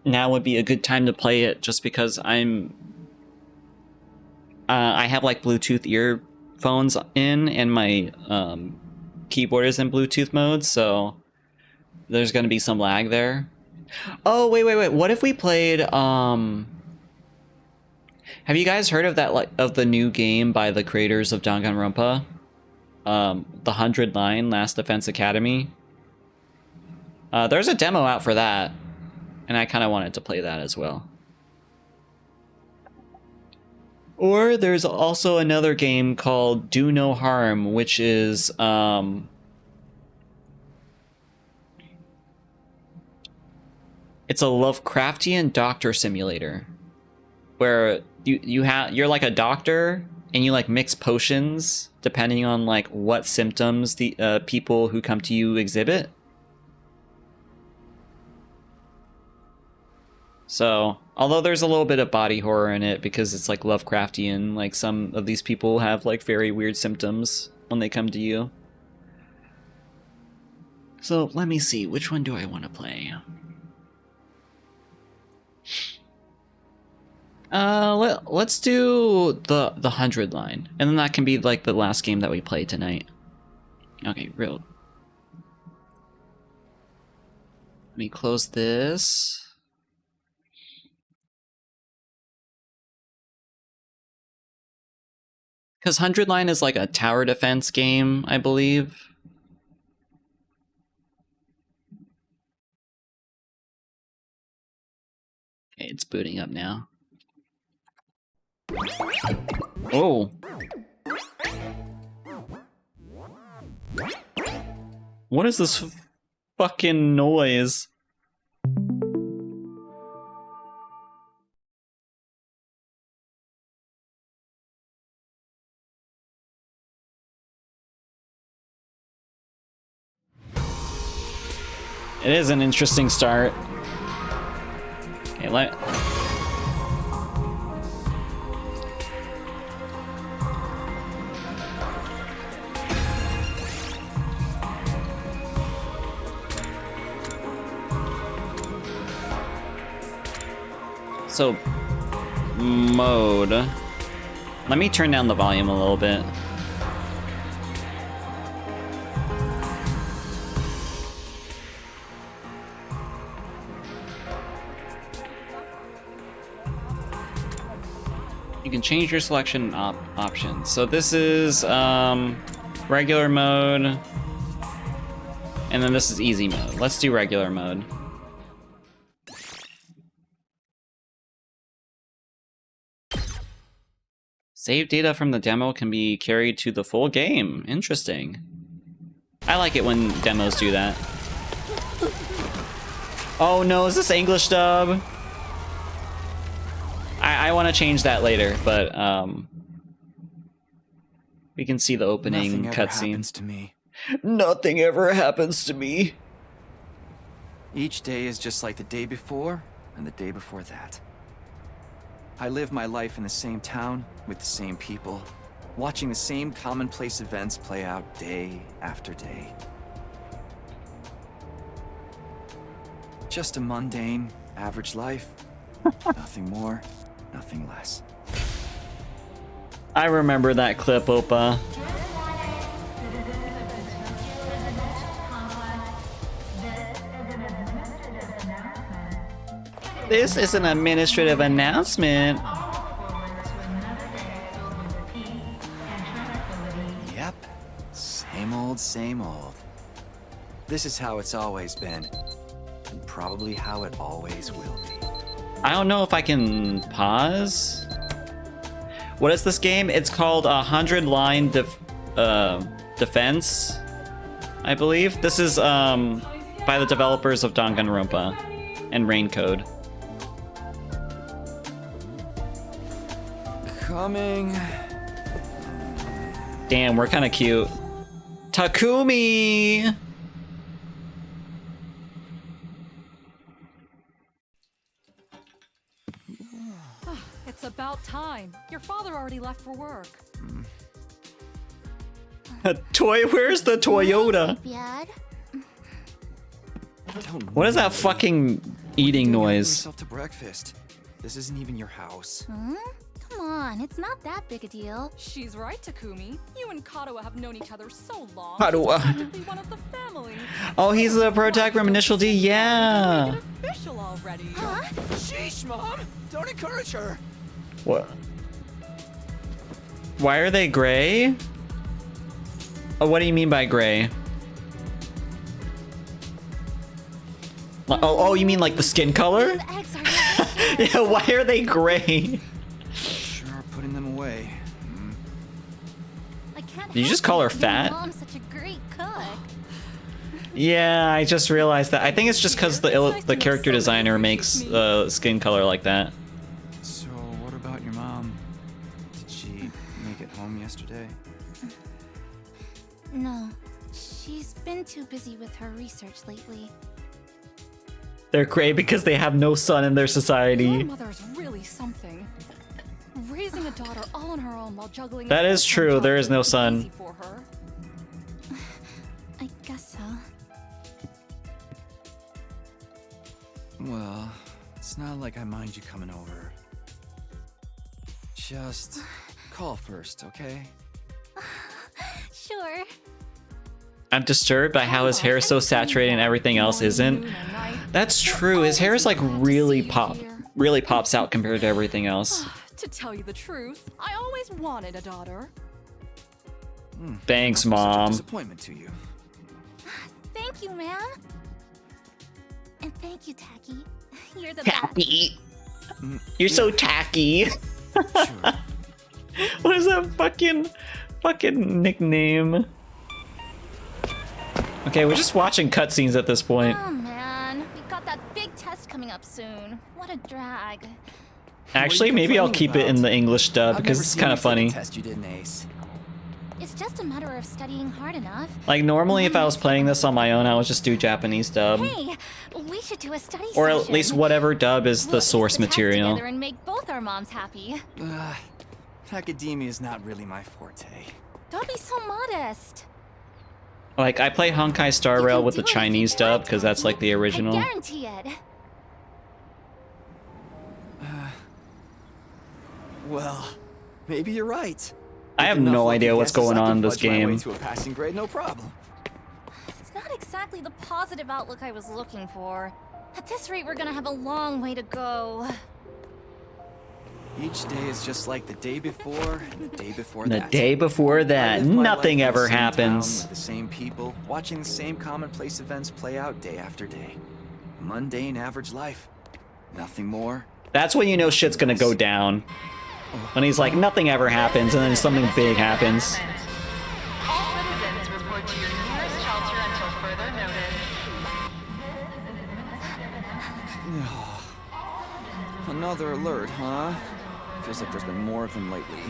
now would be a good time to play it just because I have like Bluetooth earphones in and my keyboard is in Bluetooth mode, so there's gonna be some lag there. Oh, wait. What if we played have you guys heard of that, like, of the new game by the creators of Danganronpa? The 100 Line Last Defense Academy? There's a demo out for that, and I kind of wanted to play that as well. Or there's also another game called Do No Harm, which is it's a Lovecraftian doctor simulator where you're like a doctor and you like mix potions depending on like what symptoms the people who come to you exhibit. So, although there's a little bit of body horror in it because it's like Lovecraftian, like some of these people have like very weird symptoms when they come to you. So, let me see, which one do I want to play? Let's do the 100 line, and then that can be like the last game that we play tonight. Okay, real. Let me close this. Because 100 line is like a tower defense game, I believe. Okay, it's booting up now. Oh. What is this fucking noise? It is an interesting start. Okay, So, mode. Let me turn down the volume a little bit. You can change your selection options. So this is regular mode, and then this is easy mode. Let's do regular mode. Save data from the demo can be carried to the full game. Interesting. I like it when demos do that. Oh no, is this English dub? I want to change that later, but we can see the opening cutscene. To me. Nothing ever happens to me. Each day is just like the day before and the day before that. I live my life in the same town with the same people, watching the same commonplace events play out day after day. Just a mundane, average life. Nothing more, nothing less. I remember that clip, Oppa. This is an administrative announcement. Yep, same old, same old. This is how it's always been, and probably how it always will be. I don't know if I can pause. What is this game? It's called 100 Line Defense, I believe. This is by the developers of Danganronpa and Raincode. Coming. Damn, we're kind of cute. Takumi! It's about time. Your father already left for work. Where's the Toyota? Dad? What is that fucking eating noise? Yourself to breakfast. This isn't even your house. Come on, it's not that big a deal. She's right, Takumi. You and Kadoa have known each other so long. Kadoa. He's practically one of the family. Oh, he's the protagonist from Initial D, yeah. Make it official already. Huh? Sheesh, Mom! Don't encourage her! What? Why are they gray? Oh, what do you mean by gray? Oh, you mean like the skin color? Those eggs are Yeah, why are they gray? Sure, putting them Did you just call her Your fat? mom's such a great cook. Yeah, I just realized that. I think it's just because the character designer makes skin color like that. So, what about your mom? Did she make it home yesterday? No, she's been too busy with her research lately. They're great because they have no son in their Your society. mother's really something. Raising a daughter all on her own while juggling. That a is full-time true, job there is no isn't son. easy for her. I guess so. Well, it's not like I mind you coming over. Just call first, okay? Sure. I'm disturbed by how his hair is so saturated and everything else isn't. That's true. His hair is like really pops out compared to everything else. To tell you the truth, I always wanted a daughter. Thanks, Must be such a Mom. disappointment to you. Thank you, ma'am. And thank you, Tacky. You're the best. Tacky. You're so tacky. Sure. What is that fucking nickname? Okay, we're just watching cutscenes at this point. Oh man, we've got that big test coming up soon. What a drag. Actually, you maybe I'll complaining keep it in about? the English dub I've because never it's seen kind you of take a funny. test you didn't ace. It's just a matter of studying hard enough. Like normally, if I was playing this on my own, I would just do Japanese dub, Hey, we should do a study or session. at least whatever dub is We'll the ace source test material. together and make both our moms happy. Academia is not really my forte. Don't be so modest. Like I play Honkai Star You Rail can with the do it if you Chinese try, dub because that's like the Tacky. original. I guarantee it. Well, maybe you're right. I have With enough no lucky idea what's guesses, going I on can in this fudge my way game. to a passing grade, no problem. It's not exactly the positive outlook I was looking for. At this rate, we're gonna have a long way to go. Each day is just like the day before and the day before The that. day before I that, live my nothing life in ever the same town happens. with the same people, watching the same commonplace events play out day after day. Mundane, average life. Nothing more. That's when you know shit's gonna go down. When he's like, nothing ever happens, and then something big happens. All citizens report to your nearest shelter until further notice. Another alert, huh? Feels like there's been more of them lately.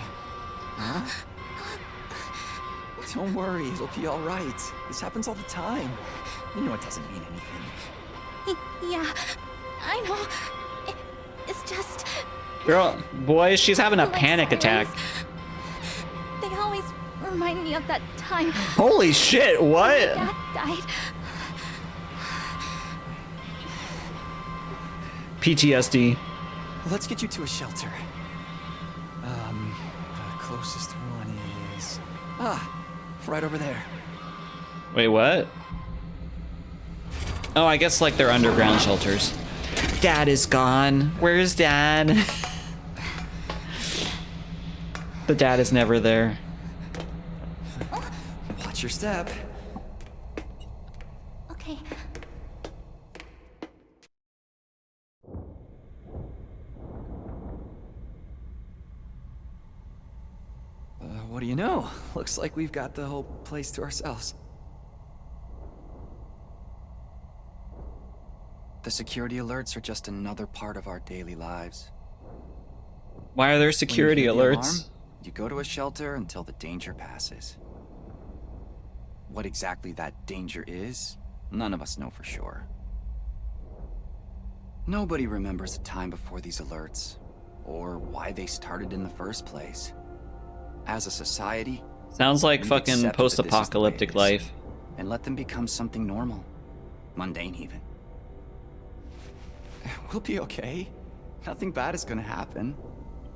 Huh? Don't worry, it'll be all right. This happens all the time. You know it doesn't mean anything. Yeah, I know. It's just... Girl, boy, she's having a like panic attack. sirens. They always remind me of that time Holy shit, my what? dad died. PTSD. Let's get you to a shelter. The closest one is... right over there. Wait, what? Oh, I guess like they're underground shelters. Dad is gone. Where's Dad? The dad is never there. Watch your step. Okay. What do you know? Looks like we've got the whole place to ourselves. The security alerts are just another part of our daily lives. Why are there When you security hear the alerts? alarm, you go to a shelter until the danger passes. What exactly that danger is, none of us know for sure. Nobody remembers a time before these alerts, or why they started in the first place. As a society, Sounds like we've fucking accepted that this is the way post-apocalyptic it is, life. and let them become something normal, mundane even. We'll be okay. Nothing bad is gonna happen.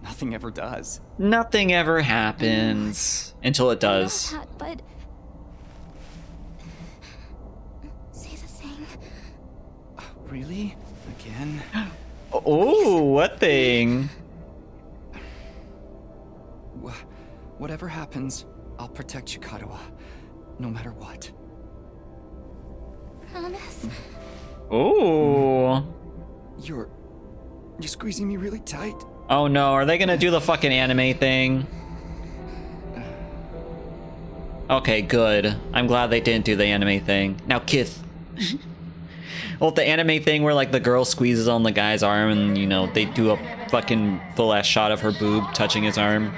Nothing ever does. Nothing ever happens until it does. I know that, but... Say the thing. Really? Again? Oh, what thing? Whatever happens, I'll protect Chikarawa, no matter what. Promise? Oh. You're squeezing me really tight. Oh no, are they gonna do the fucking anime thing? Okay, good. I'm glad they didn't do the anime thing. Now kiss. Well, the anime thing where like the girl squeezes on the guy's arm and you know they do a fucking full ass shot of her boob touching his arm.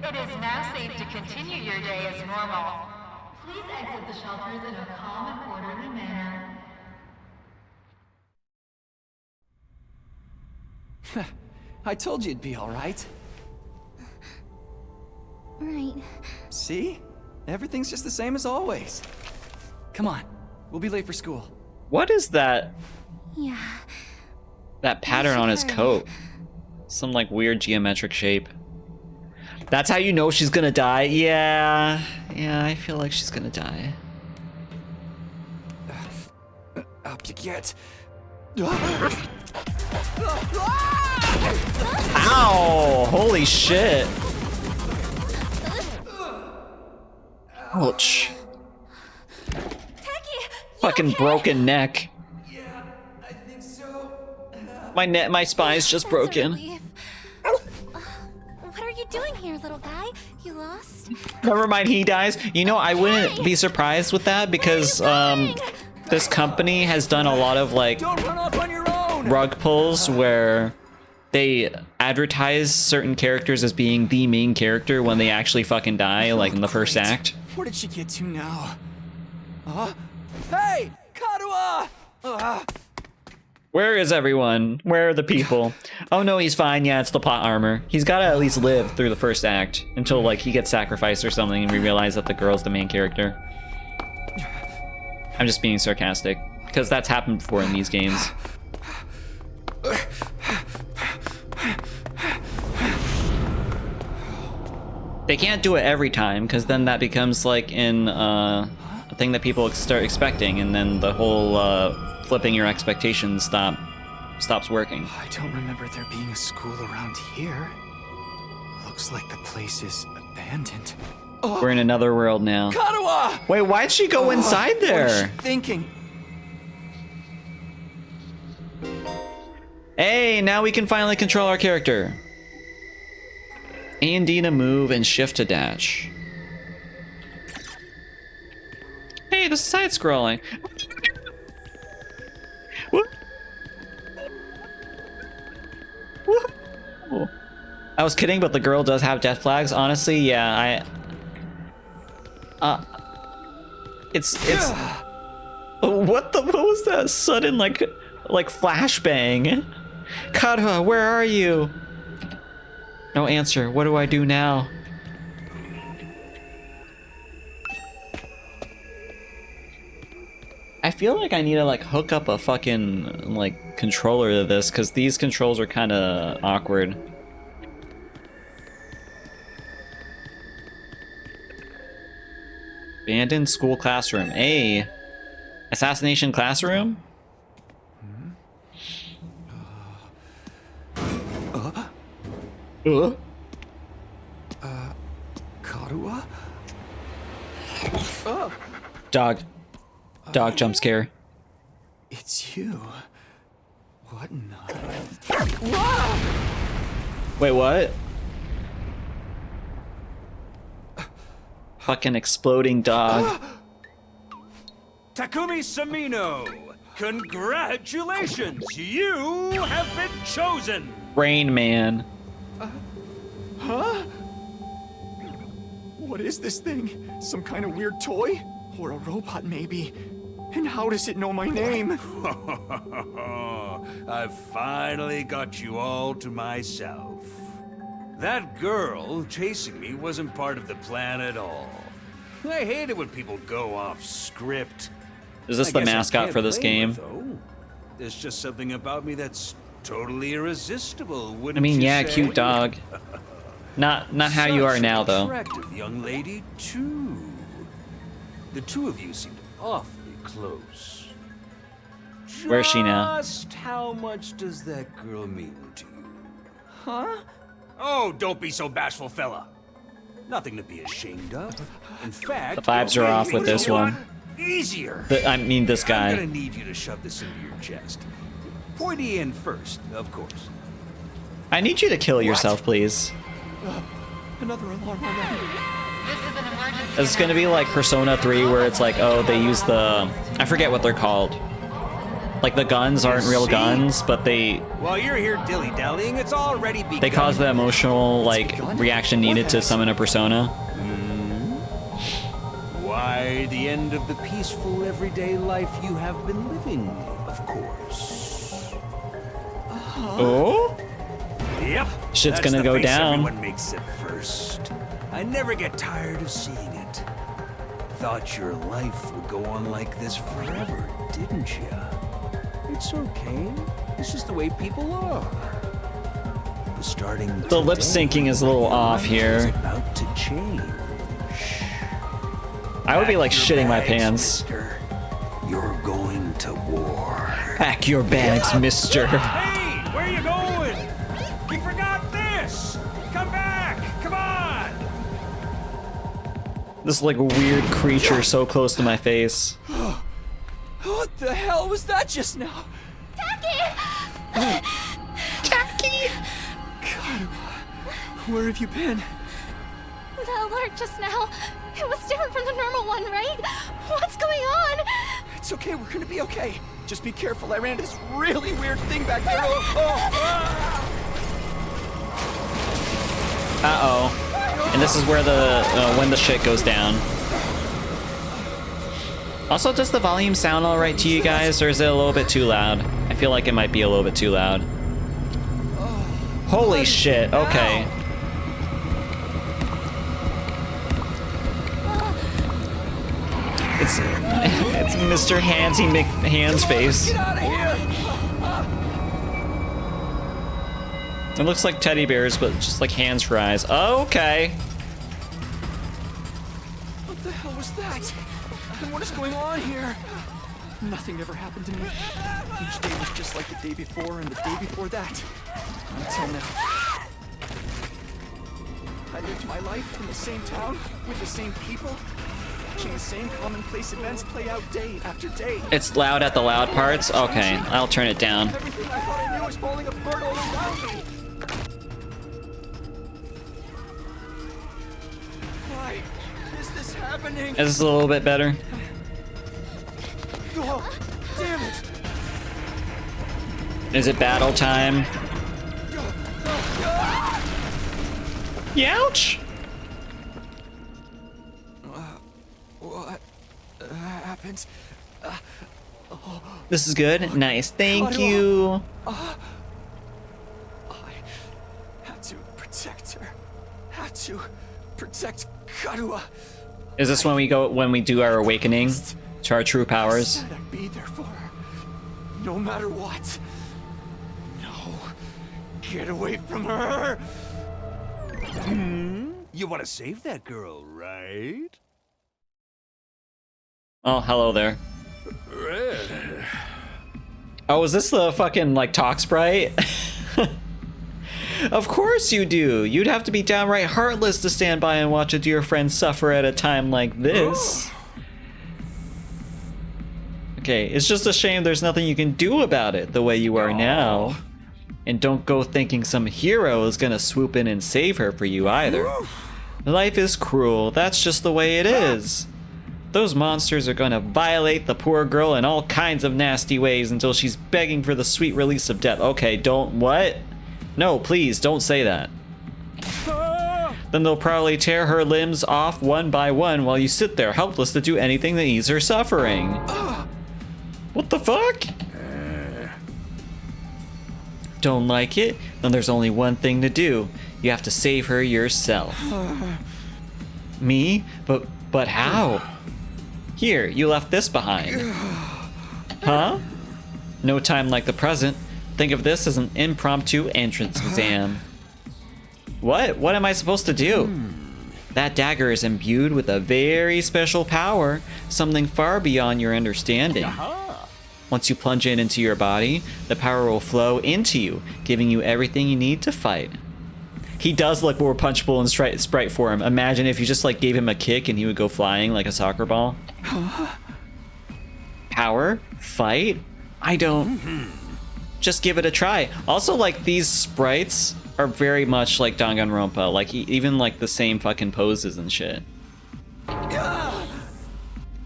It is now safe to continue your day as normal. Please exit the shelters in a calm and orderly manner. I told you it'd be alright. Right. See? Everything's just the same as always. Come on, we'll be late for school. What is that? Yeah. That pattern on his coat? Some like weird geometric shape. That's how you know she's gonna die? Yeah, I feel like she's gonna die. Up you get. Ow! Holy shit! Ouch. Fucking broken neck. Yeah, I think so. My spine's just broken. What are you doing here, little guy? You lost? Never mind, he dies. You know, I wouldn't be surprised with that because this company has done a lot of like Don't run off on your own. rug pulls where they advertise certain characters as being the main character when they actually fucking die, like in the first act. Where did she get to now? Hey, Kadua! Where is everyone? Where are the people? Oh no, he's fine. Yeah, it's the plot armor. He's gotta at least live through the first act until like he gets sacrificed or something and we realize that the girl's the main character. I'm just being sarcastic because that's happened before in these games. They can't do it every time because then that becomes like in a thing that people start expecting and then the whole flipping your expectations stops working. I don't remember there being a school around here. Looks like the place is abandoned. We're in another world now. Kadua! Wait, why'd she go inside What is there? she thinking? Hey, now we can finally control our character. A and D to move and shift to dash. Hey, the side scrolling. Whoop. Whoop. I was kidding, but the girl does have death flags. Honestly, yeah, it's what was that sudden like flashbang? Kadha, where are you? No answer. What do I do now? I feel like I need to like hook up a fucking like controller to this because these controls are kind of awkward. Abandoned school classroom. A assassination classroom? Kadua? Dog jump scare. It's you. What in the... Wait, what? Fucking exploding dog. Takumi Samino, congratulations! You have been chosen! Rain Man. Huh? What is this thing? Some kind of weird toy? Or a robot, maybe? And how does it know my name? I've finally got you all to myself. That girl chasing me wasn't part of the plan at all. I hate it when people go off script. Is this I the guess I mascot can't for this blame game? her, though. There's just something about me that's totally irresistible, wouldn't I mean, you yeah, say? cute dog. Not how you are Such now, an though. Attractive young lady, too. The two of you seem awfully close. Where's she now? Just how much does that girl mean to you? Huh? Oh, don't be so bashful, fella. Nothing to be ashamed of. In fact, The vibes are off with this one. Easier. I mean, this I'm guy. gonna need you to shove this into your chest. Pointy end first, of course. I need you to kill yourself, please. Another alarm already. This is an emergency. It's gonna be like Persona 3 where it's like, oh, they use the... I forget what they're called. Like the guns aren't real guns, but they While you're here dilly-dallying, it's already begun. they cause the emotional like reaction needed to summon a persona. Why, the end of the peaceful everyday life you have been living, of course. Oh? Yep. Shit's that's gonna the go face down. Everyone makes at first. I never get tired of seeing it. Thought your life would go on like this forever, didn't you? It's okay. This is the way people are. Starting The lip today, syncing is a little off life here. is about to change. I would be like Pack your shitting my bags, pants. mister. You're going to war. Pack your bags, mister. Hey, where you going? You forgot this. Come back. Come on. This like weird creature so close to my face. What the hell was that just now? Jackie! God, where have you been? The alert just now. It was different from the normal one, right? What's going on? It's okay, we're gonna be okay. Just be careful, I ran into this really weird thing back there. Oh. Uh-oh. And this is where the when the shit goes down. Also, does the volume sound all right to you guys, or is it a little bit too loud? I feel like it might be a little bit too loud. Holy shit, okay. It's Mr. Handsy McHands face. Get out of here! It looks like teddy bears, but just like hands for eyes. Oh, okay. What the hell was that? And what is going on here? Nothing ever happened to me. Each day was just like the day before and the day before that. Until now. I lived my life in the same town, with the same people, watching the same commonplace events play out day after day. It's loud at the loud parts? Okay, I'll turn it down. Everything I thought I knew was falling apart all around me. Why is this happening? Is this a little bit better? Oh, damn it! Is it battle time? Youch! What happened? This is good. Nice. Thank you. I have to protect her. Have to protect Karua. Is this when we do our awakening to our true powers? Said I'd be there for her, no matter what. No, get away from her. You want to save that girl, right? Oh, hello there. Oh, is this the fucking like talk sprite? Of course you do. You'd have to be downright heartless to stand by and watch a dear friend suffer at a time like this. Okay, it's just a shame there's nothing you can do about it the way you are now. And don't go thinking some hero is gonna swoop in and save her for you either. Life is cruel, that's just the way it is. Those monsters are gonna violate the poor girl in all kinds of nasty ways until she's begging for the sweet release of death. Okay, don't, what? No, please, don't say that. Then they'll probably tear her limbs off one by one while you sit there helpless to do anything to ease her suffering. What the fuck? Don't like it? Then there's only one thing to do. You have to save her yourself. Me? But how? Here, you left this behind. Huh? No time like the present. Think of this as an impromptu entrance exam. What? What am I supposed to do? That dagger is imbued with a very special power, something far beyond your understanding. Once you plunge it into your body, the power will flow into you, giving you everything you need to fight. He does look more punchable in sprite form. Imagine if you just like gave him a kick and he would go flying like a soccer ball. Power? Fight? I don't... Just give it a try. Also, like, these sprites are very much like Danganronpa. Like, even like the same fucking poses and shit.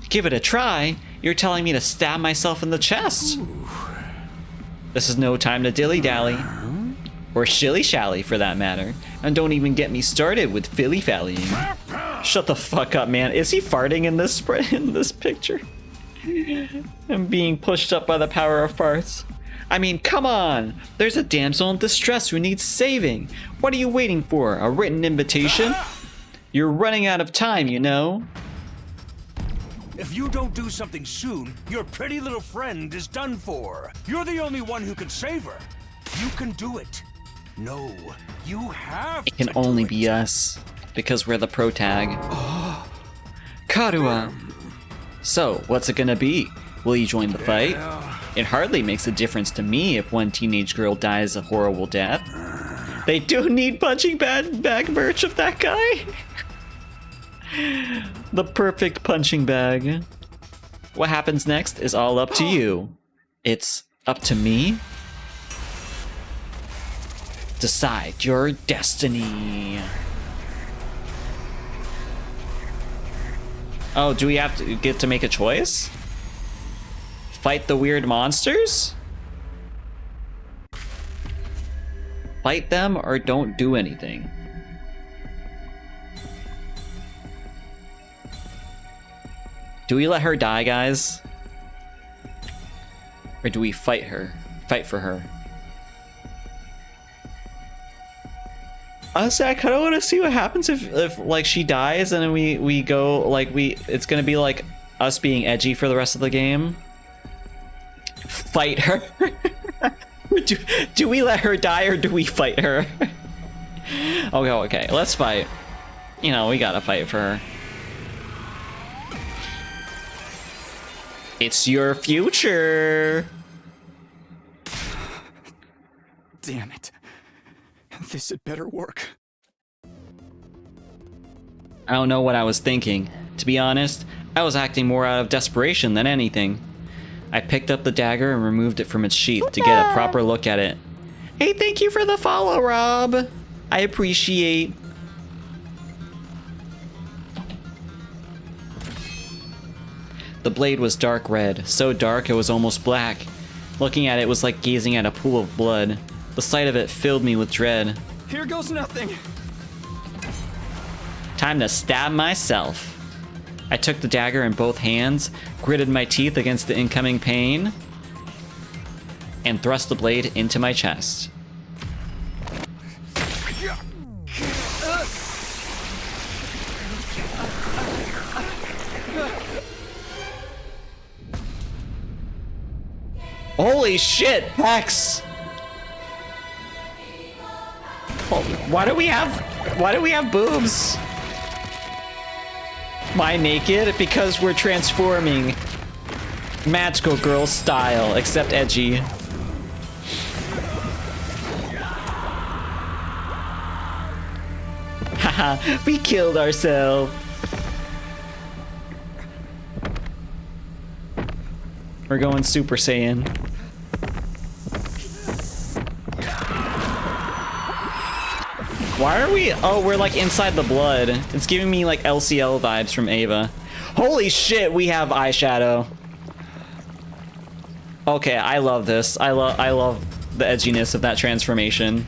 Give it a try? You're telling me to stab myself in the chest? This is no time to dilly-dally. Or shilly-shally, for that matter. And don't even get me started with filly-fallying. Shut the fuck up, man. Is he farting in this picture? I'm being pushed up by the power of farts. I mean, come on! There's a damsel in distress who needs saving. What are you waiting for? A written invitation? You're running out of time, you know. If you don't do something soon, your pretty little friend is done for. You're the only one who can save her. You can do it. No, you have It can only be us, because we're the pro tag. Karua! So, what's it gonna be? Will you join the fight? It hardly makes a difference to me if one teenage girl dies a horrible death. They do need punching bag merch of that guy. The perfect punching bag. What happens next is all up to you. It's up to me? Decide your destiny. Oh, do we have to get to make a choice? Fight the weird monsters? Fight them or don't do anything. Do we let her die, guys? Or do we fight her? Fight for her? Honestly, I kind of want to see what happens if like she dies and then we go like it's gonna be like us being edgy for the rest of the game. Fight her. do we let her die or do we fight her? Okay, let's fight. You know, we gotta fight for her. It's your future. Damn it. This had better work. I don't know what I was thinking. To be honest, I was acting more out of desperation than anything. I picked up the dagger and removed it from its sheath to get a proper look at it. Hey, thank you for the follow, Rob. I appreciate. The blade was dark red, so dark it was almost black. Looking at it was like gazing at a pool of blood. The sight of it filled me with dread. Here goes nothing. Time to stab myself. I took the dagger in both hands, gritted my teeth against the incoming pain, and thrust the blade into my chest. Holy shit, Hex! Oh, why do we have boobs? Why naked? Because we're transforming. Magical girl style, except edgy. Haha, we killed ourselves. We're going Super Saiyan. Why are we? Oh, we're like inside the blood. It's giving me like LCL vibes from Ava. Holy shit, we have eyeshadow. Okay, I love this. I love the edginess of that transformation.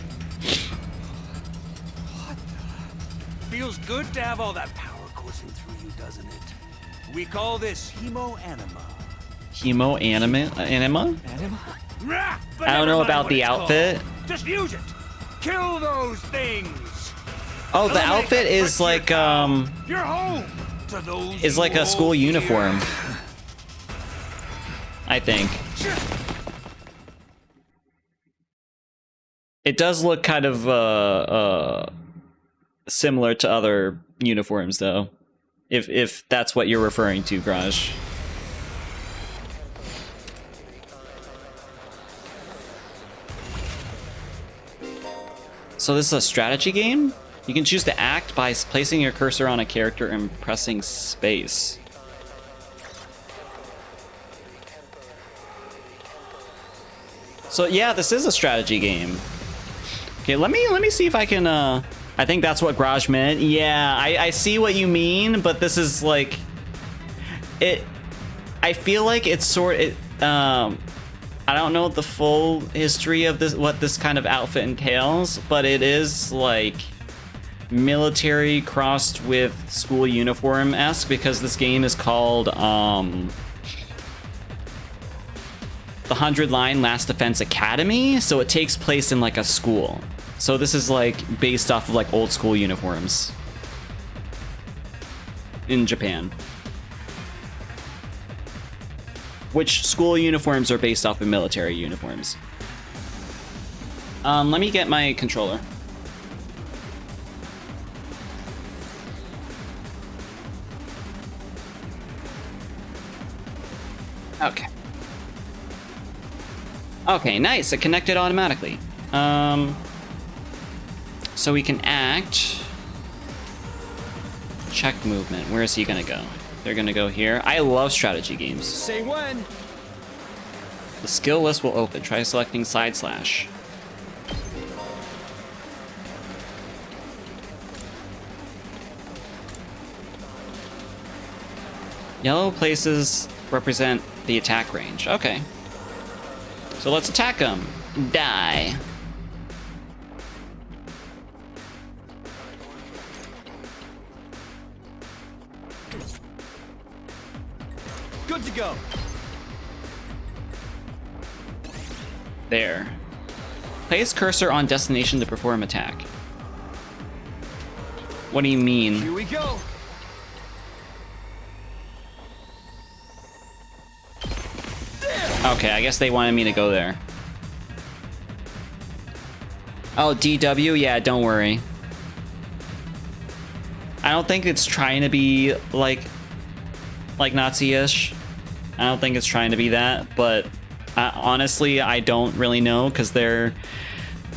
Feels good to have all that power coursing through you, doesn't it? We call this hemo-anima. Hemo-anima? Anima? Rah, I don't know about the outfit. Just use it. Kill those things. Oh, the outfit is like You're home to those is like a school uniform. I think. It does look kind of similar to other uniforms though. If that's what you're referring to, Graj. So this is a strategy game? You can choose to act by placing your cursor on a character and pressing space. So yeah, this is a strategy game. Okay, let me see if I can I think that's what Graj meant. Yeah, I see what you mean, but this is like I feel like it's I don't know the full history of this, what this kind of outfit entails, but it is like military crossed with school uniform-esque, because this game is called the 100 Line Last Defense Academy, so it takes place in like a school. So this is like based off of like old school uniforms in Japan. Which school uniforms are based off of military uniforms. Let me get my controller. Okay. Okay, nice. It connected automatically. So we can act. Check movement. Where is he gonna go? They're gonna go here. I love strategy games. Say when. The skill list will open. Try selecting side slash. Yellow places represent the attack range. Okay. So let's attack him. Die. Good to go. There. Place cursor on destination to perform attack. What do you mean? Here we go. Okay, I guess they wanted me to go there. Oh, DW? Yeah, don't worry. I don't think it's trying to be like Nazi-ish. I don't think it's trying to be that, but honestly, I don't really know, because they're...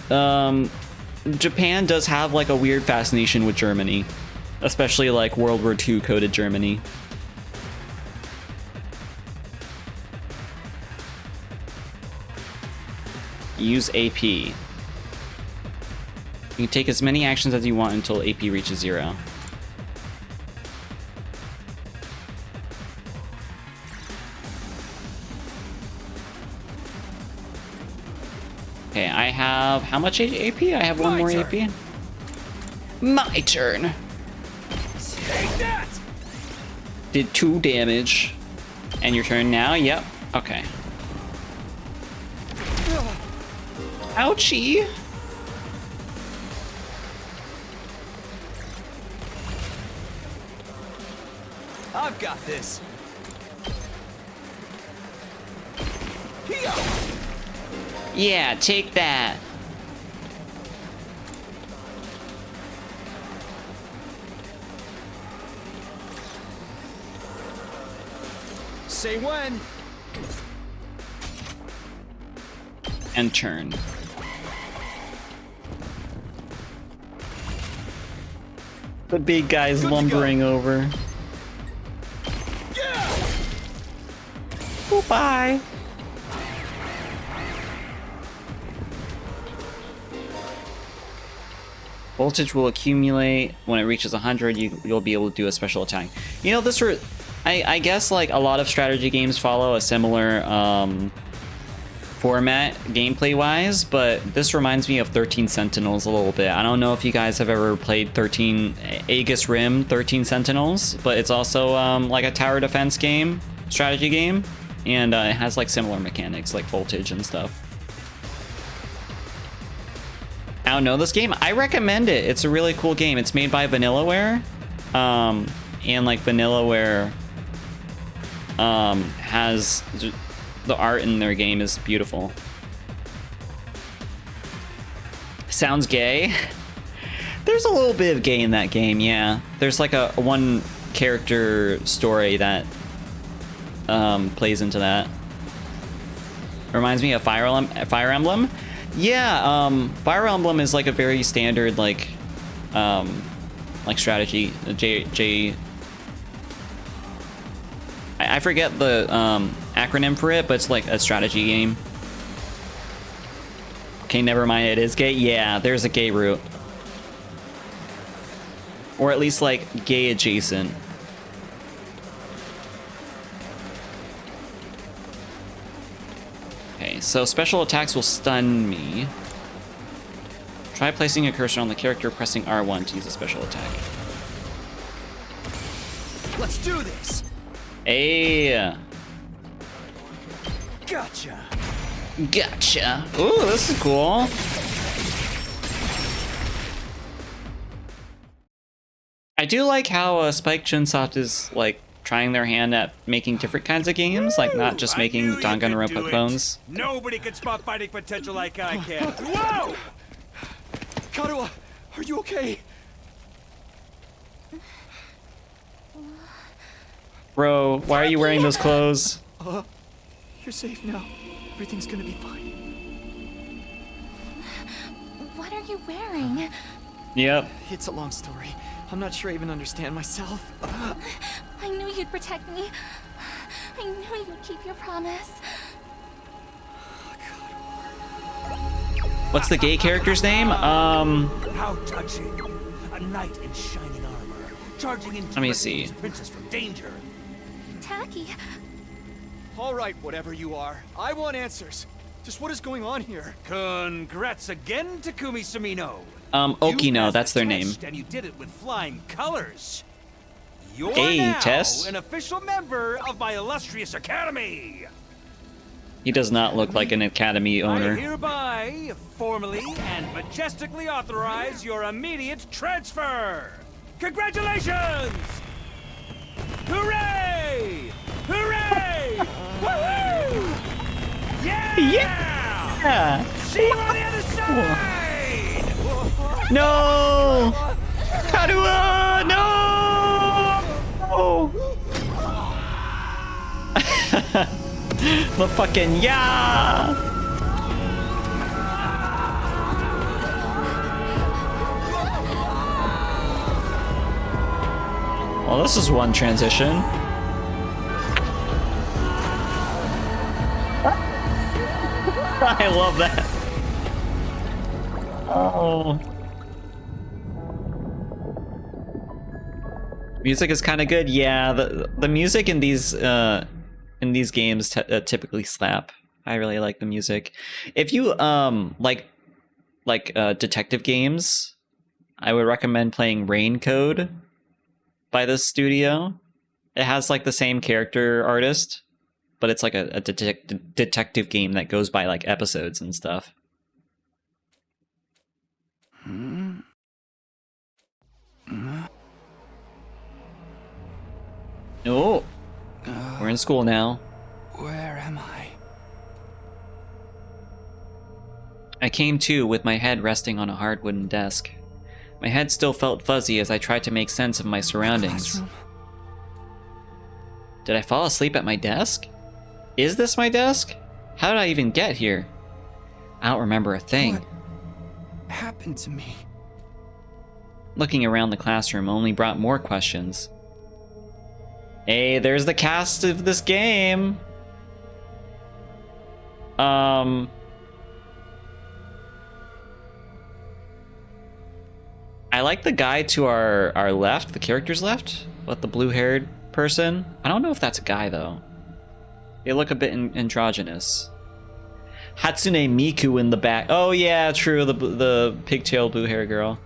Japan does have like a weird fascination with Germany, especially like World War II coded Germany. Use AP. You can take as many actions as you want until AP reaches 0. Okay, I have how much AP? I have one more AP. My turn. Take that. Did 2 damage. And your turn now? Yep. Okay. Ouchie. I've got this. Here. Yeah, take that. Say when. And turn. The big guy's lumbering over. Yeah. Goodbye. Voltage will accumulate. When it reaches 100, you'll be able to do a special attack. You know, I guess like a lot of strategy games follow a similar format gameplay wise, but this reminds me of 13 Sentinels a little bit. I don't know if you guys have ever played 13 Aegis Rim 13 Sentinels, but it's also like a tower defense game, strategy game, and it has like similar mechanics like voltage and stuff. I don't know this game. I recommend it. It's a really cool game. It's made by Vanillaware, and like Vanillaware has the art in their game is beautiful. Sounds gay. There's a little bit of gay in that game, yeah. There's like a one character story that plays into that. Reminds me of Fire Emblem. Yeah, Fire Emblem is like a very standard like strategy. I forget the acronym for it, but it's like a strategy game. Okay, never mind. It is gay. Yeah, there's a gay route, or at least like gay adjacent. Okay, so special attacks will stun me. Try placing a cursor on the character, pressing R1 to use a special attack. Let's do this. Hey, Gotcha. gotcha. Ooh, this is cool. I do like how Spike Chunsoft is like trying their hand at making different kinds of games, like not just making Danganronpa clones. Nobody can spot fighting potential like I can. Whoa! Karuha, are you okay? Bro, why are you wearing those clothes? You're safe now. Everything's gonna be fine. What are you wearing? Yep. It's a long story. I'm not sure I even understand myself. I knew you'd protect me. I knew you'd keep your promise. What's the gay character's name? How touching. A knight in shining armor, charging in. Let me see. Princess from danger. Tacky. All right, whatever you are. I want answers. Just what is going on here? Congrats again, Takumi Sumino. You Okino, passed that's the their name. test, and you did it with flying colors. You're Gay now test? an official member of my illustrious academy. He does not look like an Academy I owner. hereby, formally, and majestically authorize your immediate transfer. Congratulations! Hooray! Hooray! Woohoo! Yeah! Yeah! See you on the other side! No! Karuha, no! The fucking yeah! Well, this is one transition. I love that. Oh. Music is kind of good. Yeah, the music in these games typically slap. I really like the music. If you like detective games, I would recommend playing Rain Code by this studio. It has like the same character artist, but it's like a detective game that goes by like episodes and stuff. Oh, we're in school now. Where am I? I came to with my head resting on a hard wooden desk. My head still felt fuzzy as I tried to make sense of my surroundings. Classroom? Did I fall asleep at my desk? Is this my desk? How did I even get here? I don't remember a thing. What happened to me? Looking around the classroom only brought more questions. Hey, there's the cast of this game. I like the guy to our left, the character's left, with the blue-haired person. I don't know if that's a guy, though. They look a bit androgynous. Hatsune Miku in the back. Oh, yeah, true, the pigtail blue-haired girl.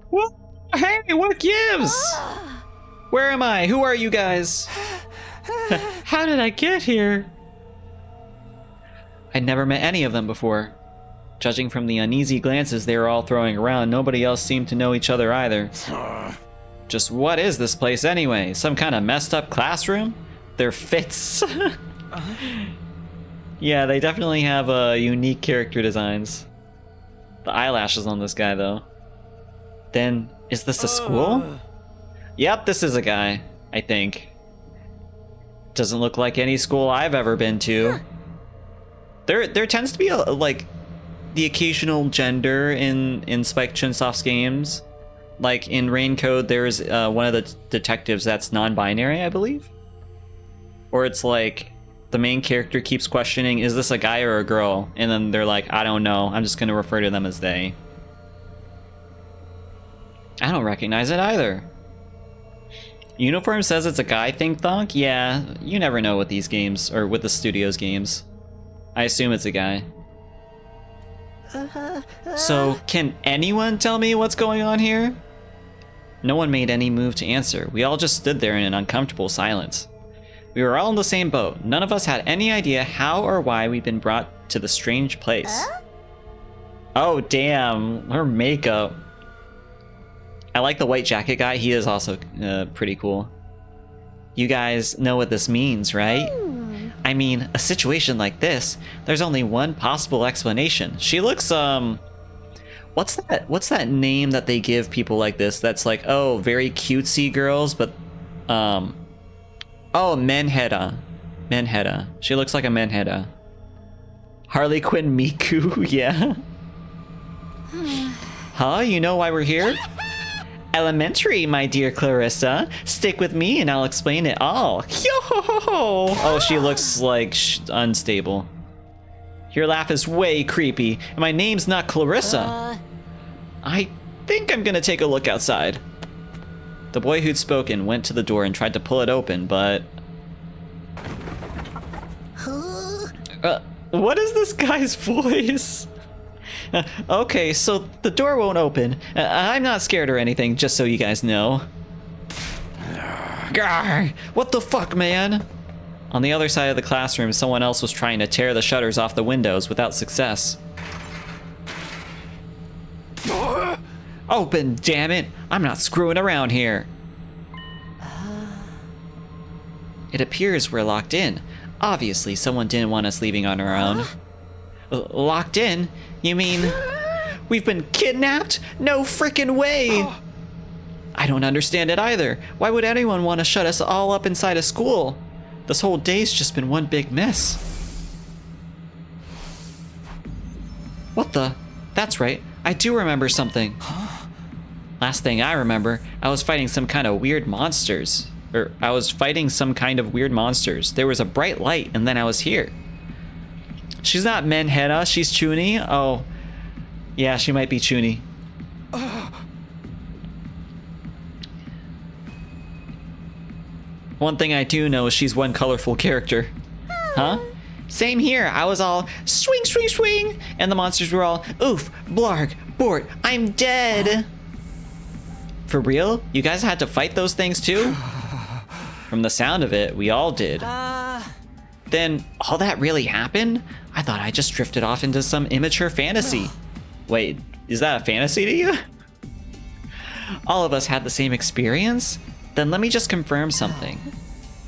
What? Hey, what gives? Where am I? Who are you guys? How did I get here? I'd never met any of them before. Judging from the uneasy glances they were all throwing around, nobody else seemed to know each other either. Just what is this place anyway? Some kind of messed up classroom? They're fits. Yeah, they definitely have unique character designs. The eyelashes on this guy, though. Then, is this a school? Yep, this is a guy, I think. Doesn't look like any school I've ever been to. There tends to be like the occasional gender in Spike Chunsoft's games. Like in Rain Code, there's one of the detectives that's non-binary, I believe. Or it's like the main character keeps questioning, is this a guy or a girl? And then they're like, I don't know, I'm just going to refer to them as they. I don't recognize it either. Uniform says it's a guy think thonk? Yeah, you never know with these games, or with the studio's games. I assume it's a guy. So, can anyone tell me what's going on here? No one made any move to answer. We all just stood there in an uncomfortable silence. We were all in the same boat. None of us had any idea how or why we'd been brought to the strange place. Oh, damn. Her makeup. I like the white jacket guy. He is also pretty cool. You guys know what this means, right? I mean, a situation like this, there's only one possible explanation. She looks, what's that name that they give people like this that's like, oh, very cutesy girls, but, oh, Menheta. Menheta. She looks like a Menheta. Harley Quinn Miku, yeah. Huh? You know why we're here? Elementary, my dear Clarissa. Stick with me and I'll explain it all. Yo-ho-ho-ho! Oh, she looks like unstable. Your laugh is way creepy, and my name's not Clarissa. I think I'm gonna take a look outside. The boy who'd spoken went to the door and tried to pull it open, but... what is this guy's voice? Okay, so the door won't open. I'm not scared or anything, just so you guys know. Grr, what the fuck, man? On the other side of the classroom, someone else was trying to tear the shutters off the windows without success. Open, damn it! I'm not screwing around here. It appears we're locked in. Obviously, someone didn't want us leaving on our own. Locked in? You mean we've been kidnapped? No frickin' way! I don't understand it either. Why would anyone want to shut us all up inside a school? This whole day's just been one big mess. What the? That's right. I do remember something. Last thing I remember, I was fighting some kind of weird monsters. There was a bright light, and then I was here. She's not Menheta, she's Chuni. Oh, yeah, she might be Chuni. One thing I do know is she's one colorful character. Huh? Same here. I was all swing, swing, swing, and the monsters were all oof, blarg, bort, I'm dead. For real? You guys had to fight those things too? From the sound of it, we all did. Then all that really happened? I thought I just drifted off into some immature fantasy. Wait, is that a fantasy to you? All of us had the same experience? Then let me just confirm something.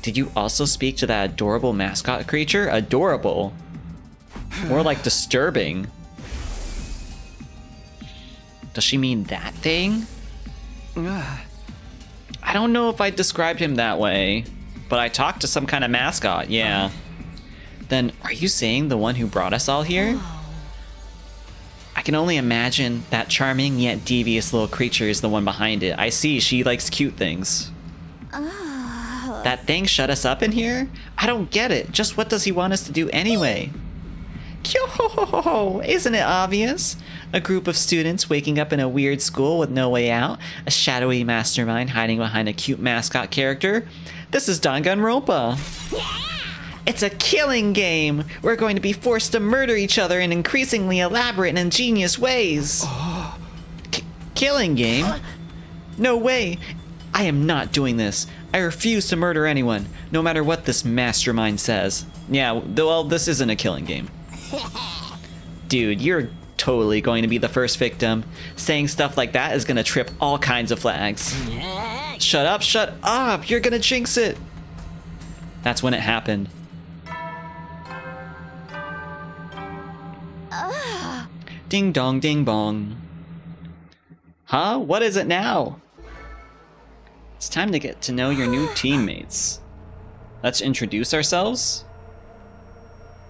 Did you also speak to that adorable mascot creature? Adorable. More like disturbing. Does she mean that thing? I don't know if I described him that way, but I talked to some kind of mascot, yeah. Then are you saying the one who brought us all here? I can only imagine that charming yet devious little creature is the one behind it. I see, she likes cute things. That thing shut us up in here? I don't get it. Just what does he want us to do anyway? Kyo-ho-ho-ho! Isn't it obvious? A group of students waking up in a weird school with no way out, a shadowy mastermind hiding behind a cute mascot character. This is Danganronpa. It's a killing game! We're going to be forced to murder each other in increasingly elaborate and ingenious ways. Killing game? No way! I am not doing this. I refuse to murder anyone, no matter what this mastermind says. Yeah, well, this isn't a killing game. Dude, you're totally going to be the first victim. Saying stuff like that is gonna trip all kinds of flags. Shut up, you're gonna jinx it. That's when it happened. Ding dong ding bong. Huh? What is it now? It's time to get to know your new teammates. Let's introduce ourselves?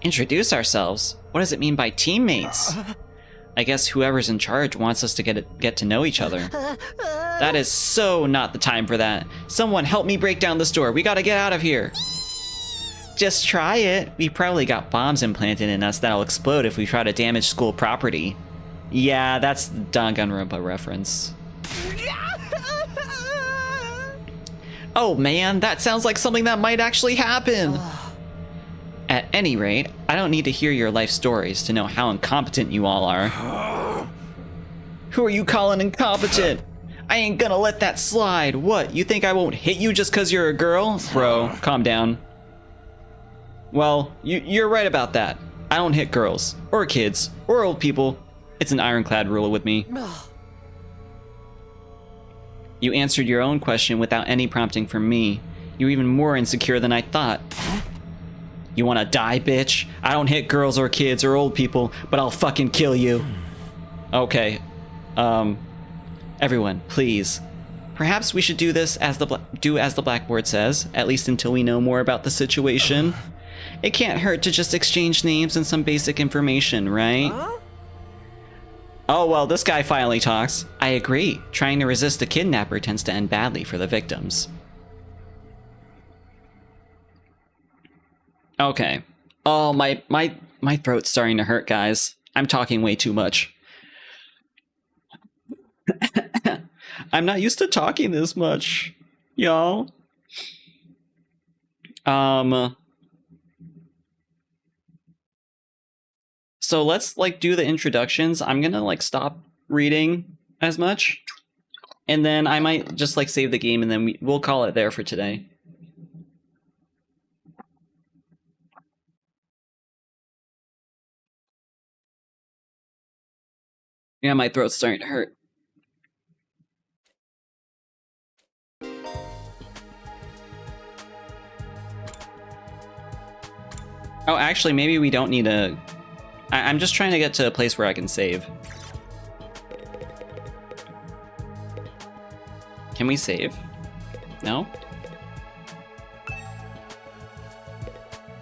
Introduce ourselves? What does it mean by teammates? I guess whoever's in charge wants us to get to know each other. That is so not the time for that. Someone help me break down this door. We gotta get out of here. Just try it. We probably got bombs implanted in us that'll explode if we try to damage school property. Yeah, that's the Danganronpa reference. Oh man, that sounds like something that might actually happen. At any rate, I don't need to hear your life stories to know how incompetent you all are. Who are you calling incompetent? I ain't gonna let that slide. What, you think I won't hit you just cause you're a girl? Bro, calm down. Well, you're right about that. I don't hit girls, or kids, or old people. It's an ironclad rule with me. You answered your own question without any prompting from me. You're even more insecure than I thought. You wanna die, bitch? I don't hit girls or kids or old people, but I'll fucking kill you. Okay. Everyone, please. Perhaps we should do this as the blackboard says, at least until we know more about the situation. It can't hurt to just exchange names and some basic information, right? Oh, well, this guy finally talks. I agree. Trying to resist a kidnapper tends to end badly for the victims. Okay. Oh, my throat's starting to hurt, guys. I'm talking way too much. I'm not used to talking this much, y'all. So let's do the introductions. I'm gonna stop reading as much, and then I might just save the game, and then we'll call it there for today. Yeah, my throat's starting to hurt. Oh, actually, maybe we don't need a... I'm just trying to get to a place where I can save. Can we save? No?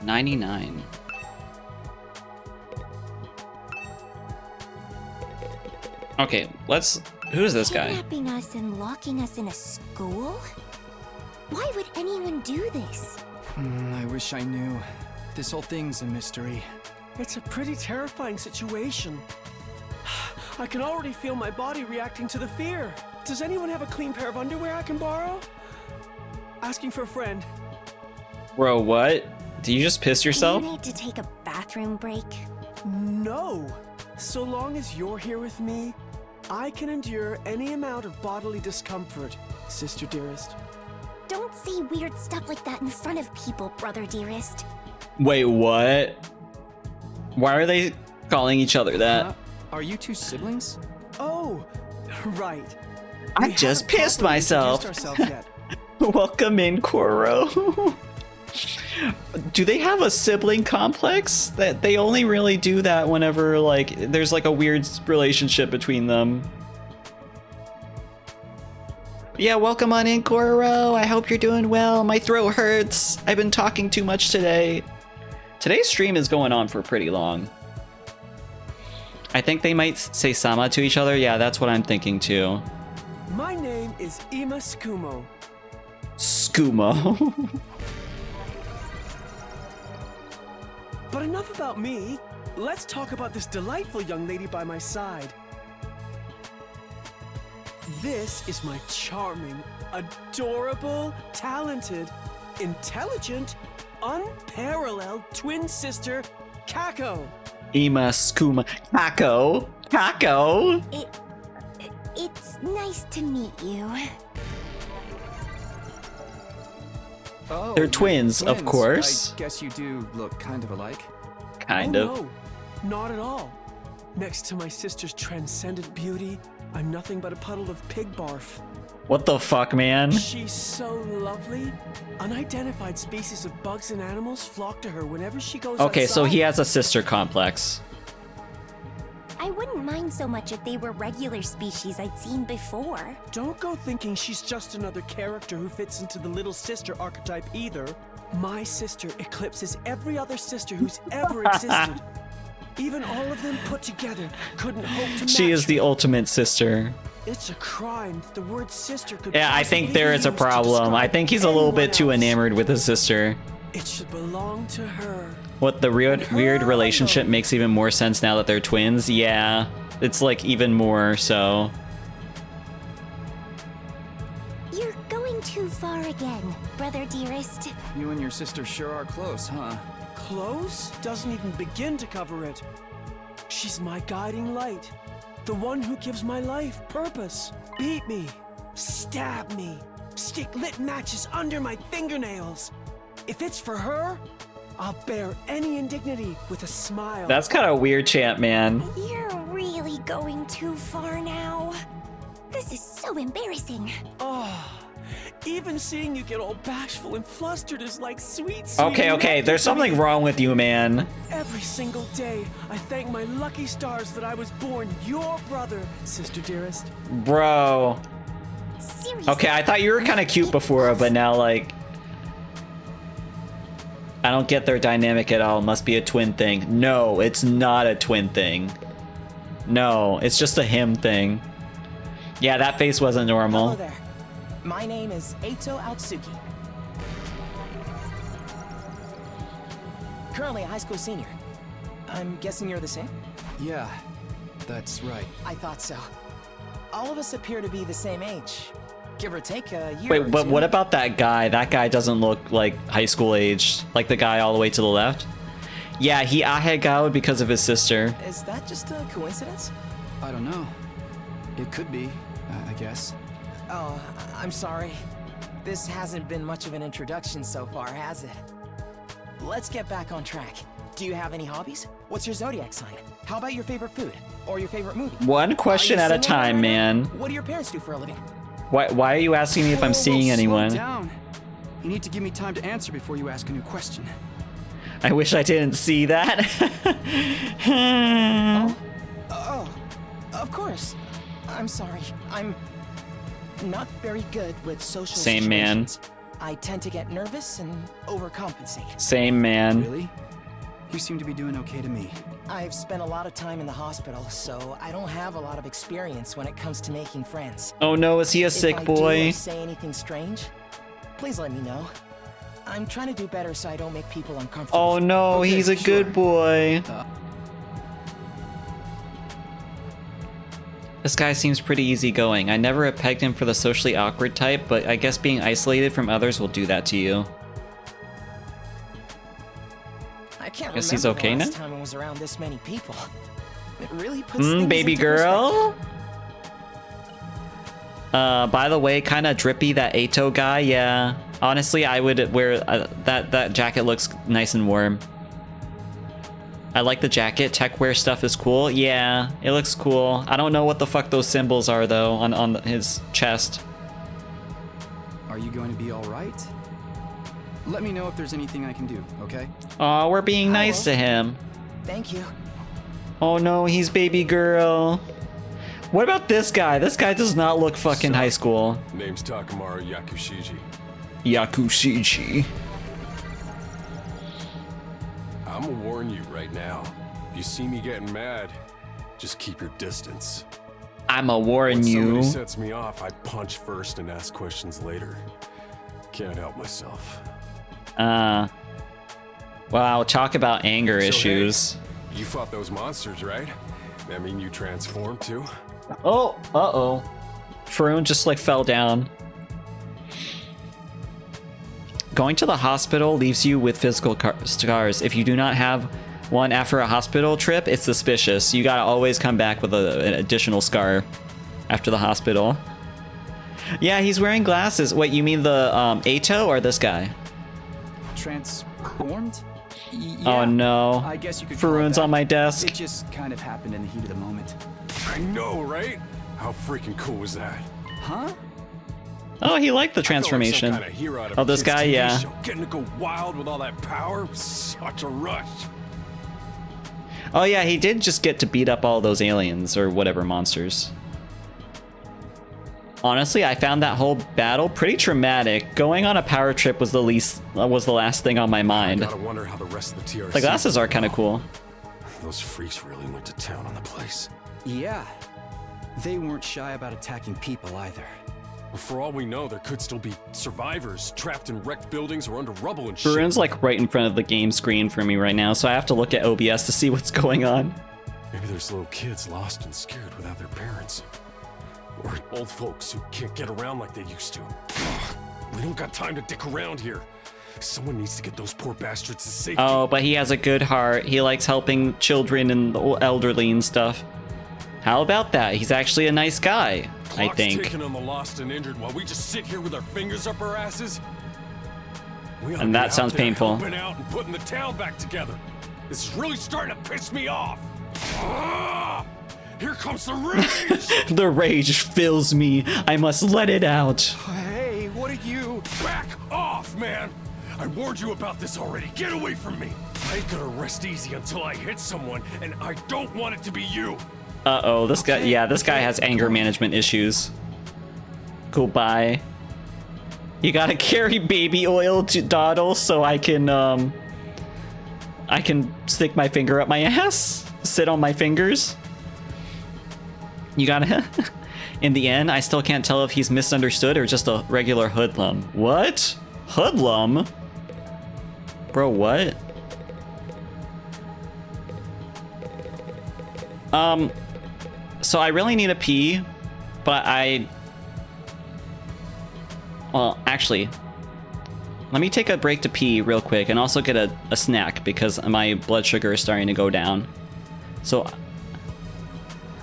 99. Okay, let's... Who is this guy? Kidnapping us and locking us in a school? Why would anyone do this? I wish I knew. This whole thing's a mystery. It's a pretty terrifying situation. I can already feel my body reacting to the fear. Does anyone have a clean pair of underwear I can borrow? Asking for a friend. Bro, what? Did you just piss yourself? Do you need to take a bathroom break? No. So long as you're here with me, I can endure any amount of bodily discomfort, sister dearest. Don't say weird stuff like that in front of people, brother dearest. Wait, what? Why are they calling each other that? Are you two siblings? Oh, right. I just pissed myself. Welcome in, Koro. Do they have a sibling complex? That they only really do that whenever there's a weird relationship between them. Yeah, welcome on in, Koro. I hope you're doing well. My throat hurts. I've been talking too much today. Today's stream is going on for pretty long. I think they might say Sama to each other. Yeah, that's what I'm thinking too. My name is Ima Skumo. Skumo. But enough about me. Let's talk about this delightful young lady by my side. This is my charming, adorable, talented, intelligent, unparalleled twin sister, Kako. Ima Skuma. Kako. It's nice to meet you. Oh, They're twins, of course. I guess you do look kind of alike. Kind of. No, not at all. Next to my sister's transcendent beauty, I'm nothing but a puddle of pig barf. What the fuck, man? She's so lovely. Unidentified species of bugs and animals flock to her whenever she goes Okay, outside. so he has a sister complex. I wouldn't mind so much if they were regular species I'd seen before. Don't go thinking she's just another character who fits into the little sister archetype either. My sister eclipses every other sister who's ever existed. Even all of them put together couldn't hope to match She is the her. ultimate sister. It's a crime that the word sister could Yeah, I think possibly there be is a used to problem. I describe think he's a little bit anyone too else. enamored with his sister. It should belong to her. What, the weird relationship makes even more sense now that they're twins? Yeah, it's even more so. You're going going too far again, brother dearest. You and your sister sure are close, huh? Close doesn't even begin to cover it. She's my guiding light. The one who gives my life purpose. Beat me. Stab me. Stick lit matches under my fingernails. If it's for her, I'll bear any indignity with a smile. That's kind of a weird chant, man. You're really going too far now. This is so embarrassing. Oh, even seeing you get all bashful and flustered is like sweet, Okay, there's something wrong with you, man. Every single day, I thank my lucky stars that I was born your brother, sister dearest. Bro. Seriously. Okay, I thought you were kind of cute before, but now, like... I don't get their dynamic at all. It must be a twin thing. No, it's not a twin thing. No, it's just a him thing. Yeah, that face wasn't normal. Hello there. My name is Eito Aotsuki. Currently a high school senior. I'm guessing you're the same? Yeah, that's right. I thought so. All of us appear to be the same age. Give or take a year. Wait, or but two. what about that guy? That guy doesn't look like high school age. Like the guy all the way to the left? Yeah, he ahegao because of his sister. Is that just a coincidence? I don't know. It could be, I guess. Oh, I'm sorry. This hasn't been much of an introduction so far, has it? Let's get back on track. Do you have any hobbies? What's your zodiac sign? How about your favorite food? Or your favorite movie? One question at a time, man. What do your parents do for a living? Why are you asking me if I'm seeing anyone? Slow down. You need to give me time to answer before you ask a new question. I wish I didn't see that. Oh, of course. I'm sorry. I'm not very good with social Same man. situations. I tend to get nervous and overcompensate. Same man. Really? You seem to be doing okay to me. I've spent a lot of time in the hospital, so I don't have a lot of experience when it comes to making friends. Oh no, is he a sick If I boy? do or say anything strange, please let me know. I'm trying to do better so I don't make people uncomfortable. Oh no, Okay, he's a good sure. boy. This guy seems pretty easygoing. I never have pegged him for the socially awkward type, but I guess being isolated from others will do that to you. I can't Guess remember he's okay the last now? time I was around this many people. It really puts things Baby into girl? By the way, kind of drippy, that Eito guy, yeah. Honestly, I would wear... that jacket looks nice and warm. I like the jacket. Tech wear stuff is cool. Yeah, it looks cool. I don't know what the fuck those symbols are, though, on his chest. Are you going to be all right? Let me know if there's anything I can do, okay? Aw, we're being nice to him. Thank you. Oh no, he's baby girl. What about this guy? This guy does not look fucking high school. Name's Takamaru Yakushiji. Yakushiji. I'ma warn you right now. If you see me getting mad, just keep your distance. I'ma warn When you. somebody sets me off, I punch first and ask questions later. Can't help myself. Wow, talk about anger So, issues. hey, you fought those monsters, right? That mean you transformed too? Oh, uh-oh. Faroon just like fell down. Going to the hospital leaves you with physical scars. If you do not have one after a hospital trip, it's suspicious. You gotta always come back with an additional scar after the hospital. Yeah, he's wearing glasses. Wait, you mean the Eito or this guy? Transformed? Oh no. I guess you could call it Faroon's that. on my desk. It just kind of happened in the heat of the moment. I know, right? How freaking cool was that? Huh? Oh, he liked the I felt like some transformation. kind of hero out of Oh, a this kid's guy, TV yeah. show. Getting to go wild with all that power was such a rush. Oh yeah, he did just get to beat up all those aliens or whatever monsters. Honestly, I found that whole battle pretty traumatic. Going on a power trip was the last thing on my mind. Gotta wonder how the rest of the TRC. The glasses are kind of cool. Those freaks really went to town on the place. Yeah. They weren't shy about attacking people either. For all we know, there could still be survivors trapped in wrecked buildings or under rubble and shit. Faroon's like right in front of the game screen for me right now, so I have to look at OBS to see what's going on. Maybe there's little kids lost and scared without their parents. Or old folks who can't get around like they used to. Ugh. We don't got time to dick around here. Someone needs to get those poor bastards to safety. Oh, but he has a good heart. He likes helping children and the elderly and stuff. How about that? He's actually a nice guy, I Clock's think. ticking on the lost and injured while we just sit here with our fingers up our asses. We ought to And be that out sounds there painful. helping out and putting the town back together. This is really starting to piss me off. Ah! Here comes the rage! The rage fills me. I must let it out. Hey, what are you? Back off, man! I warned you about this already. Get away from me! I ain't gonna rest easy until I hit someone, and I don't want it to be you. Uh-oh, this guy, yeah, this guy has anger management issues. Goodbye. You gotta carry baby oil to Doodle so I can stick my finger up my ass, sit on my fingers. You gotta... In the end, I still can't tell if he's misunderstood or just a regular hoodlum. What? Hoodlum? Bro, what? So I really need a pee, but well, actually, let me take a break to pee real quick and also get a snack because my blood sugar is starting to go down. So,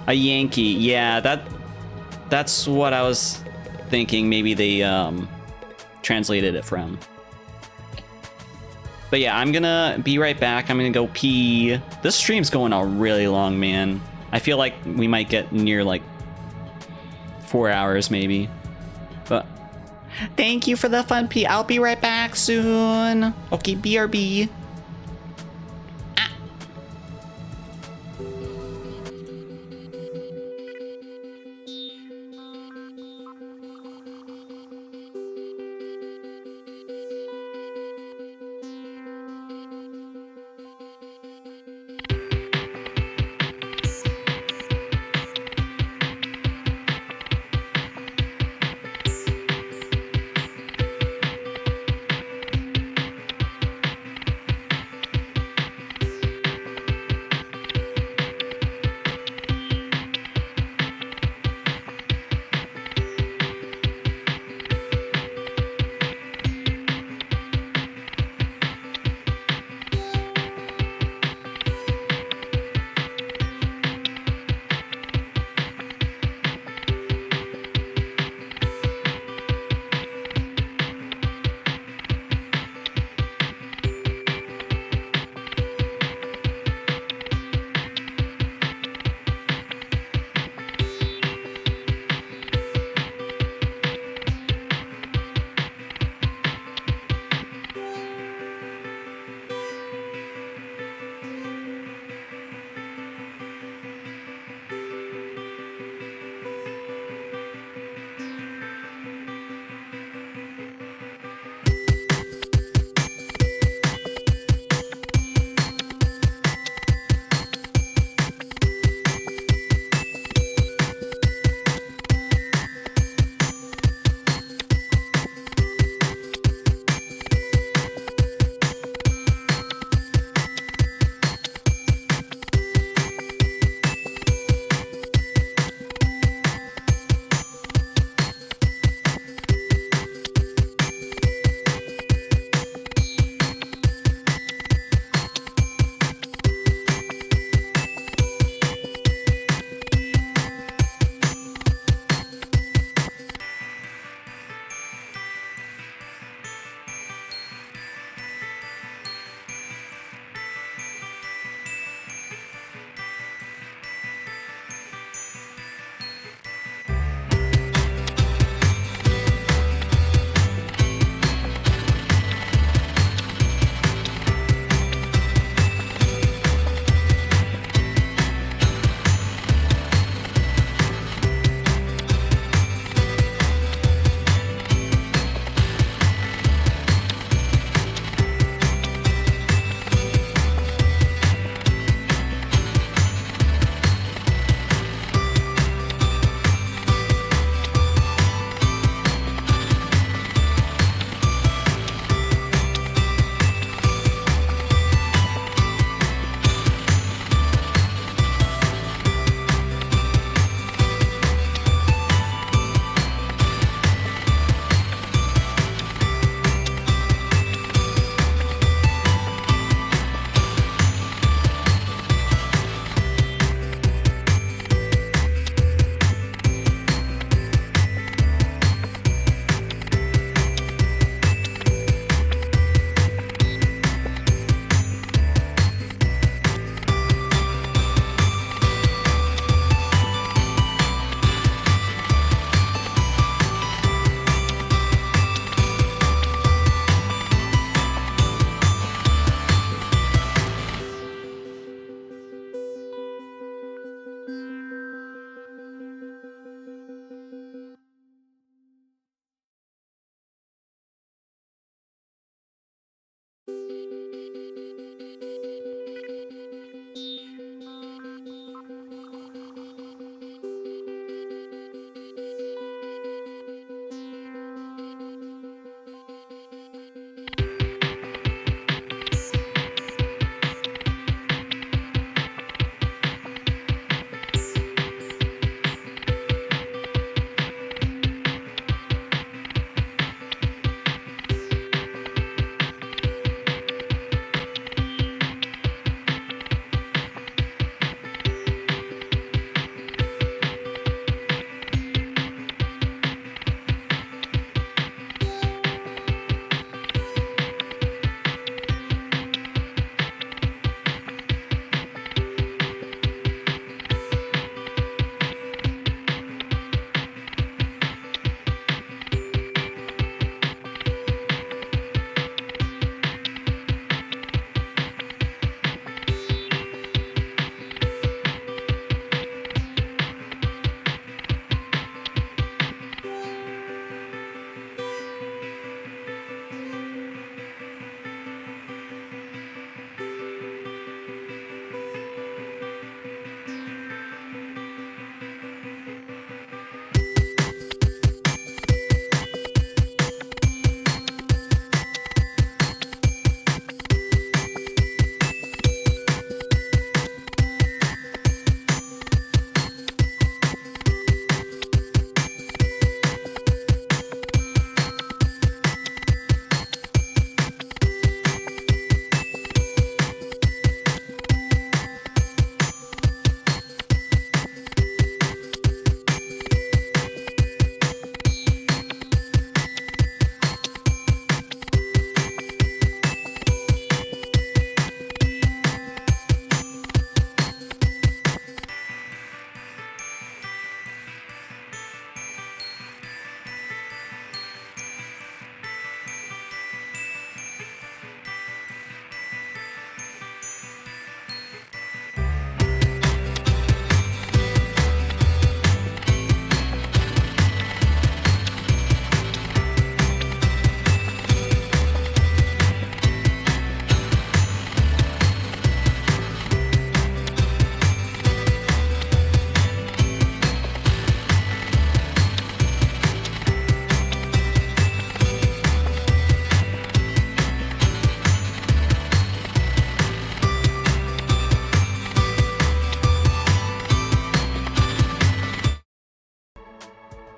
a Yankee, yeah, that's what I was thinking. Maybe they translated it from. But yeah, I'm gonna be right back. I'm gonna go pee. This stream's going on really long, man. I feel like we might get near like 4 hours maybe. But thank you for the fun pee. I'll be right back soon. Okay, BRB.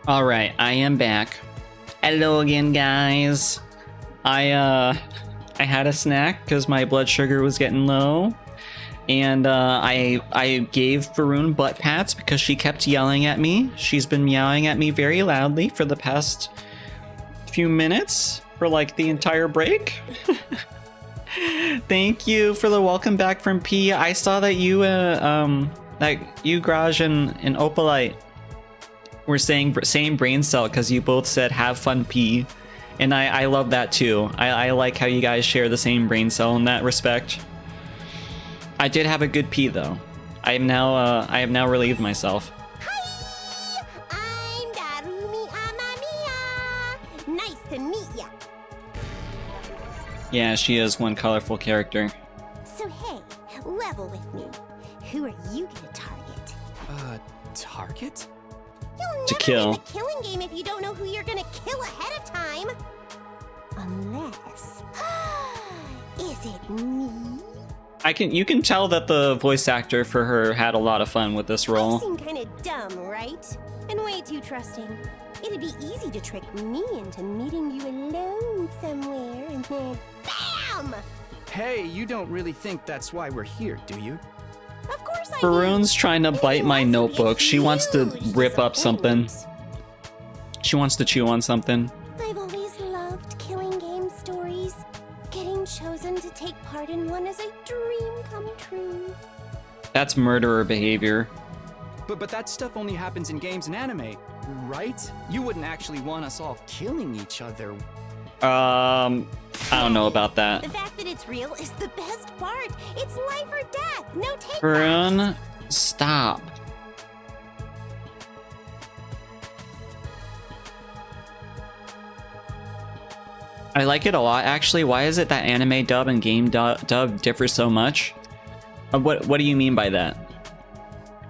All right, I am back. Hello again, guys. I had a snack because my blood sugar was getting low, and I gave Faroon butt pats because she kept yelling at me. She's been meowing at me very loudly for the past few minutes, for like the entire break. Thank you for the welcome back from P. I saw that you Graj and Opalite were saying same brain cell because you both said have fun P, and I love that too. I like how you guys share the same brain cell in that respect. I did have a good P though. I have now relieved myself. Hi! I'm Darumi Amamiya! Nice to meet ya! Yeah, she is one colorful character. So hey, level with me. Who are you gonna target? Target? You'll To never kill. win the killing game if you don't know who you're gonna kill ahead of time. Unless... Is it me? You can tell that the voice actor for her had a lot of fun with this I role. seem kinda dumb, right? And way too trusting. It'd be easy to trick me into meeting you alone somewhere and then BAM! Hey, you don't really think that's why we're here, do you? Of course I Faroon's trying to bite my Anything else would be a notebook. She wants to huge rip up something. disappointment. She wants to chew on something. I've always loved killing game stories. Getting chosen to take part in one is a dream come true. That's murderer behavior. But that stuff only happens in games and anime, right? You wouldn't actually want us all killing each other. I don't know about The that. fact that it's real is the best part. It's life or death. No take. Faroon, stop. I like it a lot, actually. Why is it that anime dub and game dub differ so much? What do you mean by that?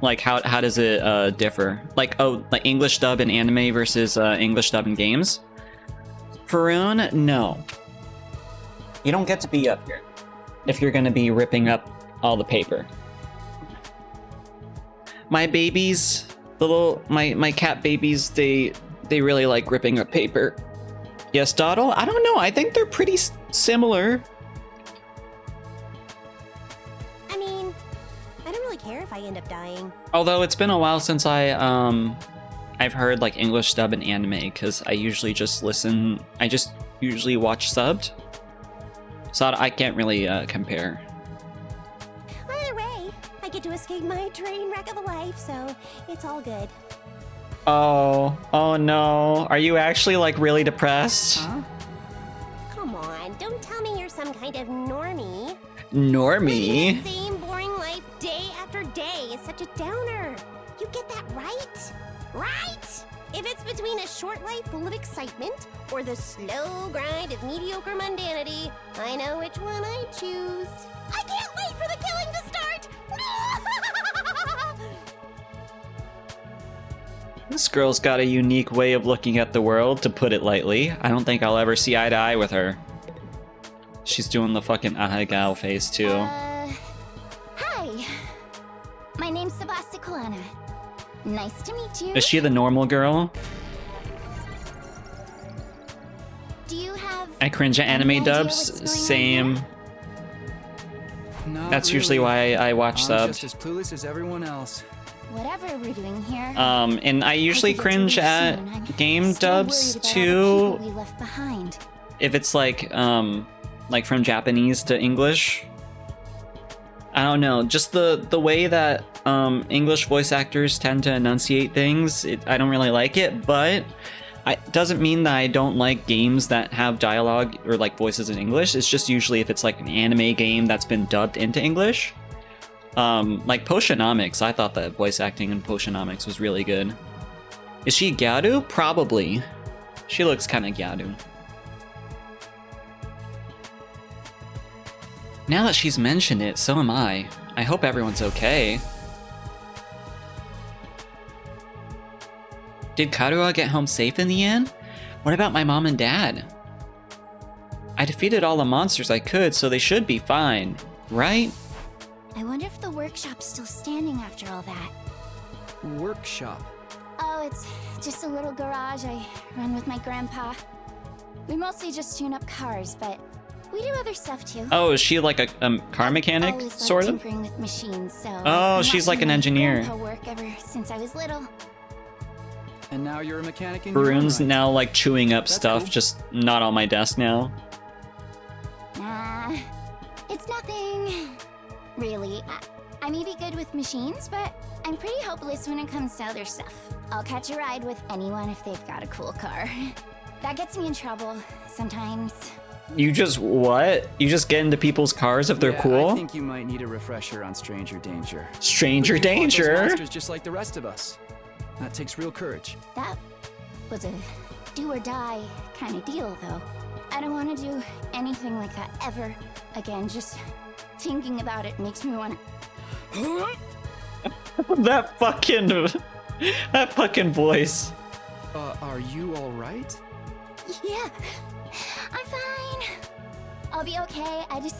Like, how does it differ? Like English dub in anime versus English dub in games? Faroon, no. You don't get to be up here if you're gonna be ripping up all the paper. My babies, my cat babies, they really like ripping up paper. Yes, Doodle? I don't know. I think they're pretty similar. I mean, I don't really care if I end up dying. Although it's been a while since I've heard like English dub and anime, because I usually just listen. I just usually watch subbed, so I can't really compare. Either way, I get to escape my train wreck of a life, so it's all good. Oh no. Are you actually like really depressed? Huh? Come on, don't tell me you're some kind of normie. Normie? The same boring life day after day is such a downer. You get that right? Right? If it's between a short life full of excitement or the slow grind of mediocre mundanity, I know which one I choose. I can't wait for the killing to start! This girl's got a unique way of looking at the world, to put it lightly. I don't think I'll ever see eye to eye with her. She's doing the fucking ahegao face too. Hi. My name's Sebasticolana. Nice to meet you. Is she the normal girl? Do you have I cringe at any anime idea dubs. what's going on Same. here? Not That's usually really. why I watch I'm just subbed. as clueless as everyone else. Whatever we're doing here. And I usually I could get to cringe leave at soon. I'm game still dubs worried about all the too. people we left behind. If it's like from Japanese to English. I don't know, just the way that English voice actors tend to enunciate things, I don't really like it, but it doesn't mean that I don't like games that have dialogue or like voices in English. It's just usually if it's like an anime game that's been dubbed into English. Like Potionomics, I thought that voice acting in Potionomics was really good. Is she Gyaru? Probably. She looks kind of Gyaru. Now that she's mentioned it, so am I. I hope everyone's okay. Did Karua get home safe in the end? What about my mom and dad? I defeated all the monsters I could, so they should be fine, right? I wonder if the workshop's still standing after all that. Workshop. Oh, it's just a little garage I run with my grandpa. We mostly just tune up cars, but we do other stuff too. Oh, is she like a car mechanic, Always sort liked of? tinkering with machines, so Oh, I've been she's like an watching my engineer. grandpa work ever since I was little. And now you're a mechanic in your own Baroon's right. now like chewing up That's stuff, cool. just not on my desk now. Nah, it's nothing. Really, I may be good with machines, but I'm pretty hopeless when it comes to other stuff. I'll catch a ride with anyone if they've got a cool car. That gets me in trouble sometimes. You just what? You just get into people's cars if they're Yeah, cool? I think you might need a refresher on stranger danger. Stranger But you fought those danger? monsters just like the rest of us. That takes real courage. That was a do or die kind of deal, though. I don't want to do anything like that ever again. Just thinking about it makes me want to. that fucking voice. Are you alright? Yeah, I'm fine. I'll be okay. I just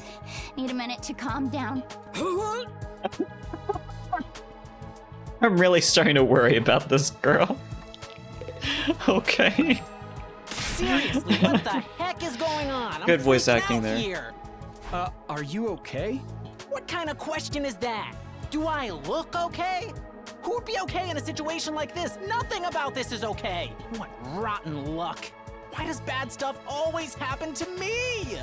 need a minute to calm down. I'm really starting to worry about this girl. Okay. Seriously, what the heck is going on? Good I'm voice freaking acting out there. Here. Are you okay? What kind of question is that? Do I look okay? Who would be okay in a situation like this? Nothing about this is okay. What rotten luck. Why does bad stuff always happen to me?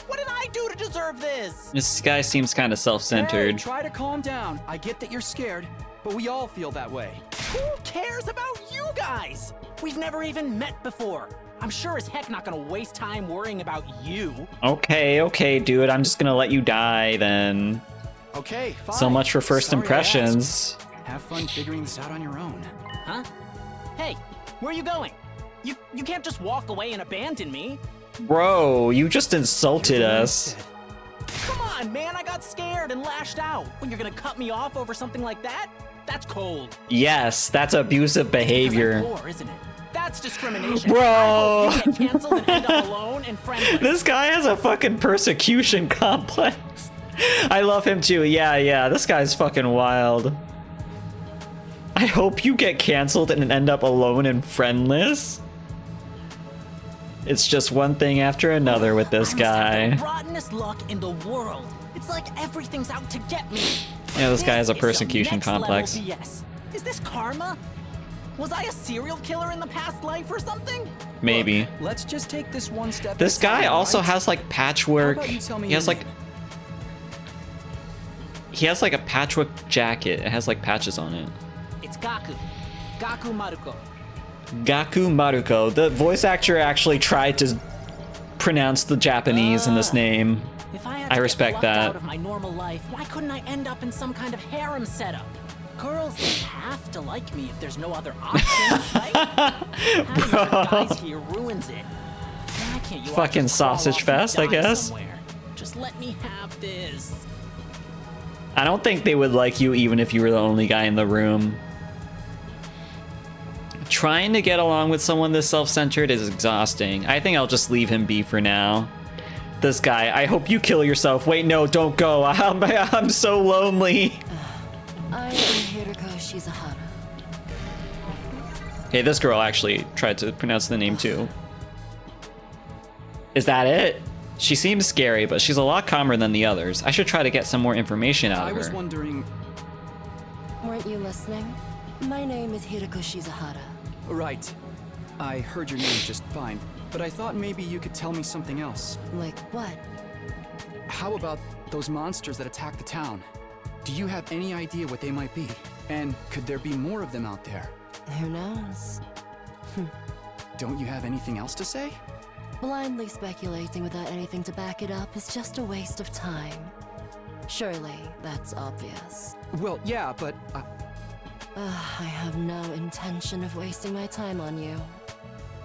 What did I do to deserve this? This guy seems kind of Hey, self-centered. try to calm down. I get that you're scared, but we all feel that way. Who cares about you guys? We've never even met before. I'm sure as heck not gonna waste time worrying about you. Okay, dude. I'm just gonna let you die then. Okay, fine. So much for first Sorry I impressions. asked. Have fun figuring this out on your own. Huh? Hey, where are you going? You can't just walk away and abandon me. Bro, you just insulted us. Come on, man, I got scared and lashed out. When you're gonna cut me off over something like that? That's cold. Yes, that's abusive behavior. Because I'm poor, isn't it? That's discrimination. Bro. I hope you get canceled and end up alone and friendless. This guy has a fucking persecution complex. I love him too. Yeah, this guy's fucking wild. I hope you get canceled and end up alone and friendless. It's just one thing after another with this I must have guy. the rottenest luck in the world. It's like everything's out to get me. Yeah, this guy has a This is some persecution next level complex. BS. Is this karma? Was I a serial killer in the past life or something? Maybe. Let's just take this one step. This at a guy time, also right? has like patchwork. How about you tell me He has your like a patchwork jacket. It has like patches on it. It's Gaku. Gaku Maruko. Gaku Maruko. The voice actor actually tried to pronounce the Japanese in this name. If I, had I to respect get that. Out of my normal life, why couldn't I end up in some kind of harem setup? Girls have to like me if there's no other option, right? Having other guys here ruins it. Why can't you all Fucking just crawl sausage off and fest, I die guess. somewhere? Just let me have this. I don't think they would like you even if you were the only guy in the room. Trying to get along with someone this self-centered is exhausting. I think I'll just leave him be for now. This guy, I hope you kill yourself. Wait, no, don't go. I'm so lonely. I am Hiroko Shizahara. Hey, this girl actually tried to pronounce the name too. Is that it? She seems scary, but she's a lot calmer than the others. I should try to get some more information out I of was her. wondering. Weren't you listening? My name is Hiroko Shizahara. Right. I heard your name just fine, but I thought maybe you could tell me something else. Like what? How about those monsters that attacked the town? Do you have any idea what they might be? And could there be more of them out there? Who knows? Don't you have anything else to say? Blindly speculating without anything to back it up is just a waste of time. Surely, that's obvious. Well, yeah, but I have no intention of wasting my time on you.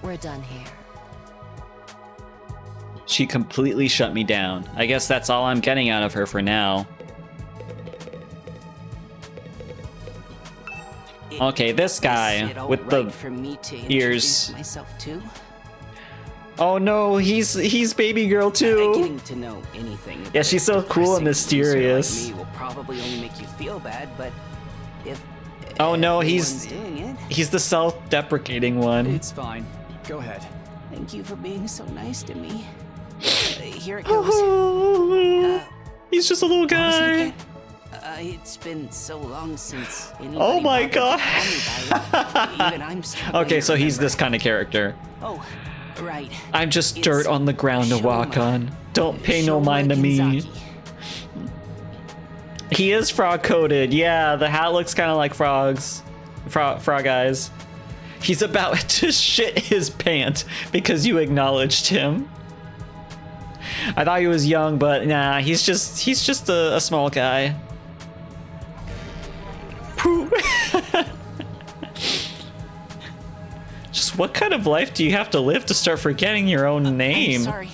We're done here. She completely shut me down. I guess that's all I'm getting out of her for now. Okay, this guy with the ears. Myself too. Oh no, he's baby girl too. Getting to know anything. Yeah, she's so cool and mysterious. Like me will probably only make you feel bad, but Oh no, Everyone's doing it. he's the self-deprecating one. It's fine. Go ahead. Thank you for being so nice to me. Here it goes. He's just a little What was it guy. again? It's been so long since anybody Oh my bothered to god. call me by it. Even I'm struggling Okay, to so he's remember. this kind of character. Oh, right. I'm just It's dirt on the ground to walk Shoma. on. Don't pay no Shoma mind to me. Genzaki. He is frog coated. Yeah, the hat looks kind of like frogs. Frog eyes. He's about to shit his pants because you acknowledged him. I thought he was young, but nah, he's just a small guy. Pooh. Just what kind of life do you have to live to start forgetting your own name? I'm sorry.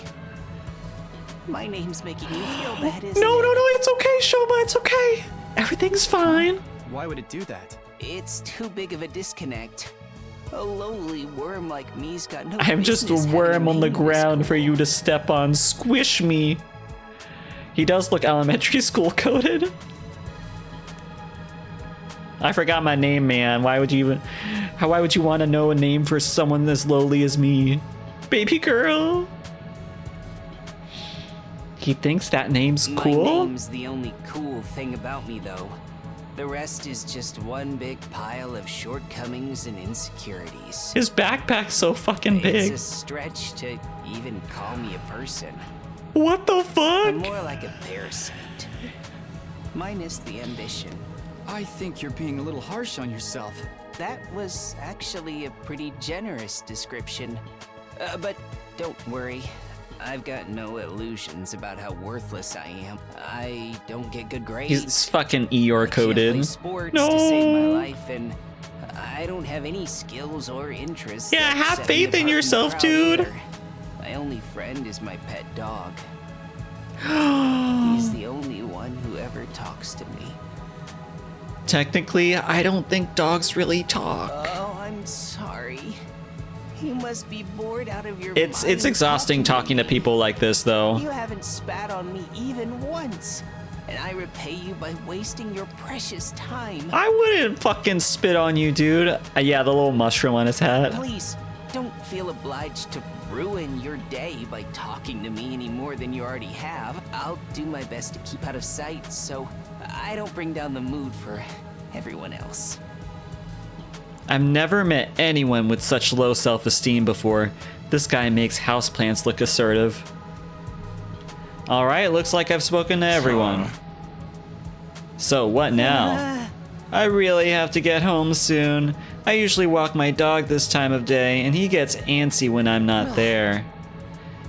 My name's making you feel bad, isn't No, it? it's okay, Shoma, it's okay. Everything's fine. Why would it do that? It's too big of a disconnect. A lowly worm like me's got no I'm just a business having worm on the name this ground for cool. you to step on. Squish me. He does look elementary school coded. I forgot my name, man. Why would you want to know a name for someone as lowly as me? Baby girl. He thinks that name's cool? My name's the only cool thing about me, though. The rest is just one big pile of shortcomings and insecurities. His backpack's so fucking It's big. a stretch to even call me a person. What the fuck? I'm more like a parasite. Minus the ambition. I think you're being a little harsh on yourself. That was actually a pretty generous description. But don't worry. I've got no illusions about how worthless I am. I don't get good grades. He's fucking Eeyore I can't play coded. sports No. to save my life, and I don't have any skills or interests. Yeah, that have set me faith in apart from the yourself, crowd dude. either. My only friend is my pet dog. He's the only one who ever talks to me. Technically, I don't think dogs really talk. Oh, I'm sorry. You must be bored out of your It's mind exhausting talking to people like this, though. You haven't spat on me even once, and I repay you by wasting your precious time. I wouldn't fucking spit on you, dude. Yeah, the little mushroom on his hat. Please, don't feel obliged to ruin your day by talking to me any more than you already have. I'll do my best to keep out of sight so I don't bring down the mood for everyone else. I've never met anyone with such low self-esteem before. This guy makes houseplants look assertive. Alright, looks like I've spoken to everyone. So what now? I really have to get home soon. I usually walk my dog this time of day, and he gets antsy when I'm not there.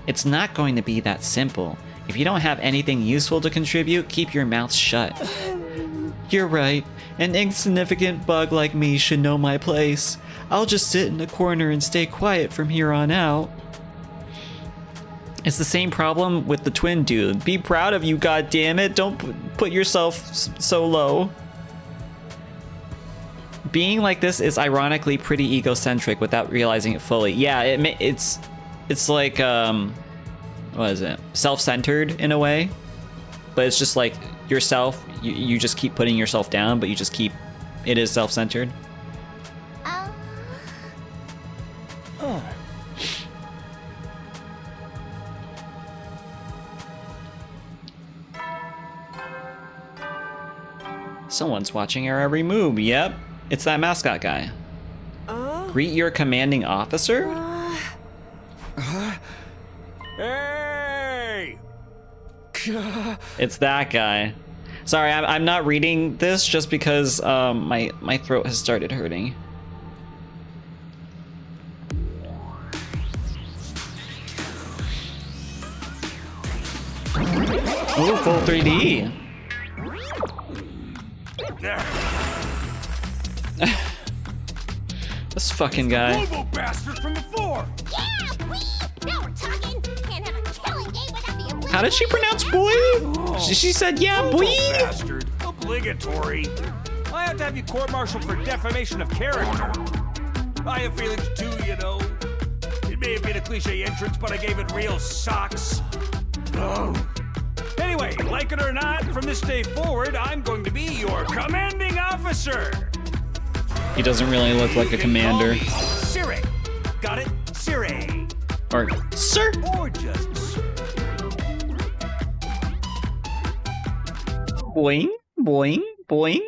It's not going to be that simple. If you don't have anything useful to contribute, keep your mouth shut. You're right. An insignificant bug like me should know my place. I'll just sit in a corner and stay quiet from here on out. It's the same problem with the twin dude. Be proud of you, goddammit. Don't put yourself so low. Being like this is ironically pretty egocentric without realizing it fully. Yeah, it's like what is it? Self-centered in a way, but it's just like yourself. You just keep putting yourself down, but you just keep. It is self-centered. Someone's watching our every move. Yep, it's that mascot guy. Greet your commanding officer? Hey! It's that guy. Sorry, I'm not reading this just because my throat has started hurting. Oh, full 3D. This fucking guy. Lobo bastard from before! Yeah, we! Now we're talking! Can't have a killing game without the obligatory... How did she pronounce boy? She said, yeah, boy. Bastard. Obligatory. I have to have you court-martialed for defamation of character. I have feelings too, you know. It may have been a cliche entrance, but I gave it real socks. Anyway, like it or not, from this day forward, I'm going to be your commanding officer. He doesn't really look like a commander. Disarray. Got it? Disarray. Or sir. Or just Boing, boing, boing.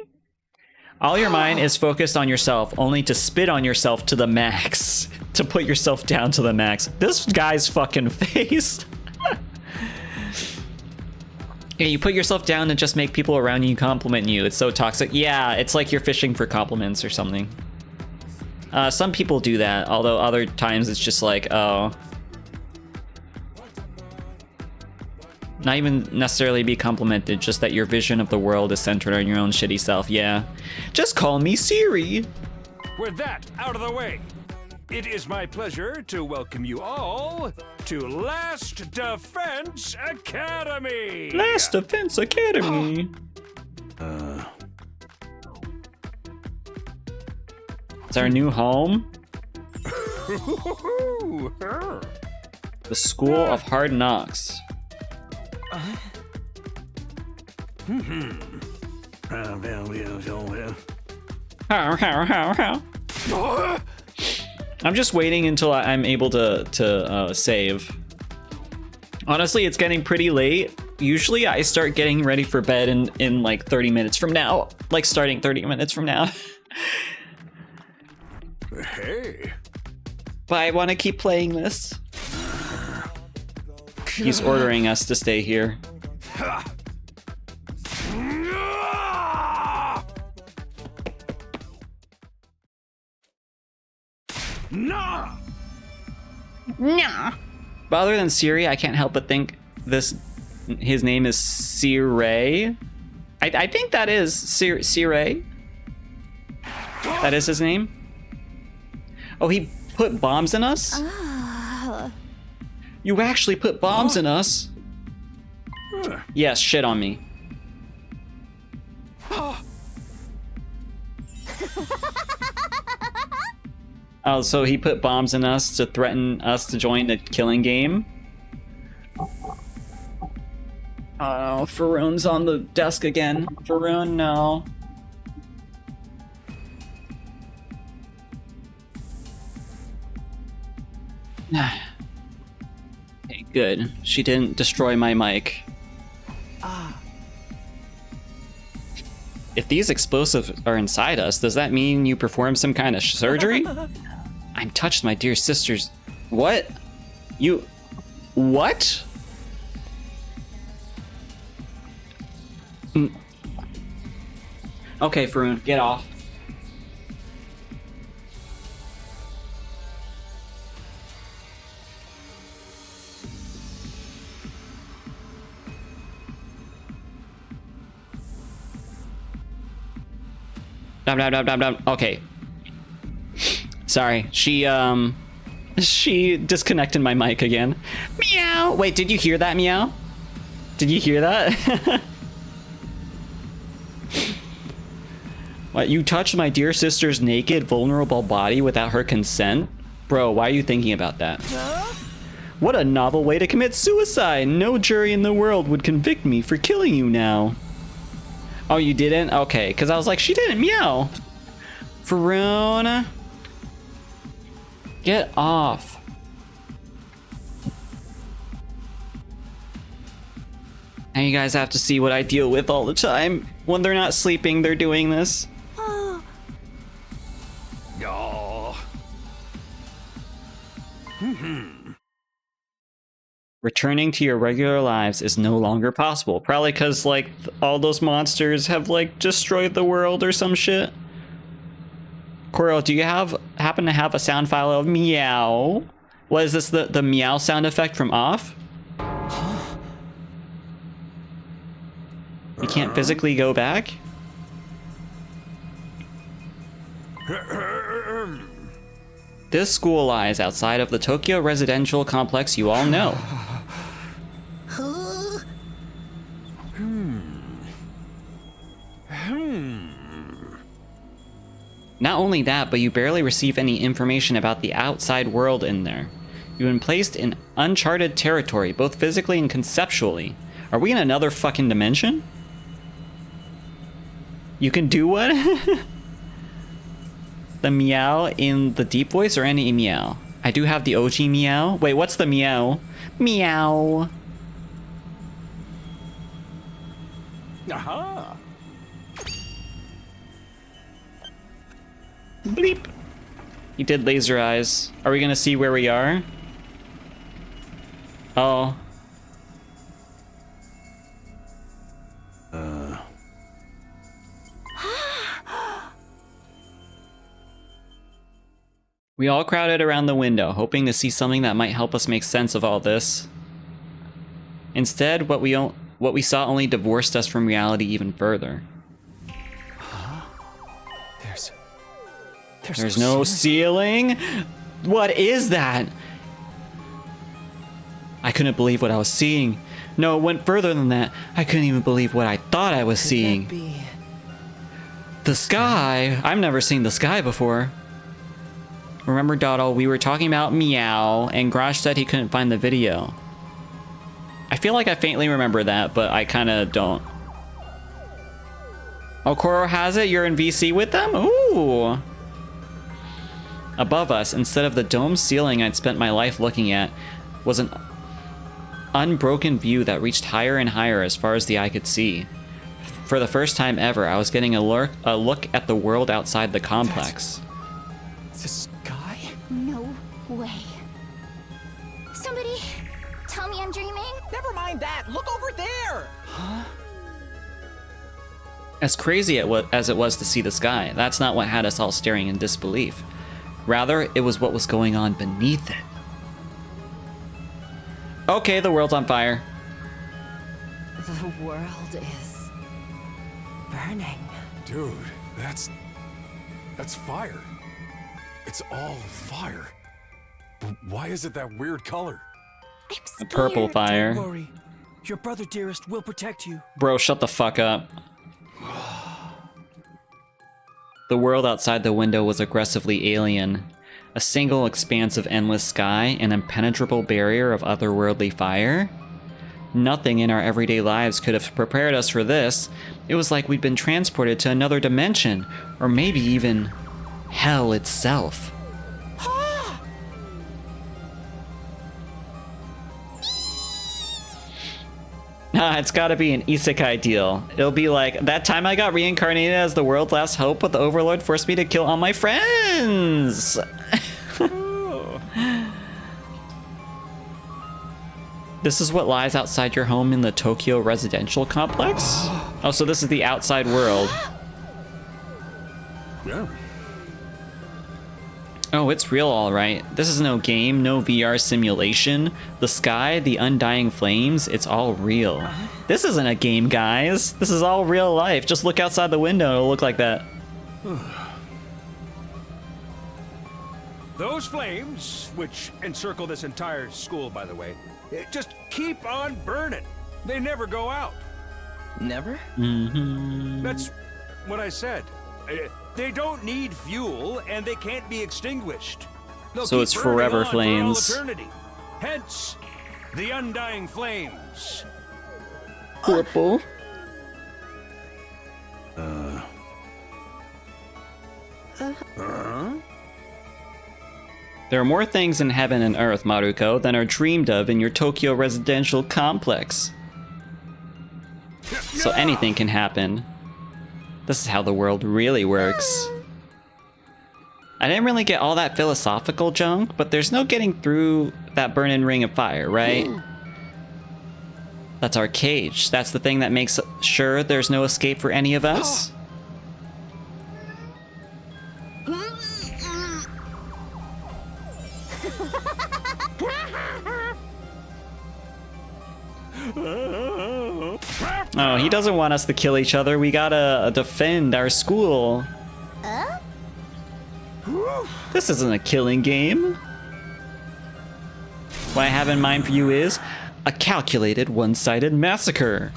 All your mind is focused on yourself, only to spit on yourself to the max. To put yourself down to the max. This guy's fucking face. Yeah, you put yourself down and just make people around you compliment you. It's so toxic. Yeah, it's like you're fishing for compliments or something. Some people do that, although other times it's just like, oh. Not even necessarily be complimented, just that your vision of the world is centered on your own shitty self. Yeah. Just call me Siri. with that out of the way, it is my pleasure to welcome you all to Last Defense Academy. Last Defense Academy. It's our new home. The School of Hard Knocks. I'm just waiting until I'm able to save. Honestly, it's getting pretty late. Usually I start getting ready for bed in like 30 minutes from now. Like starting 30 minutes from now. Hey. But I want to keep playing this. He's ordering us to stay here. No. No. But other than Siri, I can't help but think his name is Disarray. I think that is Disarray. That is his name. Oh, he put bombs in us? You actually put bombs in us? Yes, shit on me. Oh, so he put bombs in us to threaten us to join the killing game? Oh, Faroon's on the desk again. Faroon, no. Okay, good. She didn't destroy my mic. If these explosives are inside us, does that mean you performed some kind of surgery? I'm touched my dear sister's... What? You... What? Okay, Faroon, get off. Okay. Sorry. She disconnected my mic again. Meow. Wait, did you hear that meow? Did you hear that? What, you touched my dear sister's naked, vulnerable body without her consent? Bro, why are you thinking about that? What a novel way to commit suicide. No jury in the world would convict me for killing you now. Oh, you didn't? Okay, because I was like, she didn't meow. Faroon. Get off. Now you guys have to see what I deal with all the time. When they're not sleeping, they're doing this. Oh. Returning to your regular lives is no longer possible. Probably because, like, all those monsters have, like, destroyed the world or some shit. Coral, do you happen to have a sound file of meow? What is this, the meow sound effect from Off? You can't physically go back? This school lies outside of the Tokyo residential complex you all know. Not only that, but you barely receive any information about the outside world in there. You've been placed in uncharted territory, both physically and conceptually. Are we in another fucking dimension? You can do what? The meow in the deep voice or any meow? I do have the OG meow. Wait, what's the meow? Meow. Aha! Bleep. He did laser eyes. Are we gonna see where we are? Oh. We all crowded around the window, hoping to see something that might help us make sense of all this. Instead, what we saw only divorced us from reality even further. There's no ceiling? What is that? I couldn't believe what I was seeing. No, it went further than that. I couldn't even believe what I thought I was seeing. The sky? I've never seen the sky before. Remember, Doodle, we were talking about meow, and Grosh said he couldn't find the video. I feel like I faintly remember that, but I kinda don't. Oh, Koro has it? You're in VC with them? Ooh! Above us, instead of the domed ceiling I'd spent my life looking at, was an unbroken view that reached higher and higher as far as the eye could see. For the first time ever, I was getting a look at the world outside the complex. The sky? No way. Somebody tell me I'm dreaming? Never mind that. Look over there. Huh? As crazy as it was to see the sky, that's not what had us all staring in disbelief. Rather, it was what was going on beneath it. Okay, the world's on fire. The world is burning. Dude, that's fire. It's all fire. Why is it that weird color? I'm A scared. purple fire. Don't worry. Your brother, dearest, will protect you. Bro, shut the fuck up. The world outside the window was aggressively alien. A single expanse of endless sky, an impenetrable barrier of otherworldly fire. Nothing in our everyday lives could have prepared us for this. It was like we'd been transported to another dimension, or maybe even hell itself. Nah, it's gotta be an isekai deal. It'll be like, that time I got reincarnated as the world's last hope, but the Overlord forced me to kill all my friends! This is what lies outside your home in the Tokyo residential complex? Oh, so this is the outside world. Yeah. Oh, it's real alright. This is no game, no VR simulation. The sky, the undying flames, it's all real. This isn't a game, guys. This is all real life. Just look outside the window, it'll look like that. Those flames, which encircle this entire school, by the way, just keep on burning. They never go out. Never? Mm-hmm. That's what I said. They don't need fuel, and they can't be extinguished. They'll So keep it's burning forever on flames. For all eternity. Hence, the undying flames. Purple. There are more things in heaven and earth, Maruko, than are dreamed of in your Tokyo residential complex. So anything can happen. This is how the world really works. I didn't really get all that philosophical junk, but there's no getting through that burning ring of fire, right? That's our cage. That's the thing that makes sure there's no escape for any of us. Oh, he doesn't want us to kill each other. We gotta defend our school. This isn't a killing game. What I have in mind for you is a calculated one-sided massacre.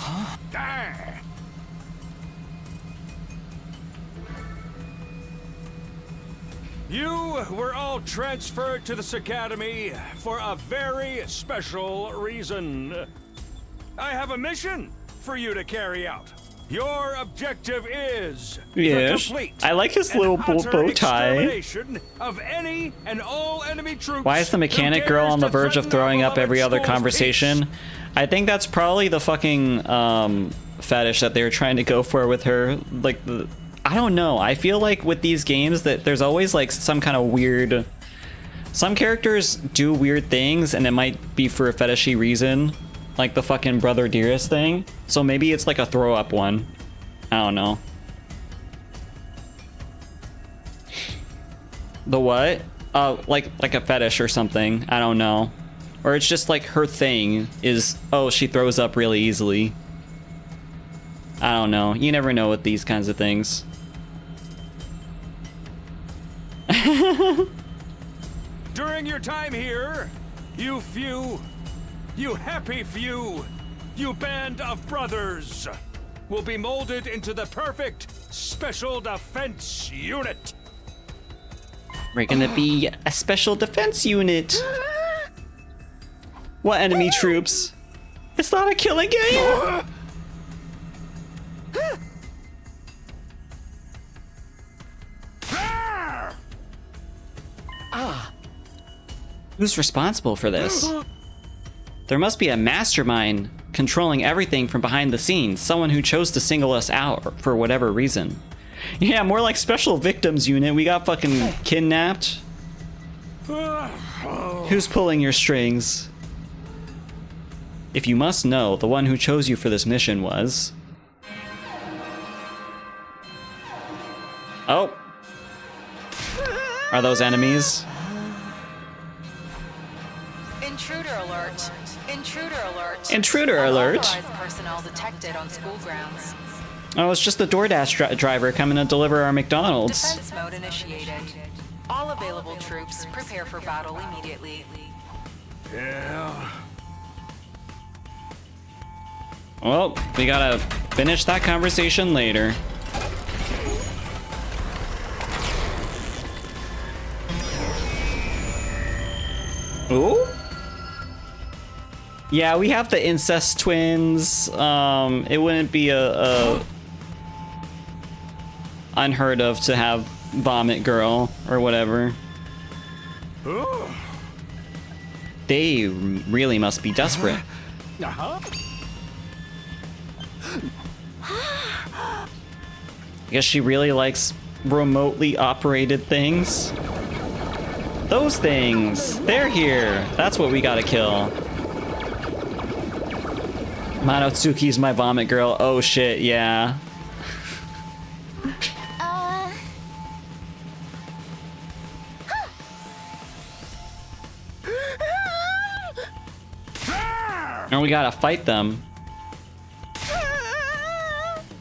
You were all transferred to this academy for a very special reason. I have a mission for you to carry out. Your objective is Yes. the complete I like his and little utter bow tie. extermination of any and all enemy troops. Why is the mechanic who girl dares on the to verge of threaten throwing our up every beloved other school's conversation? peace? I think that's probably the fucking fetish that they were trying to go for with her. Like, I don't know. I feel like with these games that there's always like some kind of weird. Some characters do weird things, and it might be for a fetishy reason, like the fucking brother dearest thing. So maybe it's like a throw up one. I don't know. The what? Like a fetish or something. I don't know. Or it's just like her thing is, oh, she throws up really easily. I don't know. You never know with these kinds of things. During your time here, you happy few, you band of brothers, will be molded into the perfect special defense unit. We're gonna be a special defense unit. What enemy troops? It's not a killing game. Who's responsible for this? There must be a mastermind controlling everything from behind the scenes. Someone who chose to single us out for whatever reason. Yeah, more like special victims unit. We got fucking kidnapped. Who's pulling your strings? If you must know, the one who chose you for this mission was... Oh. Are those enemies? Intruder alert. Intruder alert. Intruder alert. Unauthorized personnel detected on school grounds. Oh, it's just the DoorDash driver coming to deliver our McDonald's. Defense mode initiated. All available troops prepare for battle immediately. Yeah. Well, we gotta finish that conversation later. Ooh? Yeah, we have the incest twins. It wouldn't be a unheard of to have Vomit Girl or whatever. They really must be desperate. I guess she really likes remotely operated things. Those things! They're here! That's what we gotta kill. Monotsuki's my vomit girl. Oh shit, yeah. And we gotta fight them.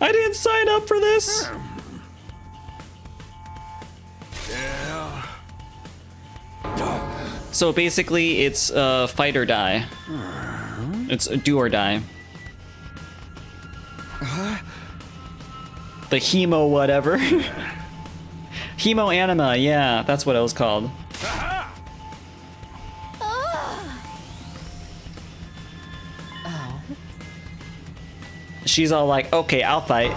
I didn't sign up for this! Yeah. So basically, it's fight or die. It's do or die. The hemo whatever. Hemo anima, yeah, that's what it was called. She's all like, okay, I'll fight.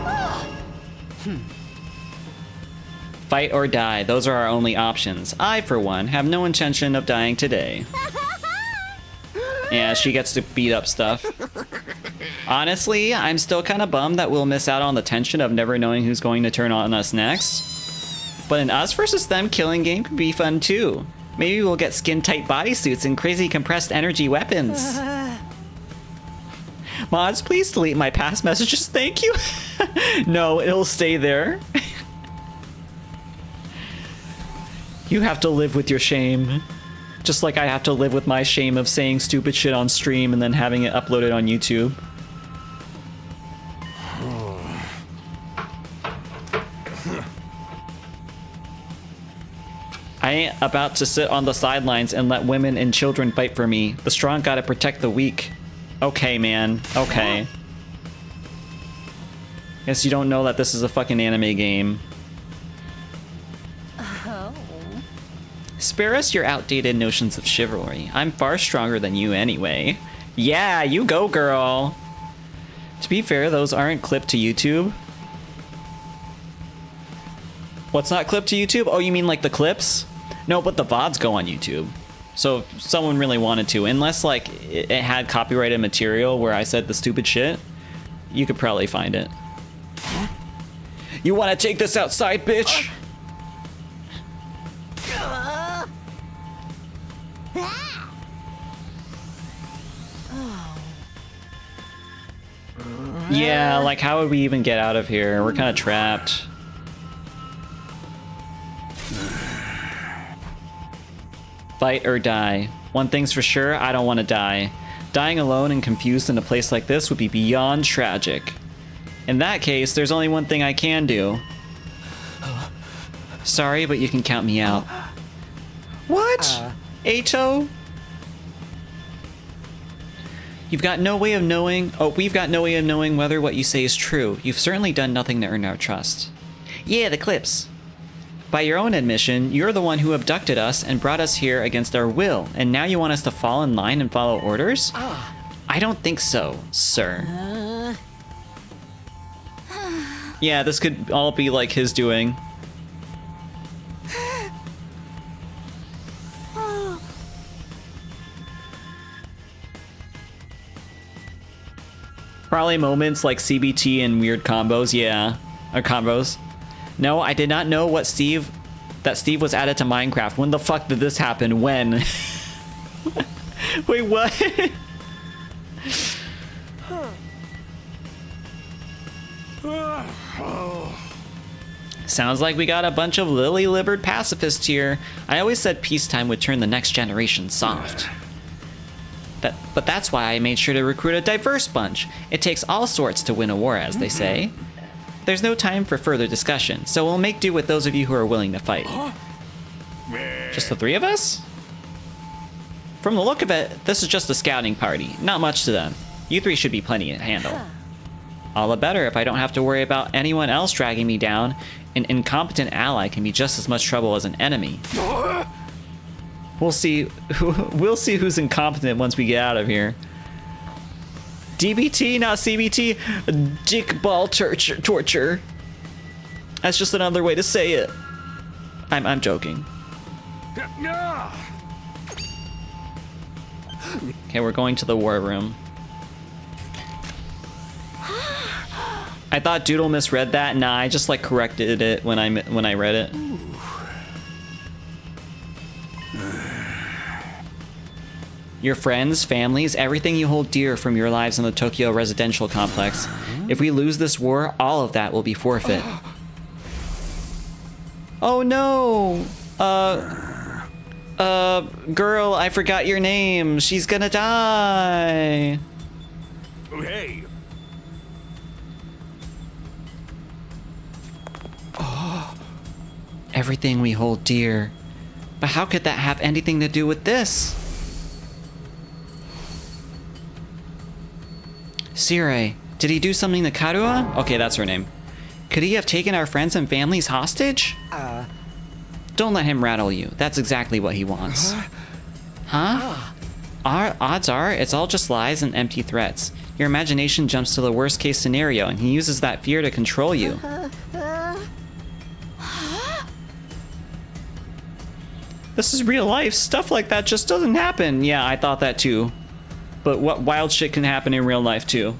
Fight or die, those are our only options. I, for one, have no intention of dying today. Yeah, she gets to beat up stuff. Honestly, I'm still kind of bummed that we'll miss out on the tension of never knowing who's going to turn on us next. But an us versus them killing game could be fun too. Maybe we'll get skin-tight bodysuits and crazy compressed energy weapons. Mods, please delete my past messages, thank you. No, it'll stay there. You have to live with your shame. Just like I have to live with my shame of saying stupid shit on stream and then having it uploaded on YouTube. I ain't about to sit on the sidelines and let women and children fight for me. The strong gotta protect the weak. Okay, man. Okay. Guess you don't know that this is a fucking anime game. Oh. Spare us your outdated notions of chivalry. I'm far stronger than you anyway. Yeah, you go, girl. To be fair, those aren't clipped to YouTube. What's not clipped to YouTube? Oh, you mean like the clips? No, but the VODs go on YouTube. So if someone really wanted to, unless like it had copyrighted material where I said the stupid shit, you could probably find it. You want to take this outside, bitch? Yeah, like how would we even get out of here? We're kind of trapped. Fight or die. One thing's for sure, I don't want to die. Dying alone and confused in a place like this would be beyond tragic. In that case, there's only one thing I can do. Sorry, but you can count me out. What? Ato? You've got no way of knowing... Oh, we've got no way of knowing whether what you say is true. You've certainly done nothing to earn our trust. Yeah, the clips. By your own admission, you're the one who abducted us and brought us here against our will, and now you want us to fall in line and follow orders? I don't think so, sir. Yeah, this could all be like his doing. Probably moments like CBT and weird combos, yeah. Or combos. No, I did not know that Steve was added to Minecraft. When the fuck did this happen? When? Wait, what? Sounds like we got a bunch of lily-livered pacifists here. I always said peacetime would turn the next generation soft. But that's why I made sure to recruit a diverse bunch. It takes all sorts to win a war, as they say. There's no time for further discussion, so we'll make do with those of you who are willing to fight. Just the three of us? From the look of it, this is just a scouting party. Not much to them. You three should be plenty to handle. All the better if I don't have to worry about anyone else dragging me down. An incompetent ally can be just as much trouble as an enemy. We'll see who's incompetent once we get out of here. DBT, not CBT. Dick ball torture. That's just another way to say it. I'm joking. Okay, we're going to the war room. I thought Doodle misread that. Nah, I just like corrected it when I read it. Your friends, families, everything you hold dear from your lives in the Tokyo residential complex. If we lose this war, all of that will be forfeit. Oh no! Girl, I forgot your name. She's gonna die. Oh, hey. Everything we hold dear. But how could that have anything to do with this? Disarray, did he do something to Karua? Okay, that's her name. Could he have taken our friends and families hostage? Don't let him rattle you. That's exactly what he wants. Huh? Our odds are it's all just lies and empty threats. Your imagination jumps to the worst case scenario and he uses that fear to control you. This is real life. Stuff like that just doesn't happen. Yeah, I thought that too. But what wild shit can happen in real life too?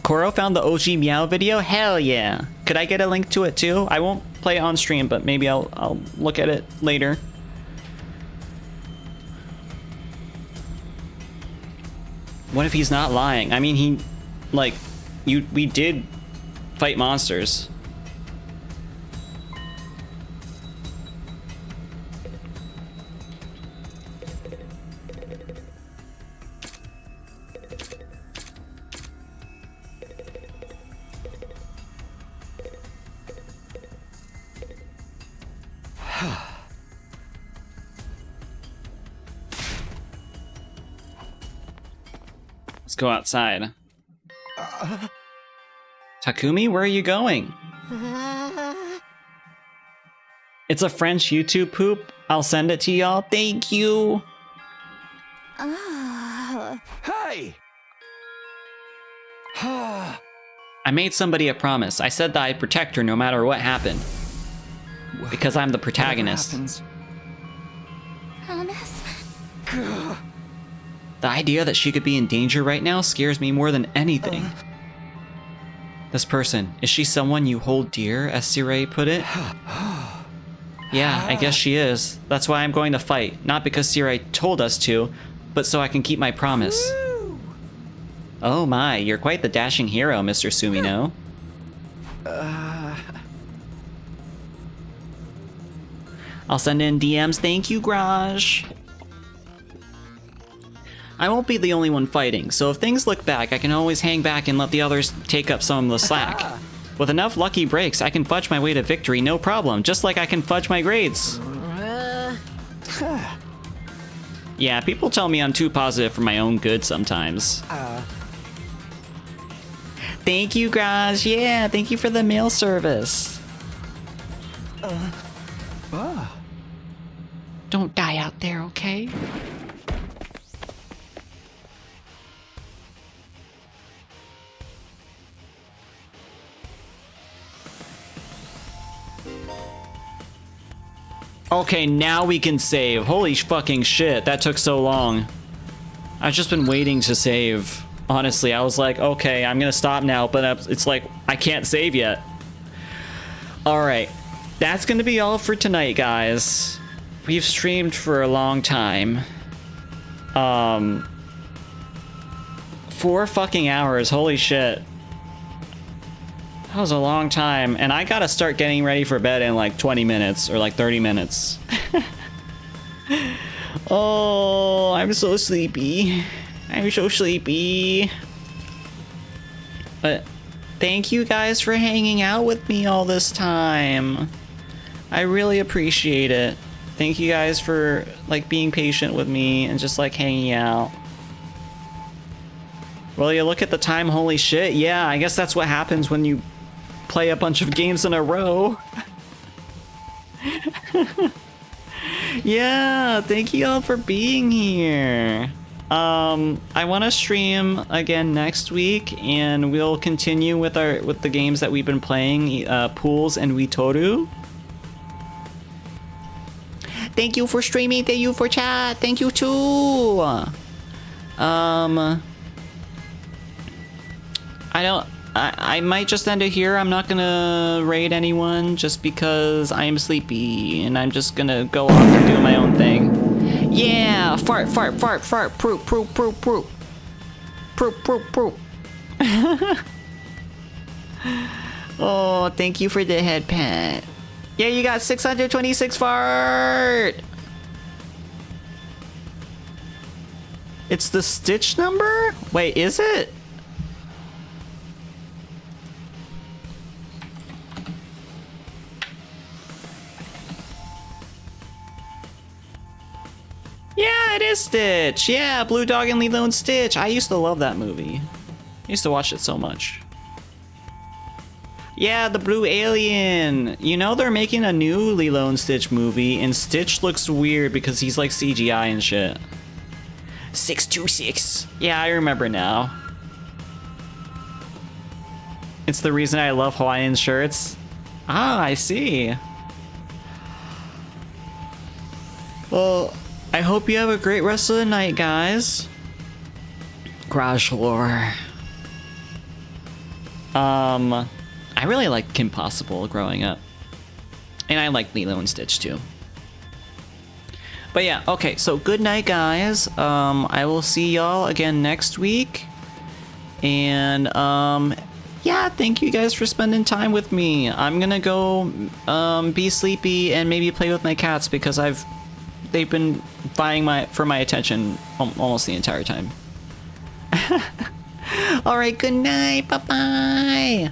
Koro found the OG Meow video? Hell yeah. Could I get a link to it too? I won't play it on stream, but maybe I'll look at it later. What if he's not lying? I mean, we did fight monsters. Let's go outside. Takumi, where are you going? It's a French YouTube poop. I'll send it to y'all. Thank you. Hey! I made somebody a promise. I said that I'd protect her no matter what happened. Because I'm the protagonist. Promise? The idea that she could be in danger right now scares me more than anything. This person, is she someone you hold dear, as Disarray put it? Yeah, I guess she is. That's why I'm going to fight. Not because Disarray told us to, but so I can keep my promise. Oh my, you're quite the dashing hero, Mr. Sumino. I'll send in DMs. Thank you, Graj. I won't be the only one fighting, so if things look bad, I can always hang back and let the others take up some of the slack. With enough lucky breaks, I can fudge my way to victory, no problem, just like I can fudge my grades. Yeah, people tell me I'm too positive for my own good sometimes. Thank you, Graj. Yeah, thank you for the mail service. Don't die out there, okay? Okay, now we can save. Holy fucking shit, that took so long. I've just been waiting to save. Honestly, I was like, okay, I'm gonna stop now, but it's like, I can't save yet. Alright, that's gonna be all for tonight, guys. We've streamed for a long time. 4 fucking hours, holy shit. That was a long time, and I gotta start getting ready for bed in like 20 minutes, or like 30 minutes. Oh, I'm so sleepy. I'm so sleepy. But thank you guys for hanging out with me all this time. I really appreciate it. Thank you guys for like being patient with me and just like hanging out. Well, you look at the time, holy shit. Yeah, I guess that's what happens when you play a bunch of games in a row. Yeah, thank you all for being here. I want to stream again next week, and we'll continue with the games that we've been playing, Pools and Witoru. Thank you for streaming. Thank you for chat. Thank you too. I might just end it here. I'm not gonna raid anyone just because I am sleepy, and I'm just gonna go off and do my own thing. Yeah, fart, fart, fart, fart, poop, poop, poop, poop, poop, poop, poop. Oh, thank you for the head pat. Yeah, you got 626 fart. It's the Stitch number? Wait, is it? Yeah, it is Stitch. Yeah, Blue Dog and Lilo and Stitch. I used to love that movie. I used to watch it so much. Yeah, the blue alien. You know they're making a new Lilo and Stitch movie, and Stitch looks weird because he's like CGI and shit. 626. Yeah, I remember now. It's the reason I love Hawaiian shirts. Ah, I see. Well, I hope you have a great rest of the night, guys. Garage lore. I really liked Kim Possible growing up. And I like Lilo and Stitch too. But yeah, okay, so good night, guys. I will see y'all again next week. And yeah, thank you guys for spending time with me. I'm gonna go be sleepy and maybe play with my cats because they've been vying for my attention almost the entire time. All right, good night. Bye-bye.